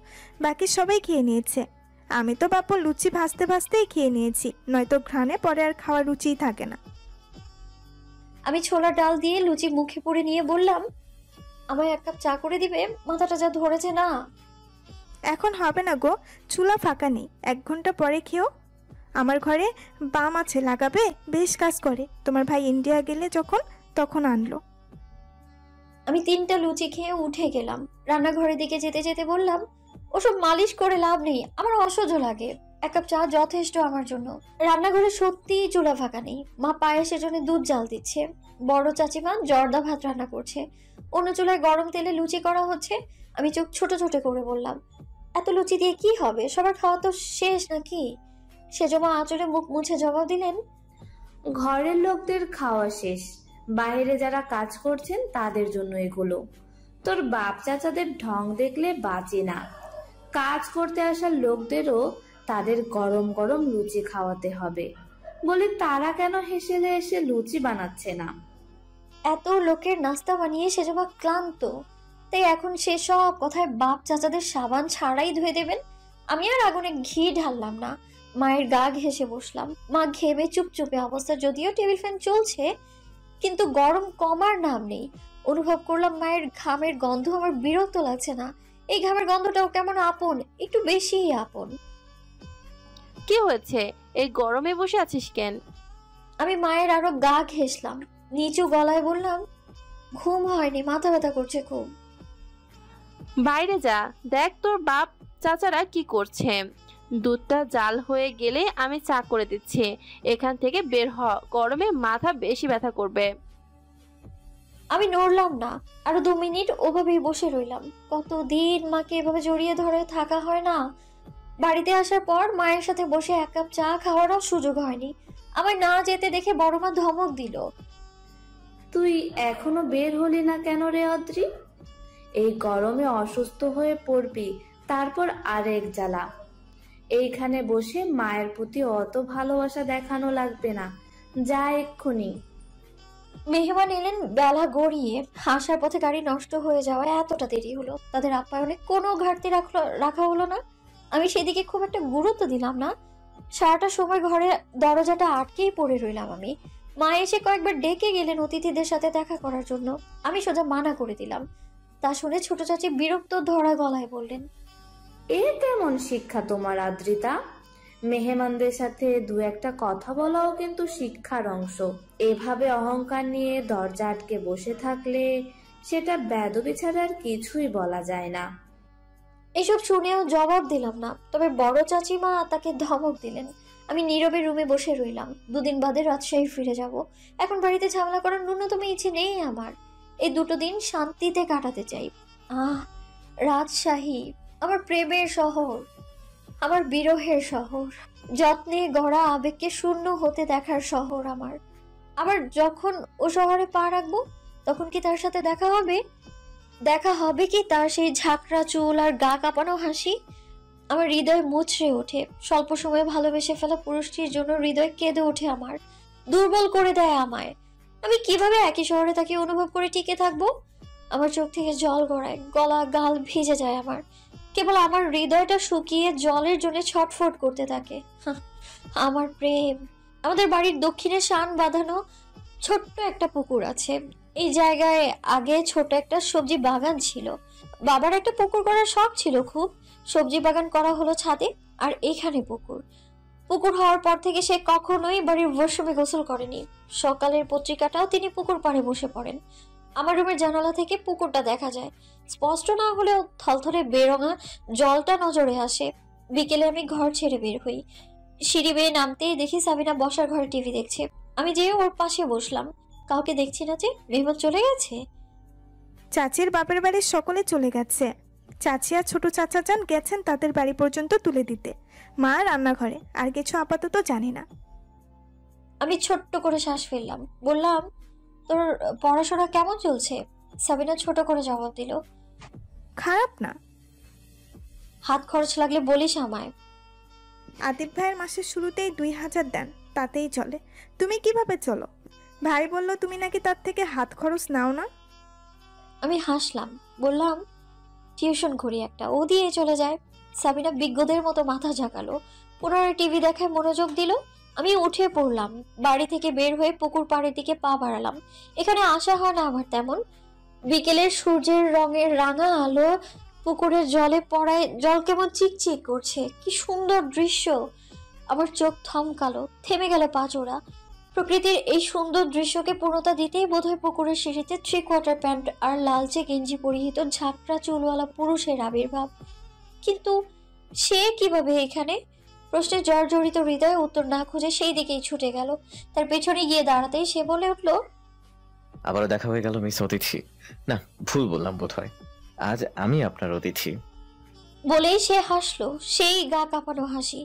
বাকি সবাই খেয়ে নিয়েছে। আমি তো বাপু লুচি ভাজতে ভাজতেই খেয়ে নিয়েছি, নয়তো ঘ্রাণে পরে আর খাওয়ার রুচিই থাকে না।
আমি ছোলা ডাল দিয়ে লুচি মুখে পুরে নিয়ে বললাম, আমায় 1 কাপ চা করে দিবে, মাথাটা যা ধরেছে না।
এখন হবে না গো, চুলা ফাঁকা নেই, 1 ঘন্টা পরে খেও। আমার ঘরে বাম আছে, লাগাবে, বেশ কাজ করে। তোমার ভাই ইন্ডিয়া গেলে তখন আনলো।
আমি 3টা লুচি খেয়ে উঠে গেলাম। রান্নাঘরের দিকে যেতে যেতে বললাম, ওসব মালিশ করে লাভ নেই, আমার অসহ্য লাগে। 1 কাপ চা যথেষ্ট আমার জন্য। রান্নাঘরে সত্যিই চুলা ফাঁকা নেই। মা পায়েসের জন্য দুধ জাল দিচ্ছে, বড় চাচিমা জর্দা ভাত রান্না করছে, অন্য চুলায় গরম তেলে লুচি করা হচ্ছে। আমি চোখ ছোট ছোট করে বললাম, এত লুচি দিয়ে কি হবে? সবার খাওয়া তো শেষ নাকি? সেজমা আঁচলে মুখ মুছে জবাব দিলেন,
ঘরের লোকদের খাওয়া শেষ, বাইরে যারা কাজ করছেন তাদের জন্য এগুলো। তোর বাপ চাচাদের ঢং দেখলে বাঁচে না। কাজ করতে আসা লোকদেরও তাদের গরম গরম লুচি খাওয়াতে হবে। বলি তারা কেন হেসেলে এসে লুচি বানাচ্ছে না?
এত লোকের নাস্তা বানিয়ে সেজবা ক্লান্ত, তাই এখন সেসব কথায় বাপ চাচাদের সাবান ছাড়াই ধুয়ে দেবেন। আমি আর আগুনে ঘি ঢাললাম না, মায়ের গা ঘেঁষে বসলাম। মা ঘেমে চুপচুপে অবস্থা, যদিও টেবিল ফ্যান চলছে, কিন্তু গরম কমার নাম নেই। অনুভব করলাম মায়ের ঘামের গন্ধ আমার বিরক্ত লাগছে না, এই ঘামের গন্ধটাও কেমন আপন, একটু বেশিই আপন।
কি হয়েছে? এই গরমে বসে আছিস কেন?
আমি মায়ের আরো গা ঘেঁষলাম, নিচু গলায় বললাম, ঘুম হয়নি, মাথা ব্যথা করছে খুব।
বাইরে যা, দেখ তোর বাপ চাচারা কি করছে। দুধটা জাল হয়ে গেলে আমি চা করে দিচ্ছি। এখান থেকে বের হ, গরমে মাথা বেশি ব্যথা করবে।
আমি নড়লাম না, আরো 2 মিনিট ওভাবেই বসে রইলাম। কতদিন মাকে এভাবে জড়িয়ে ধরে থাকা হয় না। বাড়িতে আসার পর মায়ের সাথে বসে 1 কাপ চা খাওয়ারও সুযোগ হয়নি। আমার না যেতে দেখে বড় মা ধমক দিল,
তুই এখনো বের হলি না কেন রে অদ্রি? এই গরমে অসুস্থ হয়ে পড়বি, তারপর আরেক জ্বালা। এইখানে বসে মায়ের প্রতি অত ভালোবাসা দেখানো লাগবে না, যা এক্ষুনি।
মেহমান এলেন বেলা গড়িয়ে, আসার পথে গাড়ি নষ্ট হয়ে যাওয়ায় এতটা দেরি হলো। তাদের আপ্যায়নে কোনো ঘাটতি রাখা হলো না। আমি সেদিকে খুব একটা গুরুত্ব দিলাম না। সারাটা সময় ঘরে দরজাটা আটকেই পড়ে রইলাম আমি। মা এসে কয়েকবার ডেকে গেলেন অতিথিদের সাথে দেখা করার জন্য, আমি সোজা মানা করে দিলাম। তা শুনে ছোট চাচি বিরক্ত ধরা গলায় বললেন,
এ কেমন শিক্ষা তোমার আদ্রিতা? মেহমানদের সাথে 2-1টা কথা বলাও কিন্তু শিক্ষার অংশ। এভাবে অহংকার নিয়ে দরজা আটকে বসে থাকলে সেটা বেদবি ছাড়া আর কিছুই বলা যায় না।
এসব শুনেও জবাব দিলাম না, তবে বড় চাচিমা তাকে ধমক দিলেন। আমি নীরবে রুমে বসে রইলাম। 2 দিন বাদে রাজশাহী ফিরে যাব। এখন বাড়িতে ঝামেলা করার ন্যূনতম ইচ্ছে নেই আমার। এই 2টো দিন শান্তিতে কাটাতে চাই। রাজশাহী আমার প্রেমের শহর, আমার বিরহের শহর, যত্নে গড়া আবেগকে শূন্য হতে দেখার শহর আমার। আবার যখন ও শহরে পা রাখবো, তখন কি তার সাথে দেখা হবে? দেখা হবে কি তার সেই ঝাঁকড়া চুল আর গা কাঁপানো হাসি? আমার হৃদয় মুচড়ে ওঠে। স্বল্প সময়ে ভালোবেসে ফেলা পুরুষটির জন্য হৃদয় কেঁদে ওঠে আমার, দুর্বল করে দেয় আমায়। আমি কিভাবে একই শহরে তাকে অনুভব করে টিকে থাকবো? আমার চোখ থেকে জল গড়ায়, গলা গাল ভিজে যায় আমার। কেবল আমার হৃদয়টা শুকিয়ে জলের জন্য ছটফট করতে থাকে। আমার প্রেম। আমাদের বাড়ির দক্ষিণে শান বাঁধানো ছোট্ট একটা পুকুর আছে। এই জায়গায় আগে ছোট একটা সবজি বাগান ছিল। বাবার একটা পুকুর করার শখ ছিল খুব। সবজি বাগান করা হলো ছাদে, আর এখানে পুকুর। পুকুর হওয়ার পর থেকে সে কখনোই বাড়ির ওয়াশরুমে গোসল করেনি। সকালের পত্রিকাটাও তিনি পুকুর পাড়ে বসে পড়েন। আমার রুমের জানালা থেকে পুকুরটা দেখা যায়, স্পষ্ট না হলেও থলথলে বেরঙা জলটা নজরে আসে। বিকেলে আমি ঘর ছেড়ে বের হই। সিঁড়ি বেয়ে নামতেই দেখি সাবিনা বসার ঘরে টিভি দেখছে। আমি যেয়ে ওর পাশে বসলাম। কাউকে দেখছি না যে, মেহমান চলে গেছে।
চাচির বাপের বাড়ির সকলে চলে গেছে। চাচি আর ছোট চাচা যান গেছেন তাদের বাড়ি পর্যন্ত তুলে দিতে। মা রান্নাঘরে, আর কিছু আপাতত জানি না।
আমি ছোট্ট করে শ্বাস ফেললাম, বললাম, তোর পড়াশোনা কেমন চলছে? সাবিনা ছোট করে জবাব দিল,
খারাপ না।
হাত খরচ লাগলে বলিস আমায়।
আদিব ভাইয়ের মাসের শুরুতেই 2000 দেন, তাতেই চলে। তুমি কিভাবে চলো? ভাই বলল তুমি নাকি তার থেকে হাত খরচ নাও না।
আমি হাসলাম, বললাম, টিউশন করি একটা, ও দিয়ে চলে যায়। সাবিনা বিজ্ঞদের মতো মাথা ঝাঁকালো, পুনরায় টিভি দেখায় মনোযোগ দিল। আমি উঠে পড়লাম, বাড়ি থেকে বের হয়ে পুকুর পাড়ের দিকে পা বাড়ালাম। এখানে আসা হয় না আমার তেমন। বিকেলের সূর্যের রঙের রাঙা আলো পুকুরের জলে পড়ায় জল কেমন চিকচিক করছে। কি সুন্দর দৃশ্য! আমার চোখ থমকালো, থেমে গেল পা চোরা। প্রকৃতির এই সুন্দর দৃশ্যকে পূর্ণতা দিতেই বোধহয় পুকুরের সিঁড়িতে 3/4 প্যান্ট আর লালচে গেঞ্জি পরিহিত ঝাঁকড়া চুলওয়ালা পুরুষের আবির্ভাব। কিন্তু সে কিভাবে এখানে? প্রশ্নে জর্জরিত হৃদয়ে উত্তর না খুঁজে সেই দিকেই ছুটে গেল। তার পেছনে গিয়ে দাঁড়াতেই সে বলে উঠল,
আবারও দেখা হয়ে গেল মিস অতিথি। না, ভুল বললাম বোধহয়। আজ আমি আপনার অতিথি।
বলেই সে হাসলো, সেই গা কাঁপানো হাসি।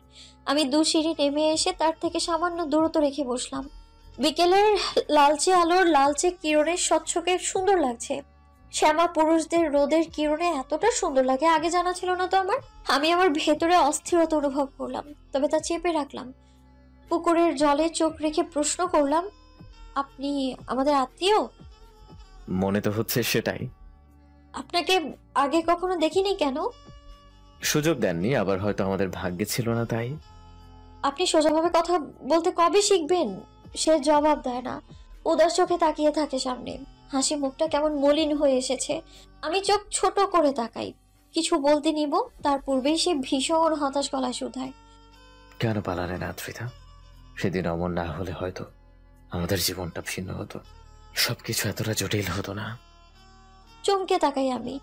আমি 2 সিঁড়ি নেমে এসে তার থেকে সামান্য দূরত্ব রেখে বসলাম। বিকেলের লালচে আলোর লালচে কিরণের স্বচ্ছকে সুন্দর লাগছে। শ্যামা পুরুষদের রোদের কিরণে এতটা সুন্দর লাগে, আগে জানা ছিল না তো আমার। আমি আমার ভেতরে অস্থিরতা অনুভব করলাম, তবে তা চেপে রাখলাম। পুকুরের জলে চোখ রেখে প্রশ্ন করলাম, আপনি আমাদের আত্মীয়?
মনে তো হচ্ছে সেটাই।
আপনাকে আগে কখনো দেখিনি। কেন?
সুযোগ দেননি, আবার হয়তো আমাদের ভাগ্যে ছিল না তাই।
আপনি সোজাভাবে কথা বলতে কবে শিখবেন? সে জবাব দেয় না, উদাস চোখে তাকিয়ে থাকে সামনে। হাসি মুখটা কেমন মলিন হয়ে এসেছে। আমি চোখ ছোট করে তাকাই, কিছু বলতে নিব, তার পূর্বেই সে ভীষণ হতাশ গলায় শুধায়,
কেন পালালে না ত্রিধা? সেদিন অমন না হলে হয়তো আমাদের জীবনটা ভিন্ন হতো, সবকিছু এতটা জটিল হতো না।
চমকে তাকাই আমি।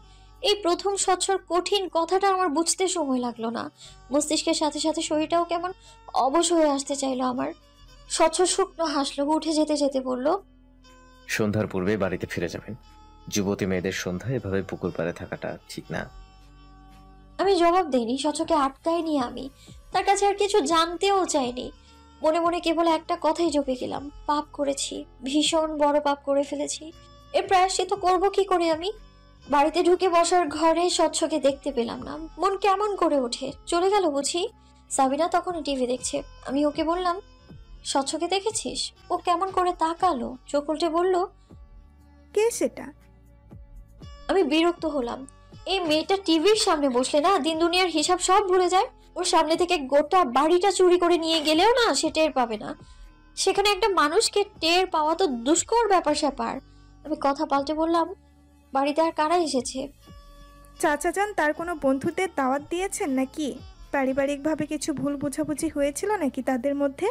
এই প্রথম স্বচ্ছর কঠিন কথাটা আমার বুঝতে সময় লাগলো না। মস্তিষ্কের সাথে সাথে শরীরটাও কেমন অবশ হয়ে আসতে চাইলো আমার। স্বচ্ছ শুকনো হাসলো, উঠে যেতে যেতে বলল,
সন্ধ্যার পূর্বে বাড়িতে ফিরে যাবেন। যুবতী মেয়েদের সন্ধ্যায় এভাবে পুকুর পাড়ে থাকাটা ঠিক না।
আমি জবাব দেইনি, স্বচ্ছকে আটকাইনি আমি। তার কাছে আর কিছু জানতেও চাইনি। মনে মনে কেবল একটা কথাই জপে গেলাম, পাপ করেছি, ভীষণ বড় পাপ করে ফেলেছি। এর প্রায়শ্চিত্ত করবো কি করে আমি? বাড়িতে ঢুকে বসার ঘরে স্বচ্ছকে দেখতে পেলাম না। মন কেমন করে ওঠে, চলে গেল বুঝি? সাবিনা তখন টিভি দেখছে। আমি ওকে বললাম, স্বচ্ছকে দেখেছিস? ও কেমন করে তাকালো, চোখ উল্টে বলল,
কে সেটা?
আমি বিরক্ত হলাম। এই মেয়েটা টিভির সামনে বসলে না দিন দুনিয়ার হিসাব সব ভুলে যায়। ওর সামনে থেকে গোটা বাড়িটা চুরি করে নিয়ে গেলেও না সে টের পাবে না। সেখানে একটা মানুষকে টের পাওয়া তো দুষ্কর ব্যাপার স্যাপার। আমি কথা পাল্টে বললাম, বাড়িতে আর কারা এসেছে?
চাচা যান তার কোনো বন্ধুদের দাওয়াত দিয়েছেন নাকি? পারিবারিকভাবে কিছু ভুল বোঝাবুঝি হয়েছিল নাকি তাদের মধ্যে?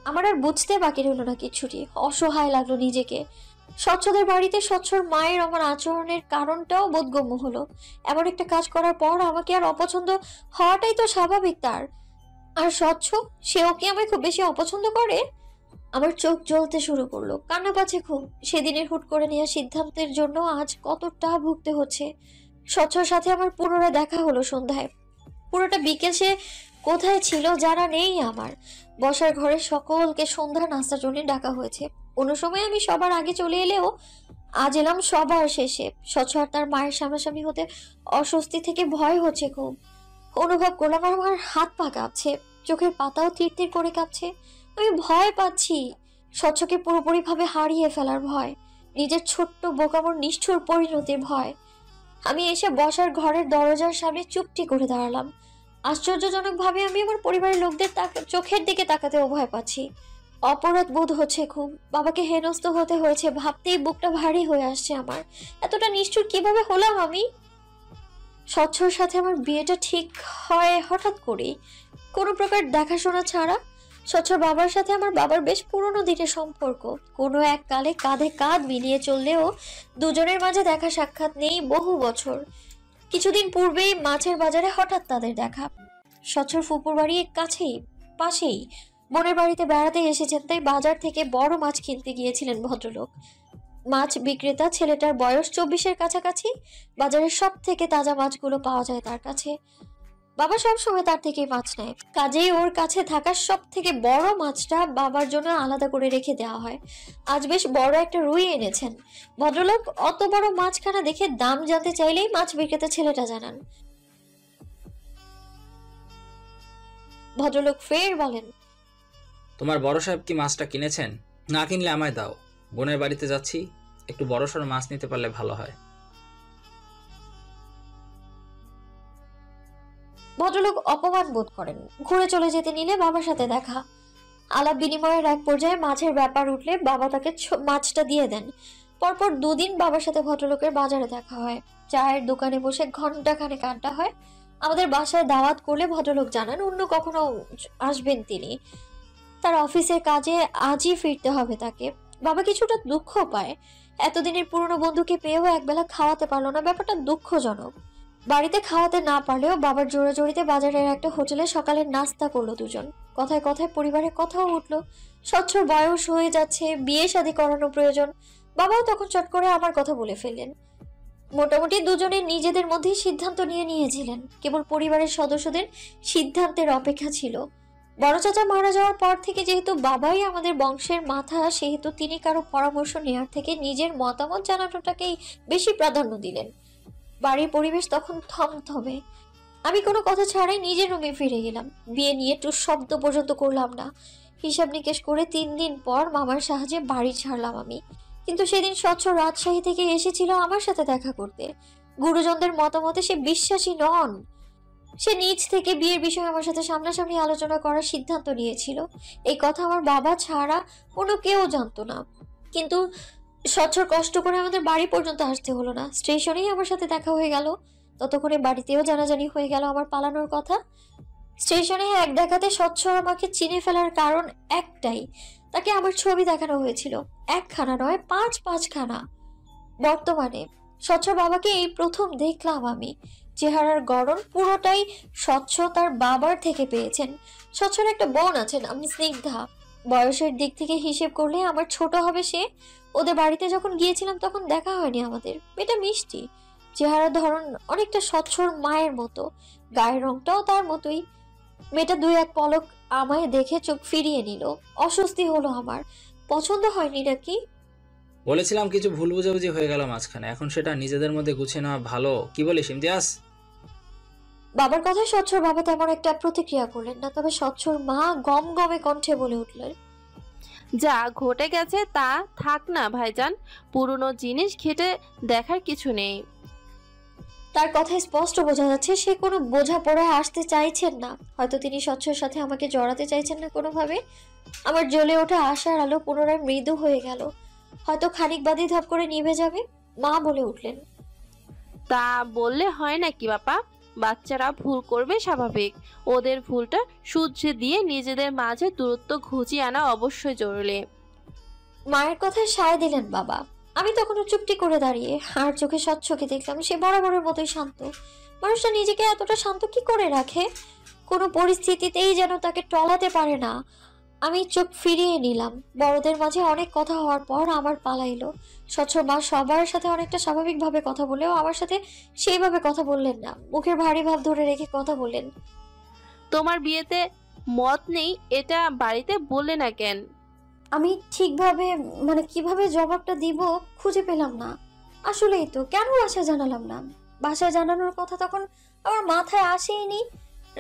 আমার আর বুঝতে বাকি রইল না কিছুটি। অসহায় লাগলো নিজেকে। স্বচ্ছদের বাড়িতে স্বচ্ছর মায়ের আমার আচরণের কারণটাও বোধগম্য হলো। এমন একটা কাজ করার পর আমাকে আর অপছন্দ হওয়াটাই তো স্বাভাবিক তার। আর স্বচ্ছ, সেও কি আমায় খুব বেশি অপছন্দ করে? আমার চোখ জ্বলতে শুরু করলো, কান্না পাচ্ছে খুব। সেদিনের হুট করে নেওয়া সিদ্ধান্তের জন্য আজ কতটা ভুগতে হচ্ছে। স্বচ্ছর সাথে আমার পুনরায় দেখা হলো সন্ধ্যায়। পুরোটা বিকেল সে কোথায় ছিল জানা নেই আমার। বসার ঘরে সকলকে সন্ধ্যা নাস্তার জন্য ডাকা হয়েছে। কোনো সময় আমি সবার আগে চলে এলেও আজ এলাম সবার শেষে। স্বচ্ছ আর তার মায়ের সামনাসামনি হতে অস্বস্তি থেকে ভয় হচ্ছে খুব। অনুভব করলাম আর আমার হাত পা কাঁপছে, চোখের পাতাও তীর তীর করে কাঁপছে। আমি ভয় পাচ্ছি, স্বচ্ছকে পুরোপুরিভাবে হারিয়ে ফেলার ভয়, নিজের ছোট্ট বোকামোর নিষ্ঠুর পরিণতির ভয়। আমি এসে বসার ঘরের দরজার সামনে চুপটি করে দাঁড়ালাম। আশ্চর্যজনকভাবে আমি আমার পরিবারের লোকদের চোখের দিকে তাকাতেও ভয় পাচ্ছি। অপরাধ বোধ হচ্ছে খুব। বাবাকে হেনস্থ হতে হয়েছে ভাবতেই বুকটা ভারী হয়ে আসছে আমার। এতটা নিষ্ঠুর কিভাবে হলাম আমি? স্বচ্ছর সাথে আমার বিয়েটা ঠিক হয় হঠাৎ করেই, কোনো প্রকার দেখাশোনা ছাড়া। স্বচ্ছর বাবার সাথে আমার বাবার বেশ পুরনো দিনের সম্পর্ক। কোনো এক কালে কাঁধে কাঁধ মিলিয়ে চললেও দুজনের মাঝে দেখা সাক্ষাৎ নেই বহু বছর। কিছুদিন পূর্বেই মাছের বাজারে হঠাৎ তাদের দেখা। স্বচ্ছর ফুপুর বাড়ি কাছেই, পাশেই। বোনের বাড়িতে বেড়াতে এসেছেন, তাই বাজার থেকে বড় মাছ কিনতে গিয়েছিলেন ভদ্রলোক। মাছ বিক্রেতা ছেলেটার বয়স 24-এর কাছাকাছি। বাজারের সব থেকে তাজা মাছগুলো পাওয়া যায় তার কাছে। বাবা সব সময় তার থেকেই মাছ নেয়, কাজেই ওর কাছে থাকা সব থেকে বড় মাছটা বাবার জন্য আলাদা করে রেখে দেওয়া হয়। আজ বেশ বড় একটা রুই এনেছেন। ভদ্রলোক অত বড় মাছখানা দেখে দাম জানতে চাইলেই মাছ বিক্রেতা ছেলেটা জানান। ভদ্রলোক ফের বলেন,
তোমার বড় সাহেব কি মাছটা কিনেছেন? না কিনলে আমায় দাও, বোনের বাড়িতে যাচ্ছি, একটু বড়সড় মাছ নিতে পারলে ভালো হয়।
ভদ্রলোক অপমান বোধ করেন। ঘুরে চলে যেতে নিলে বাবার সাথে দেখা। আলাপ বিনিময়ের এক পর্যায়ে মাছের ব্যাপার উঠলে বাবা তাকে মাছটা দিয়ে দেন। পরপর 2 দিন বাবার সাথে ভদ্রলোকের বাজারে দেখা হয়। চায়ের দোকানে বসে ঘন্টাখানেক আড্ডা হয়। আমাদের বাসায় দাওয়াত করলে ভদ্রলোক জানান অন্য কখনো আসবেন তিনি। তার অফিসের কাজে আজই ফিরতে হবে তাকে। বাবা কিছুটা দুঃখ পায়, এতদিনের পুরনো বন্ধুকে পেয়েও একবেলা খাওয়াতে পারলো না, ব্যাপারটা দুঃখজনক। বাড়িতে খাওয়াতে না পারলেও বাবার জোরাজোরিতে বাজারের একটা হোটেলে সকালের নাস্তা করলো দুজন। কথায় কথায় পরিবারের কথাও উঠলো। স্বচ্ছর বয়স হয়ে যাচ্ছে, বিয়ে শাদী করানো প্রয়োজন। বাবাও তখন চট করে আমার কথা বলে ফেললেন। মোটামুটি দুজনে নিজেদের মধ্যেই সিদ্ধান্ত নিয়েছিলেন, কেবল পরিবারের সদস্যদের সিদ্ধান্তের অপেক্ষা ছিল। বড় চাচা মারা যাওয়ার পর থেকে যেহেতু বাবাই আমাদের বংশের মাথা, সেহেতু তিনি কারো পরামর্শ নেওয়ার থেকে নিজের মতামত জানানোটাকেই বেশি প্রাধান্য দিলেন। বাড়ির পরিবেশ তখন থমথমে। আমি কোনো কথা ছাড়াই নিজের রুমে ফিরে গেলাম। বিয়ে নিয়ে টু শব্দ পর্যন্ত করলাম না। হিসাব নিকেশ করে 3 দিন পর মামার সাহায্যে বাড়ি ছাড়লাম আমি। কিন্তু সেদিন স্বচ্ছ রাজশাহী থেকে এসেছিল আমার সাথে দেখা করতে। গুরুজনদের মতামতে সে বিশ্বাসী নন। সে নিজ থেকে বিয়ের বিষয়ে আমার সাথে সামনাসামনি আলোচনা করার সিদ্ধান্ত নিয়েছিল। এই কথা আমার বাবা ছাড়া কোনো কেউ জানতো না। কিন্তু স্বচ্ছর কষ্ট করে আমাদের বাড়ি পর্যন্ত আসতে হলো না, স্টেশনেই আমার সাথে দেখা হয়ে গেল। ততক্ষণে বাড়িতেও জানাজানি হয়ে গেল আমার পালানোর কথা। স্টেশনে এক দেখাতে স্বচ্ছ আমাকে চিনে ফেলার কারণ একটাই, তাকে আমার ছবি দেখানো হয়েছিল, 1খানা নয় 5খানা। বর্তমানে স্বচ্ছর বাবাকে এই প্রথম দেখলাম আমি। চেহারার গড়ন পুরোটাই স্বচ্ছ তার বাবার থেকে পেয়েছেন। স্বচ্ছর একটা বোন আছেন, আমি স্নিগ্ধা। বয়সের দিক থেকে হিসেব করলে আমার ছোট হবে সে। ওদের বাড়িতে যখন গিয়েছিলাম তখন দেখা হয়নি আমাদের। মেয়েটা মিষ্টি, চেহারার ধরন অনেকটা স্বচ্ছর মায়ের মতো, গায়ের রংটাও তার মতোই। মেয়েটা 2-1 পলক আমায় দেখে চোখ ফিরিয়ে নিল। অস্বস্তি হলো আমার। পছন্দ হয়নি নাকি?
বলেছিলাম কিছু ভুল বুঝাবুঝি হয়ে গেল মাঝখানে, এখন সেটা নিজেদের মধ্যে গুছিয়ে নেওয়া ভালো। কি বলিস ইমতিয়াজ?
বাবার কথায় স্বচ্ছর বাবা তেমন একটা প্রতিক্রিয়া করলেন না, তবে স্বচ্ছর মা গমগমে কণ্ঠে বলে উঠলেন,
যা ঘটে গেছে তা থাক না ভাইজান, পুরনো জিনিস ঘেটে দেখার কিছু নেই।
তার কথায় স্পষ্ট বোঝা যাচ্ছে সে কোনো বোঝাপড়ায় আসতে চাইছেন না। হয়তো তিনি স্বচ্ছর সাথে আমাকে জড়াতে চাইছেন না কোনোভাবে। আমার জ্বলে ওঠা আশার আলো পুনরায় মৃদু হয়ে গেল। হয়তো খানিক বাদে ধাপ করে নিভে যাবে। মা বলে উঠলেন,
তা বললে হয় নাকি বাপা? বাচ্চারা ভুল করবে, স্বাভাবিক। ওদের ভুলটা শুধরে দিয়ে নিজেদের মাঝে দূরত্ব ঘুচিয়ে আনা অবশ্যই জরুরি।
মায়ের কথায় সায় দিলেন বাবা। আমি তখনও চুপটি করে দাঁড়িয়ে আর চোখে স্বচ্ছকে দেখলাম সে বরাবরের মতোই শান্ত। মানুষটা নিজেকে এতটা শান্ত কি করে রাখে? কোনো পরিস্থিতিতেই যেন তাকে টলাতে পারে না। আমি চোখ ফিরিয়ে নিলাম। বড়দের মাঝে অনেক কথা হওয়ার পর আমার পালা এলো। স্বচ্ছ মা সবার সাথে অনেকটা স্বাভাবিকভাবে কথা বলেও আমার সাথে সেইভাবে কথা বললেন না। মুখের ভারী ভাব ধরে রেখে কথা বললেন,
তোমার বিয়েতে মত নেই এটা বাড়িতে বললে না কেন?
আমি ঠিকভাবে কিভাবে জবাবটা দিব খুঁজে পেলাম না। আসলেই তো কেন বাসায় জানালাম না? বাসায় জানানোর কথা তখন আমার মাথায় আসেইনি।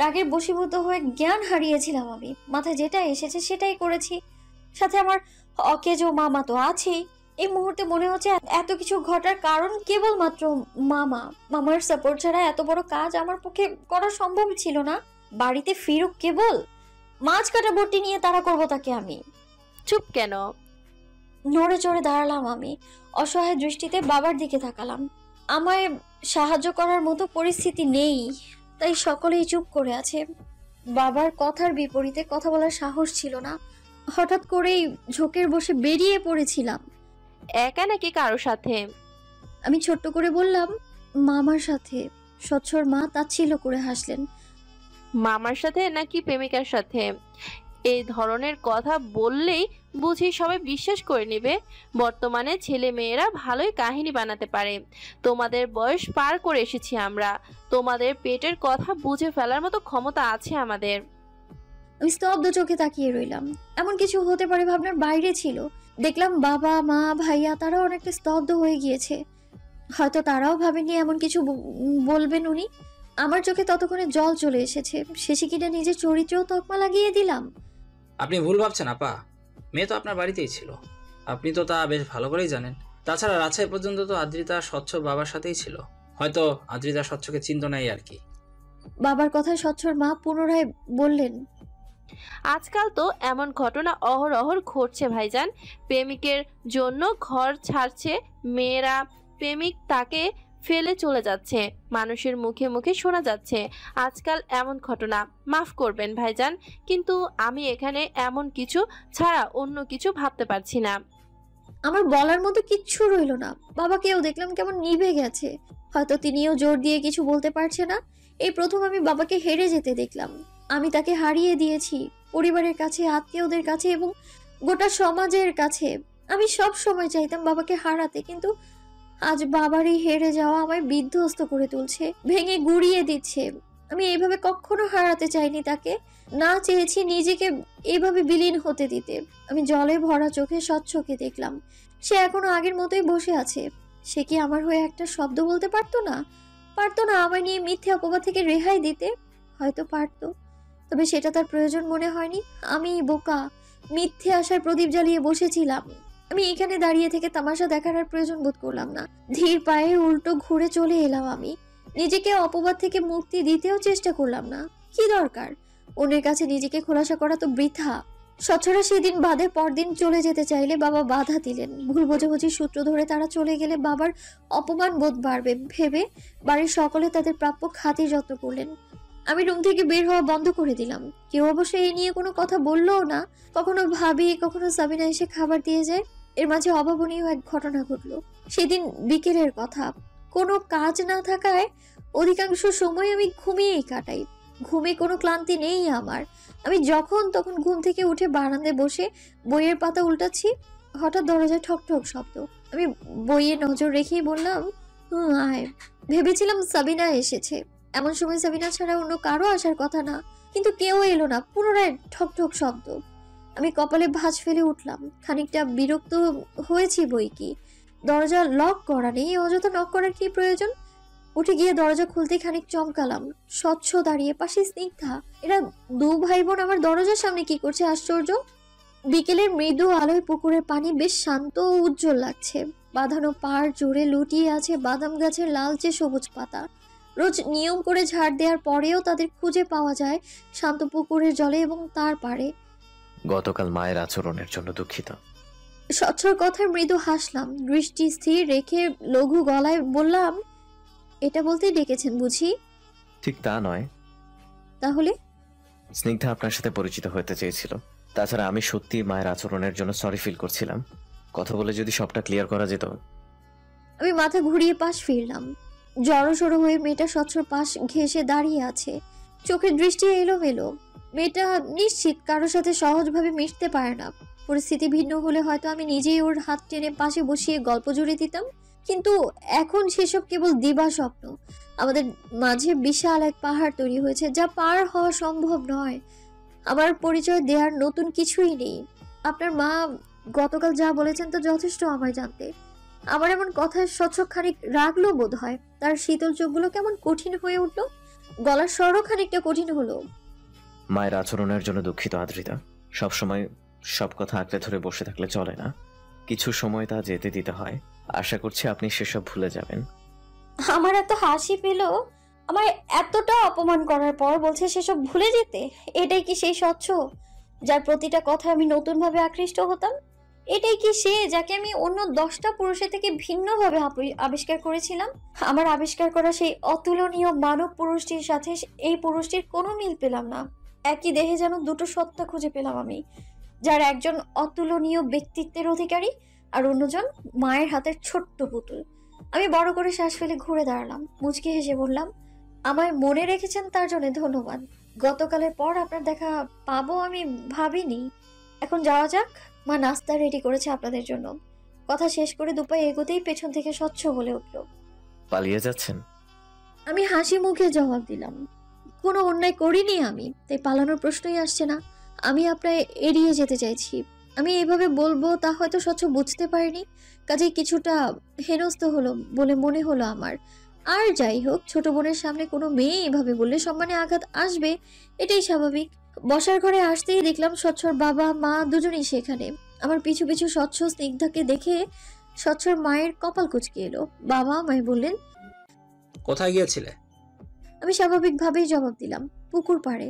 রাগের বশীভূত হয়ে জ্ঞান হারিয়েছিলাম আমি। মাথায় যেটা এসেছে সেটাই করেছি। সাথে আমার অকেজো মামা তো আছেই। এই মুহূর্তে মনে হচ্ছে এত কিছু ঘটার কারণ কেবলমাত্র মামার সাপোর্ট ছাড়া এত বড় কাজ আমার পক্ষে করা সম্ভব ছিল না। বাড়িতে ফিরুক কেবল, মাছ কাটা বটি নিয়ে তাড়া করবো তাকে আমি।
চুপ কেন?
নড়ে চড়ে দাঁড়ালাম আমি। অসহায় দৃষ্টিতে বাবার দিকে তাকালাম। আমায় সাহায্য করার মতো পরিস্থিতি নেই, তাই সকলেই চুপ করে আছে। বাবার কথার বিপরীতে কথা বলার সাহস ছিল না। হঠাৎ করেই ঝোঁকের বসে বেরিয়ে পড়েছিলাম।
একা নাকি কারো সাথে?
আমি ছোট্ট করে বললাম, মামার সাথে। স্বচ্ছর মা তাচ্ছিল্য করে হাসলেন।
মামার সাথে নাকি প্রেমিকার সাথে? এই ধরনের কথা বললেই বুঝি সবাই বিশ্বাস করে নেবে। বর্তমানে ছেলে মেয়েরা ভালোই কাহিনী বানাতে পারে। তোমাদের বয়স পার করে এসেছি আমরা, তোমাদের পেটের কথা বুঝে ফেলার মতো ক্ষমতা আছে আমাদের।
আমি স্তব্ধ চোখে তাকিয়ে রইলাম। এমন কিছু হতে পারে ভাবনার বাইরে ছিল। দেখলাম বাবা মা ভাইয়া তারাও অনেকটা স্তব্ধ হয়ে গিয়েছে। হয়তো তারাও ভাবেনি এমন কিছু বলবেন উনি। আমার চোখে ততক্ষণে জল চলে এসেছে। শেষে কিনা নিজের চরিত্রেও তকমা লাগিয়ে দিলাম।
আপনি ভুল ভাবছেন আপা, মেয়ে তো আপনার বাড়িতেই ছিল, আপনি তো তা বেশ ভালো করেই জানেন। তাছাড়া রাজশাহী পর্যন্ত তো আদ্রিতা স্বচ্ছ বাবার সাথেই ছিল, হয়তো আদ্রিতা স্বচ্ছকে চিন্তা নাই আর কি।
বাবার কথায় স্বচ্ছর মা পুনরায় বললেন,
আজকাল তো এমন ঘটনা অহরহ ঘটছে ভাইজান। প্রেমিকের জন্য ঘর ছাড়ছে মেয়েরা, প্রেমিক তাকে ফেলে চলে যাচ্ছে, মানুষের মুখে মুখে শোনা যাচ্ছে আজকাল এমন ঘটনা। মাফ করবেন ভাইজান, কিন্তু আমি এখানে এমন কিছু ছাড়া অন্য কিছু ভাবতে পারছি না।
আমার বলার মতো কিচ্ছু রইল না। বাবাকেও দেখলাম কেমন নিভে গেছে। হয়তো তিনিও জোর দিয়ে কিছু বলতে পারছে না। এই প্রথম আমি বাবাকে হেরে যেতে দেখলাম। আমি তাকে হারিয়ে দিয়েছি পরিবারের কাছে, আত্মীয়দের কাছে এবং গোটা সমাজের কাছে। আমি সব সময় চাইতাম বাবাকে হারাতে, কিন্তু আজ বাবারই হেরে যাওয়া আমায় বিধ্বস্ত করে তুলছে, ভেঙে গুড়িয়ে দিচ্ছে। আমি এইভাবে কখনো হারাতে চাইনি তাকে, না চেয়েছি নিজেকে এইভাবে বিলীন হতে দিতে। আমি জলে ভরা চোখে স্বচ্ছকে দেখলাম, সে এখনো আগের মতোই বসে আছে। সে কি আমার হয়ে একটা শব্দ বলতে পারতো না? পারতো না আমায় নিয়ে মিথ্যে অপবাদ থেকে রেহাই দিতে? হয়তো পারতো, তবে সেটা তার প্রয়োজন মনে হয়নি। আমি বোকা, মিথ্যে আশার প্রদীপ জ্বালিয়ে বসেছিলাম। আমি এখানে দাঁড়িয়ে থেকে তামাশা দেখার আর প্রয়োজন বোধ করলাম না। ধীর পায়ে উল্টো ঘুরে চলে এলাম। আমি নিজেকে অপবাদ থেকে মুক্তি দিতেও চেষ্টা করলাম না। কি দরকার? অন্যের কাছে নিজেকে খোলাসা করা তো বৃথা। স্বচ্ছরা সেদিন বাদে পরদিন চলে যেতে চাইলে বাবা বাধা দিলেন। ভুল বোঝাবুঝির সূত্র ধরে তারা চলে গেলে বাবার অপমান বোধ বাড়বে ভেবে বাড়ির সকলে তাদের প্রাপ্য খাতির যত্ন করলেন। আমি রুম থেকে বের হওয়া বন্ধ করে দিলাম। কেউ অবশ্য এই নিয়ে কোনো কথা বললও না। কখনো ভাবি, কখনো সাবিনা এসে খাবার দিয়ে যায়। এর মাঝে অভাবনীয় এক ঘটনা ঘটলো। সেদিন বিকেলের কথা। কোনো কাজ না থাকায় অধিকাংশ সময় আমি ঘুমিয়েই কাটাই। ঘুমে কোনো ক্লান্তি নেই আমার। আমি যখন তখন ঘুম থেকে উঠে বারান্দায় বসে বইয়ের পাতা উল্টাচ্ছি। হঠাৎ দরজায় ঠক ঠক শব্দ। আমি বইয়ে নজর রেখেই বললাম, আয়। ভেবেছিলাম সাবিনা এসেছে। এমন সময় সাবিনা ছাড়া অন্য কারো আসার কথা না, কিন্তু কেউ এলো না। পুনরায় ঠক ঠক শব্দ। আমি কপালে ভাঁজ ফেলে উঠলাম। খানিকটা বিরক্ত হয়েছি বই কি, দরজা লক করা নেই, অযথা নক করার কি প্রয়োজন? উঠে গিয়ে দরজা খুলতে খানিক চমকালাম। স্বচ্ছ দাঁড়িয়ে, পাশে স্নিগ্ধা। এরা দু ভাই বোন আমার দরজার সামনে কি করছে? আশ্চর্য। বিকেলের মৃদু আলোয় পুকুরের পানি বেশ শান্ত ও উজ্জ্বল লাগছে। বাঁধানো পাড় জুড়ে লুটিয়ে আছে বাদাম গাছের লালচে সবুজ পাতা। রোজ নিয়ম করে ঝাড় দেওয়ার পরেও তাদের খুঁজে পাওয়া যায় শান্ত পুকুরের জলে এবং তার পাড়ে।
গতকাল মায়ের আচরণের জন্য দুঃখিত।
স্বচ্ছর কথায় মৃদু হাসলাম। দৃষ্টি স্থির রেখে লঘু গলায় বললাম, এটা বলতেই ডেকেছেন বুঝি?
ঠিক তা নয়।
তাহলে?
স্নিগ্ধা আপনার সাথে পরিচিত হতে চেয়েছিল। তাছাড়া আমি সত্যি মায়ের আচরণের জন্য সরি ফিল করছিলাম। কথা বলে যদি সবটা ক্লিয়ার করা যেত।
আমি মাথা ঘুরিয়ে পাশ ফিরলাম। জড়সড় হয়ে মেয়েটা স্বচ্ছর পাশ ঘেঁষে দাঁড়িয়ে আছে। চোখের দৃষ্টি এলোমেলো। মেয়েটা নিশ্চিত কারোর সাথে সহজভাবে মিশতে পারে না। পরিস্থিতি ভিন্ন হলে হয়তো আমি নিজেই ওর হাত টেনে পাশে বসিয়ে গল্প জুড়ে দিতাম, কিন্তু এখন সেসব কেবল দিবা স্বপ্ন। আমাদের মাঝে বিশাল এক পাহাড় তৈরি হয়েছে, যা পার হওয়া সম্ভব নয়। আমার পরিচয় দেওয়ার নতুন কিছুই নেই। আপনার মা গতকাল যা বলেছেন তা যথেষ্ট আমায় জানতে। আমার এমন কথায় স্বচ্ছ খানিক রাগলো বোধ হয়। তার শীতল চোখগুলো কেমন কঠিন হয়ে উঠলো। গলার স্বরও খানিকটা কঠিন হলো।
মায়ের আচরণের জন্য দুঃখিত আদ্রিতা। সবসময় সব কথা আঁকড়ে ধরে বসে থাকলে চলে না, কিছু সময় তা যেতে দিতে হয়। আশা করছি আপনি সেসব ভুলে যাবেন।
আমার এত হাসি পেল। আমার এতটা অপমান করার পর বলছে সেসব ভুলে যেতে। এটাই কি সেই স্বচ্ছ যার প্রতিটা কথা আমি নতুনভাবে আকৃষ্ট হতাম? এটাই কি সে যাকে আমি অন্য 10টা পুরুষের থেকে ভিন্নভাবে আবিষ্কার করেছিলাম? আমার আবিষ্কার করা সেই অতুলনীয় মানব পুরুষটির সাথে এই পুরুষটির কোনো মিল পেলাম না। একই দেহে যেন দুটো সত্তা খুঁজে পেলাম আমি, যার একজন অতুলনীয় ব্যক্তিত্বের অধিকারী আর অন্যজন মায়ের হাতের ছোট্ট পুতুল। আমি বড় করে শ্বাস ফেলে ঘুরে দাঁড়ালাম। মুচকি হেসে বললাম, আমায় মনে রেখেছেন তার জন্য ধন্যবাদ। গতকালের পর আপনার দেখা পাবো আমি ভাবিনি। এখন যাওয়া যাক, মা নাস্তা রেডি করেছে আপনাদের জন্য। কথা শেষ করে দুপায়ে এগোতেই পেছন থেকে স্বচ্ছ বলে উঠল,
পালিয়ে যাচ্ছেন?
আমি হাসি মুখে জবাব দিলাম, কোনো অন্যায় করিনি আমি, তাই পালানোর প্রশ্নই আসছে না। আমি আপনার এড়িয়ে যেতে চাইছি। আমি এইভাবে বলবো তা হয়তো স্বচ্ছ বুঝতে পারিনি, কাজেই কিছুটা হেনস্থ হলো বলে মনে হলো আমার। আর যাই হোক, ছোট বোনের সামনে কোনো মেয়ে এভাবে বললে সম্মানে আঘাত আসবে, এটাই স্বাভাবিক। বসার ঘরে আসতেই দেখলাম স্বচ্ছর বাবা মা দুজনেই সেখানে। আমার পিছু পিছু স্বচ্ছ স্নিগ্ধাকে দেখে স্বচ্ছর মায়ের কপাল কুঁচকে এলো। বাবা আমায় বললেন,
কোথায় গিয়েছিলে?
আমি স্বাভাবিকভাবেই জবাব দিলাম, পুকুর পাড়ে।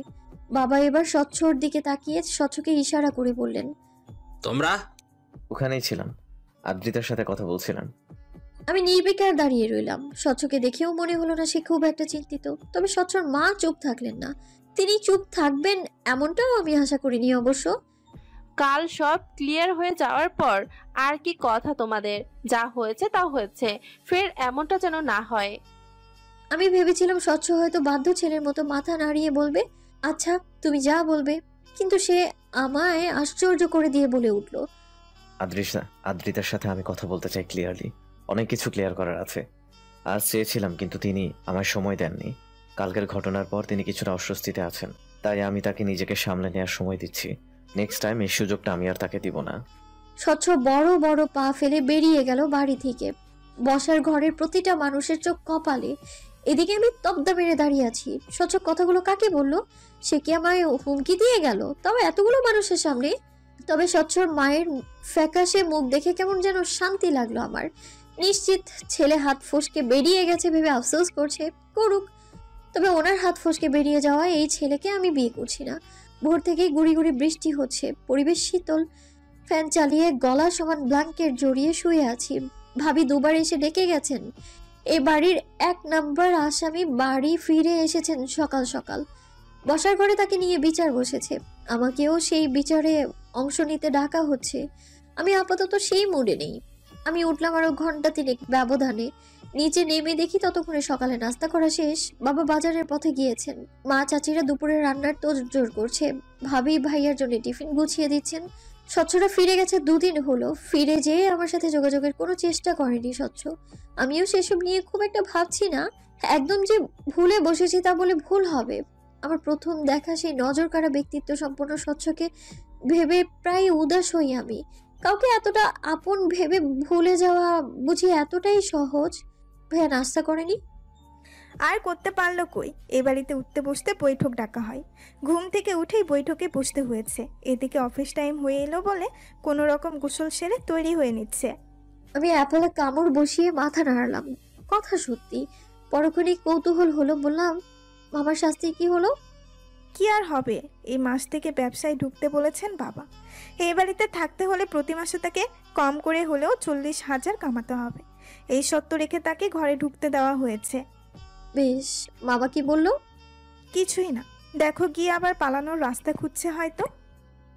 বাবা এবার স্বচ্ছর দিকে তাকিয়ে স্বচ্ছকে ইশারা করে বললেন,
তোমরা?
ওখানেই ছিলাম, আদ্রিতার সাথে কথা বলছিলাম।
আমি নির্বিকার দাঁড়িয়ে রইলাম। স্বচ্ছকে দেখেও মনে হলো না সে খুব একটা চিন্তিত, তবে স্বচ্ছর মা চুপ থাকলেন না। তিনি চুপ থাকবেন এমনটাও আমি আশা করিনি অবশ্য।
কাল সব ক্লিয়ার হয়ে যাওয়ার পর আর কি কথা তোমাদের? যা হয়েছে তা হয়েছে, ফের এমনটা যেন না হয়।
আমি ভেবেছিলাম স্বচ্ছ হয়তো বাধ্য ছেলের মতো মাথা নাড়িয়ে বলবে, আচ্ছা তুমি যা বলবে, কিন্তু সে আমায় আশ্চর্য করে দিয়ে বলে উঠল,
আদ্রিতার সাথে আমি কথা বলতে চাই ক্লিয়ারলি। অনেক কিছু ক্লিয়ার করার আছে। আজ চেয়েছিলাম, কিন্তু তিনি আমায় সময় দেননি। কালকের ঘটনার পর তিনি কিছুটা অস্বস্তিতে আছেন, তাই আমি তাকে নিজেকে সামলে নেওয়ার সময় দিচ্ছি। নেক্সট টাইম এই সুযোগটা আমি আর তাকে দিব না।
স্বচ্ছ বড় বড় পা ফেলে বেরিয়ে গেল বাড়ি থেকে। বসার ঘরের প্রতিটা মানুষের চোখ কপালে। এদিকে আমি তবদা মেরে দাঁড়িয়ে আছি। স্বচ্ছ কথাগুলো কাকে বলল? সে কি আমায় হুমকি দিয়ে গেল, তাও এতগুলো মানুষের সামনে? তবে স্বচ্ছর মায়ের ফ্যাকাশে মুখ দেখে কেমন যেন শান্তি লাগলো আমার। নিশ্চিত ছেলে হাত ফসকে বেরিয়ে গেছে ভেবে আফসোস করছে, করুক। তবে ওনার হাত ফসকে বেরিয়ে যাওয়া এই ছেলেকে আমি বিয়ে করছি না। ভোর থেকেই গুড়ি গুড়ি বৃষ্টি হচ্ছে, পরিবেশ শীতল। ফ্যান চালিয়ে গলা সমান ব্ল্যাঙ্কেট জড়িয়ে শুয়ে আছি। ভাবি দুবার এসে ডেকে গেছেন। এ বাড়ির 1 নাম্বার আসামি বাড়ি ফিরে এসেছেন সকাল সকাল। বসার ঘরে তাকে নিয়ে বিচার বসেছে, আমাকেও সেই বিচারে অংশ নিতে ডাকা হচ্ছে। আমি আপাতত সেই মুডে নেই। আমি উঠলাম আরো ঘন্টা 3 ব্যবধানে। নিচে নেমে দেখি ততক্ষণে সকালে নাস্তা করা শেষ। বাবা বাজারের পথে গিয়েছেন, মা চাচিরা দুপুরে রান্নার তোড়জোড় করছে, ভাবি ভাইয়ার জন্য টিফিন গুছিয়ে দিচ্ছেন। স্বচ্ছরা ফিরে গেছে 2 দিন হলো। ফিরে যেয়ে আমার সাথে যোগাযোগের কোনো চেষ্টা করেনি স্বচ্ছ। আমিও সেসব নিয়ে খুব একটা ভাবছি না। একদম যে ভুলে বসেছি তা বলে ভুল হবে। আমার প্রথম দেখা সেই নজর কাড়া ব্যক্তিত্ব সম্পন্ন স্বচ্ছকে ভেবে প্রায় উদাস হই আমি। কাউকে এতটা আপন ভেবে ভুলে যাওয়া বুঝি এতটাই সহজ? ভাইয়া নাস্তা করেনি?
আর করতে পারলো কই, এ বাড়িতে উঠতে বসতে বৈঠক ডাকা হয়। ঘুম থেকে উঠেই বৈঠকে বসতে হয়েছে। এদিকে অফিস টাইম হয়ে এলো বলে কোনো রকম গোসল সেরে তৈরি হয়ে নিচ্ছে।
আমি অ্যাপলে কামড় বসিয়ে মাথা নাড়লাম। কথা সত্যি। পরক্ষণেই কৌতূহল হলো, বললাম, মামার শাস্তি কি হলো?
কি আর হবে, এই মাস থেকে ব্যবসায় ঢুকতে বলেছেন বাবা। এই বাড়িতে থাকতে হলে প্রতি মাসে তাকে কম করে হলেও 40,000 কামাতে হবে। এই শর্ত রেখে তাকে ঘরে ঢুকতে দেওয়া হয়েছে।
বেশ, মামা কি বললো?
কিছুই না, দেখো গিয়ে আবার পালানোর রাস্তা খুঁজছে হয়তো।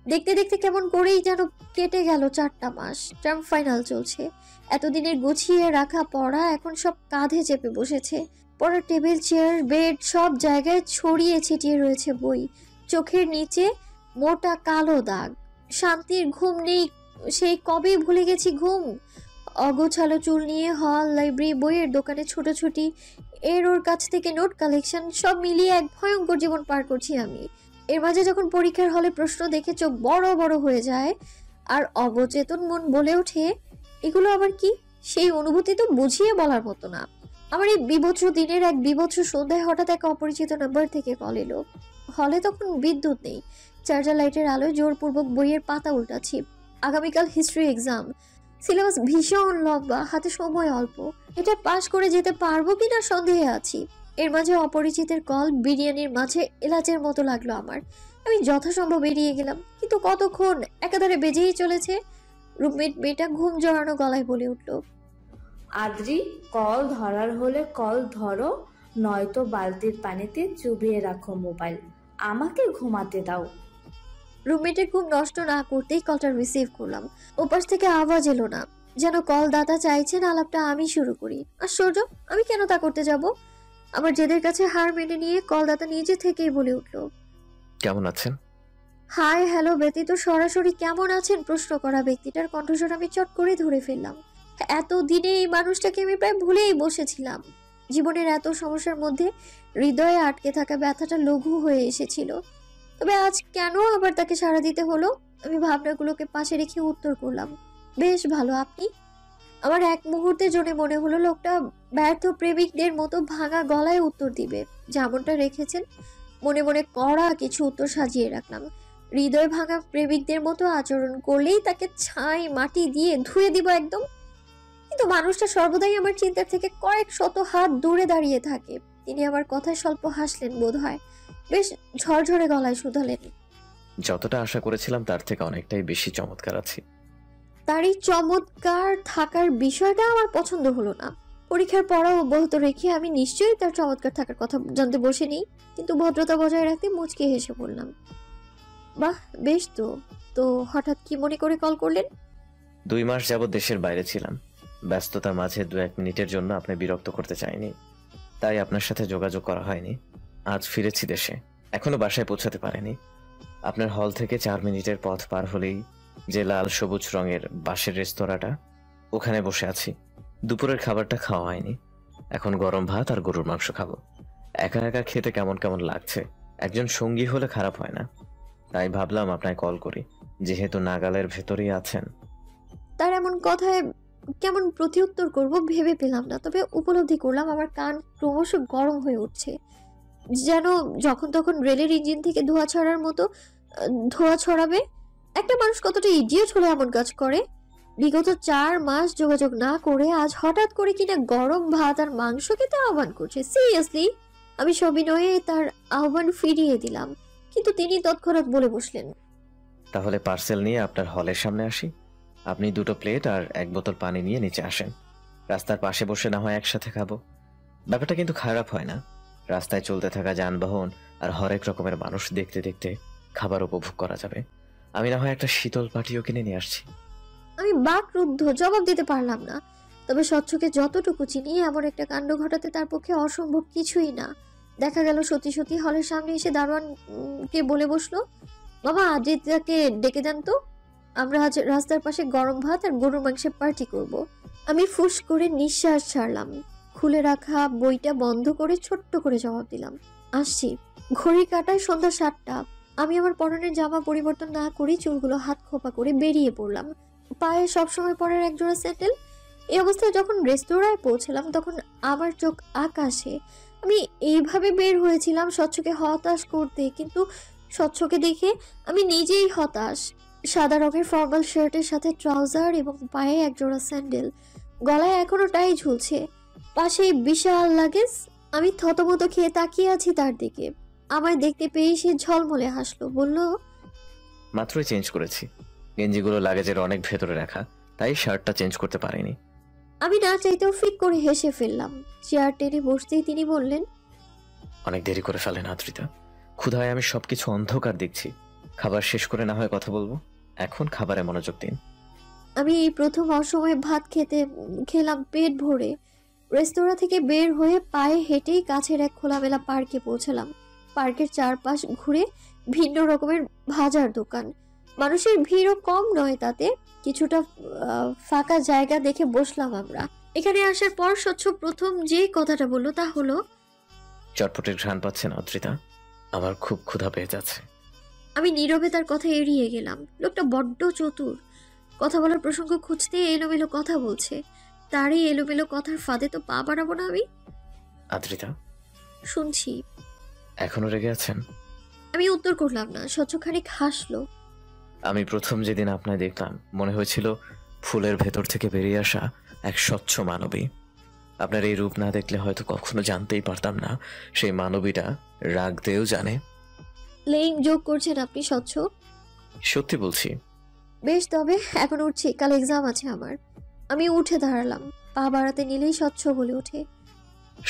দেখতে দেখতে কেমন করেই যেন কেটে গেল 4টা মাস। টার্ম ফাইনাল চলছে। এতদিনের গুছিয়ে রাখা পড়া এখন সব কাঁধে চেপে বসেছে। পড়ার টেবিল, চেয়ার, বেড সব জায়গায় ছড়িয়ে ছিটিয়ে রয়েছে বই। চোখের নিচে মোটা কালো দাগ। শান্তির ঘুম নেই, সেই কবে ভুলে গেছি ঘুম। অগোছালো চুল নিয়ে হল, লাইব্রেরি, বইয়ের দোকানে ছোটাছুটি, ওর কাছ থেকে নোট কালেকশন, সব মিলিয়ে এক ভয়ঙ্কর জীবন পার করছি আমি। এর মাঝে যখন পরীক্ষার হলে প্রশ্ন দেখে চোখ বড় বড় হয়ে যায় আর অবচেতন মন বলে ওঠে, এগুলো আবার কি? সেই অনুভূতি তো বুঝিয়ে বলার মতো না। আমার এই বিভৎস দিনের এক বিভৎস সন্ধ্যায় হঠাৎ এক অপরিচিত নাম্বার থেকে কল এলো। হলে তখন বিদ্যুৎ নেই। চার্জার লাইটের আলোয় জোরপূর্বক বইয়ের পাতা উল্টাচ্ছি। আগামীকাল হিস্ট্রি এক্সাম। সিলেবাস ভীষণ লম্বা, হাতে সময় অল্প। এটা পাশ করে যেতে পারবো কিনা সন্দেহে আছি। এর মাঝে অপরিচিতের কল বিরিয়ানির মাঝে এলাচের মতো লাগলো আমার। আমি যথাসম্ভব এড়িয়ে গেলাম, কিন্তু কতক্ষণ? একাধারে বেজেই চলেছে। রুমমেট মেয়েটা ঘুম জড়ানো গলায় বলে উঠল,
আদ্রি, কল ধরার হলে কল ধরো, নয়তো বালতির পানিতে চুবিয়ে রাখো মোবাইল। আমাকে ঘুমাতে দাও।
রুমমেটের ঘুম নষ্ট না করতেই কলটা রিসিভ করলাম। ওপাশ থেকে আওয়াজ এলো না, যেন কলদাতা চাইছেন আলাপটা আমি শুরু করি। আশ্চর্য, আমি কেন তা করতে যাব? আমার জেদের কাছে হার মেনে নিয়ে কলদাতা নিজে থেকেই বলে উঠল,
কেমন আছেন?
হাই হ্যালো ব্যতীত সরাসরি কেমন আছেন প্রশ্ন করা ব্যক্তিটার কণ্ঠস্বর আমি চট করে ধরে ফেললাম। এত দিনে এই মানুষটাকে আমি প্রায় ভুলেই বসেছিলাম। জীবনের এত সমস্যার মধ্যে হৃদয়ে আটকে থাকা ব্যথাটা লঘু হয়ে এসেছিল। তবে আজ কেন আবার তাকে সাড়া দিতে হলো? আমি ভাবনাগুলোকে পাশে রেখে উত্তর করলাম, বেশ ভালো, আপনি? আমার এক মুহূর্তের জন্য মনে হলো লোকটা ব্যর্থ প্রেমিকদের মতো ভাঙা গলায় উত্তর দিবে, যেমনটা রেখেছেন। মনে মনে কড়া কিছু উত্তর সাজিয়ে রাখলাম। হৃদয় ভাঙা প্রেমিকদের মতো আচরণ করলেই তাকে ছাই মাটি দিয়ে ধুয়ে দিব একদম। কিন্তু মানুষটা সর্বদাই আমার চিন্তার থেকে কয়েক শত হাত দূরে দাঁড়িয়ে থাকে। তিনি আমার কথায় স্বল্প হাসলেন বোধ হয়, বেশ ঝরঝরে গলায় শুধালেন,
যতটা আশা করেছিলাম তার থেকে অনেকটাই বেশি চমৎকার আছি।
তার এই চমৎকার থাকার বিষয়টা আমার পছন্দ হলো না। পরীক্ষার পড়া অব্যাহত রেখে আমি নিশ্চয়ই তার চমৎকার থাকার কথা জানতে বসে নেই, কিন্তু ভদ্রতা বজায় রাখতে মুচকে হেসে বললাম, বাহ বেশ। তো হঠাৎ কি মনে করে কল করলেন?
2 মাস যাবৎ দেশের বাইরে ছিলাম। ব্যস্ততার মাঝে 2-1 মিনিটের জন্য আপনি বিরক্ত করতে চাইনি, তাই আপনার সাথে যোগাযোগ করা হয়নি। আজ ফিরেছি দেশে, এখনো বাসায় পৌঁছাতে পারেনি। আপনার হল থেকে 4 মিনিটের পথ পার হলেই যে লাল সবুজ রঙের বাঁশের রেস্তোরাঁটা, ওখানে বসে আছি। দুপুরের খাবারটা খাওয়া হয়নি, এখন গরম ভাত আর গরুর মাংস খাবো। একা একা খেতে কেমন কেমন লাগছে, একজন সঙ্গী হলে খারাপ হয় না। তাই ভাবলাম আপনায় কল করি, যেহেতু নাগালের ভেতরেই আছেন।
তার এমন কথায় কেমন প্রতিউত্তর করব ভেবে পেলাম না, তবে উপলব্ধি করলাম আমার কান ক্রমশ গরম হয়ে উঠছে, যেন যখন তখন রেলের ইঞ্জিন থেকে ধোঁয়া ছড়ার মতো ধোঁয়া ছড়াবে। একটা মানুষ কতটা ইডিয়েট হলে এমন কাজ করে! বিগত 4 মাস যোগাযোগ না করে আজ হঠাৎ করে কিনা গরম ভাত আর মাংস খেতে আহ্বান করছে। সিরিয়াসলি? আমি সবিনয়ে তার আহ্বান ফিরিয়ে দিলাম, কিন্তু তিনি তৎক্ষণাৎ বলে বসলেন,
তাহলে পার্সেল নিয়ে আপনার হলের সামনে আসি। আপনি 2টো প্লেট আর 1 বোতল পানি নিয়ে নিচে আসেন। রাস্তার পাশে বসে না হয় একসাথে খাবো। ব্যাপারটা কিন্তু খারাপ হয় না। রাস্তায় চলতে থাকা যানবাহন আর হরেক রকমের মানুষ দেখতে দেখতে খাবার উপভোগ করা যাবে। আমি না হয় একটা শীতল পাটিও কিনে নিয়ে আসছি।
আমি বাকরুদ্ধ, জবাব দিতে পারলাম না। তবে স্বচ্ছকে যতটুকু চিনি, এমন একটা কাণ্ড ঘটাতে তার পক্ষে অসম্ভব কিছুই না। দেখা গেল সত্যি সত্যি হলের সামনে এসে দারোয়ানকে বলে বসলো, বাবা আদিত্যকে ডেকে দেন তো, আমরা আজ রাস্তার পাশে গরম ভাত আর গরুর মাংসের পার্টি করব। আমি ফুস করে নিঃশ্বাস ছাড়লাম, খুলে রাখা বইটা বন্ধ করে ছোট্ট করে জবাব দিলাম, আসছি। ঘড়ি কাটায় সন্ধ্যা 7টা। আমি আমার পরনের জামা পরিবর্তন না করে চুলগুলো হাত খোপা করে বেরিয়ে পড়লাম। পায়ে সবসময় পরের একজোড়া স্যান্ডেল। এই অবস্থায় যখন রেস্তোরাঁয় পৌঁছলাম তখন আমার চোখ আকাশে। আমি এইভাবে বের হয়েছিলাম স্বচ্ছকে হতাশ করতে, কিন্তু স্বচ্ছকে দেখে আমি নিজেই হতাশ। সাদা রঙের ফর্মাল শার্টের সাথে ট্রাউজার এবং পায়ে একজোড়া স্যান্ডেল, গলায় এখনো টাই ঝুলছে, পাশেই বিশাল লাগেজ। আমি থতমত খেয়ে তাকিয়ে আছি তার দিকে। আমায় দেখতে পেয়ে সে ঝলমলে হাসলো, বলল,
মাত্রই চেঞ্জ করেছি। গেঞ্জিগুলো লাগেজের অনেক ভেতরে রাখা, তাই শার্টটা চেঞ্জ করতে পারিনি।
আমি না চাইতেও ফিক করে হেসে ফেললাম। চেয়ার টেনে বসতেই তিনি বললেন,
অনেক দেরি করে ফেলেন আদ্রিতা। ক্ষুধায় আমি সবকিছু অন্ধকার দেখছি। খাবার শেষ করে না হয় কথা বলবো, এখন খাবারে মনোযোগ দিন।
আমি এই প্রথম অসময়ে ভাত খেলাম পেট ভরে। রেস্তোরাঁ থেকে বের হয়ে পায়ে হেঁটেই কাছের এক খোলামেলা পার্কে পৌঁছালাম। পার্কের চারপাশ ঘুরে ভিন্ন রকমের ভাজার দোকান, মানুষের ভিড়ও কম নয়, তাতে কিছুটা ফাঁকা জায়গা দেখে বসলাম আমরা। এখানে আসার পর স্বচ্ছ প্রথম যে কথাটা বললো তা হলো,
চটপটের ঘ্রাণ পাচ্ছেন আদ্রিতা? আমার খুব ক্ষুধা পেয়ে যাচ্ছে।
আমি নীরবে তার কথা এড়িয়ে গেলাম। লোকটা বড্ড চতুর, কথা বলার প্রসঙ্গ খুঁজতে এলোমেলো কথা বলছে। তারই এলোমেলো কথার ফাঁদে তো পা বাড়াবো না আমি।
আদ্রিতা,
শুনছি।
এখনো রেগে আছেন?
আমি উত্তর করলাম না। স্বচ্ছ খানিক হাসলো।
আমি প্রথম যেদিন আপনায় দেখলাম মনে হয়েছিল ফুলের ভেতর থেকে বেরিয়ে আসা এক স্বচ্ছ মানবী। আপনার এই রূপ না দেখলে হয়তো কখনো জানতেই পারতাম না সেই মানবীটা রাগতেও জানে।
লেইং যোগ করছেন আপনি স্বচ্ছ?
সত্যি বলছি।
বেশ, তবে এখন উঠছি, কাল এক্সাম আছে আমার। আমি উঠে দাঁড়ালাম। পা বাড়াতে নিলেই স্বচ্ছ বলে ওঠে,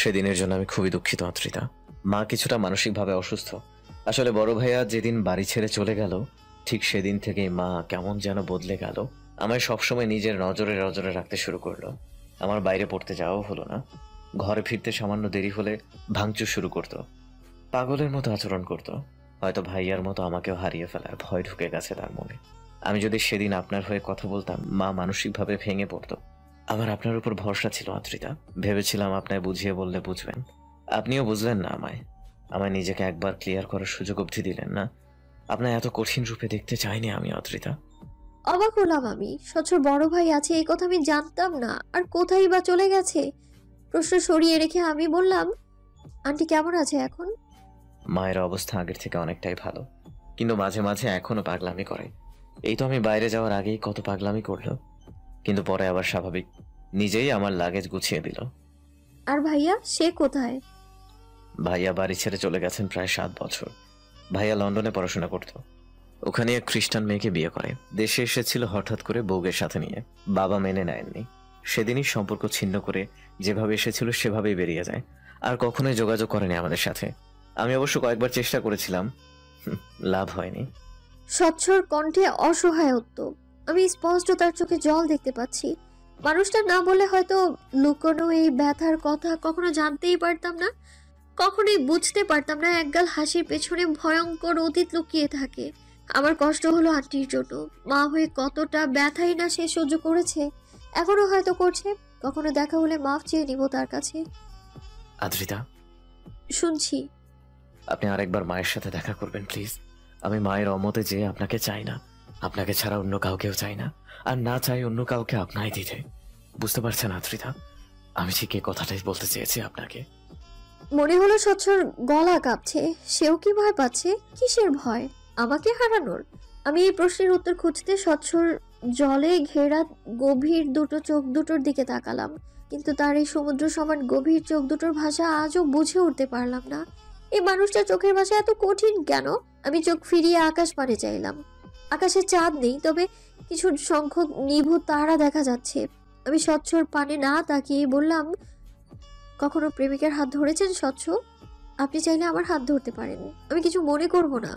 সেদিনের জন্য আমি খুবই দুঃখিত আদ্রিতা। মা কিছুটা মানসিকভাবে অসুস্থ। আসলে বড় ভাইয়া যেদিন বাড়ি ছেড়ে চলে গেল, ঠিক সেদিন থেকেই মা কেমন যেন বদলে গেল। আমায় সবসময় নিজের নজরে নজরে রাখতে শুরু করলো। আমার বাইরে পড়তে যাওয়াও হলো না। ঘরে ফিরতে সামান্য দেরি হলে ভাঙচুর শুরু করতো, পাগলের মতো আচরণ করতো। হয়তো ভাইয়ার মতো আমাকেও হারিয়ে ফেলার ভয় ঢুকে গেছে তার মনে। আমি যদি সেদিন আপনার হয়ে কথা বলতাম, মা মানসিকভাবে ভেঙে পড়তো। আমার আপনার উপর ভরসা ছিল আদ্রিতা। ভেবেছিলাম আপনায় বুঝিয়ে বললে বুঝবেন। আপনিও বুঝলেন না আমায়। নিজেকে একবার ক্লিয়ার করার সুযোগ অবধি দিলেন না। আপনার এত কঠিন রূপে দেখতে চাইনি আমি আদ্রিতা।
অবাক হলাম আমি। স্বচ্ছর বড় ভাই আছে এই কথা আমি জানতাম না। আর কোথায় বা চলে গেছে? প্রশ্ন সরিয়ে রেখে আমি বললাম, আন্টি কেমন আছে এখন?
মায়ের অবস্থা আগের থেকে অনেকটাই ভালো, কিন্তু মাঝে মাঝে এখনো পাগলামি করে। এই তো আমি বাইরে যাওয়ার আগেই কত পাগলামি করলো, কিন্তু পরে আবার স্বাভাবিক। নিজেই আমার লাগেজ গুছিয়ে দিল।
আর ভাইয়া, সে কোথায়?
ভাইয়া বাড়ি ছেড়ে চলে গেছেন প্রায় 7 বছর। ভাইয়া লন্ডনে পড়াশোনা করত। ওখানে এক খ্রিস্টান মেয়েকে বিয়ে করে। দেশে এসেছিল হঠাৎ করে বউয়ের সাথে নিয়ে। বাবা মেনে নেননি। সেদিনই সম্পর্ক ছিন্ন করে যেভাবে এসেছিল সেভাবেই বেরিয়ে যায়। আর কখনোই যোগাযোগ করেনি আমাদের সাথে। আমি অবশ্য কয়েকবার চেষ্টা করেছিলাম, লাভ হয়নি।
স্বচ্ছর কণ্ঠে অসহায়ত্ব। আমি স্পষ্ট তার চোখে জল দেখতে পাচ্ছি। মানুষটা না বলে হয়তো লুকোনো এই ব্যথার কথা কখনো জানতেই পারতাম না, কখনোই বুঝতে পারতাম না একগাল হাসির পেছনে ভয়ঙ্কর অতীত লুকিয়ে থাকে। আমার কষ্ট হলো আন্টির জন্য। মা হয়ে কতটা ব্যথাই না সে সহ্য করেছে, এখনো হয়তো করছে। কখনো দেখা হলে মাফ চেয়ে নিব তার কাছে।
আদ্রিতা,
শুনছি।
আপনি আরেকবার মায়ের সাথে দেখা করবেন প্লিজ। আমি মায়ের অমতে যে আপনাকে চাই না, আপনাকে ছাড়া অন্য কাউকেও চাই না, আর না চাই অন্য কাউকে আপনাই দিতে। বুঝতে পারছেন আদ্রিতা, আমি ঠিক এই কথাটাই বলতে চেয়েছি আপনাকে।
মনে হলো স্বচ্ছর গলা কাঁপছে। সেও কি ভয় পাচ্ছে? কিসের ভয়? আমাকে হারানোর? আমি এই প্রশ্নের উত্তর খুঁজতে স্বচ্ছর জলে ঘেরা গভীর দুটো চোখ দুটোর দিকে তাকালাম, কিন্তু তার এই সমুদ্র সমান গভীর চোখ দুটোর ভাষা আজও বুঝে উঠতে পারলাম না। এই মানুষটার চোখের ভাষা এত কঠিন কেন? আমি চোখ ফিরিয়ে আকাশ পানে চাইলাম। আকাশে চাঁদ নেই, তবে কিছু সংখ্যক নিভু তারা দেখা যাচ্ছে। আমি স্বচ্ছর পানে না তাকিয়ে বললাম, কখনো প্রেমিকের হাত ধরেছেন স্বচ্ছ? আপনি চাইলে আমার হাত ধরতে পারেন, আমি কিছু মনে করব না।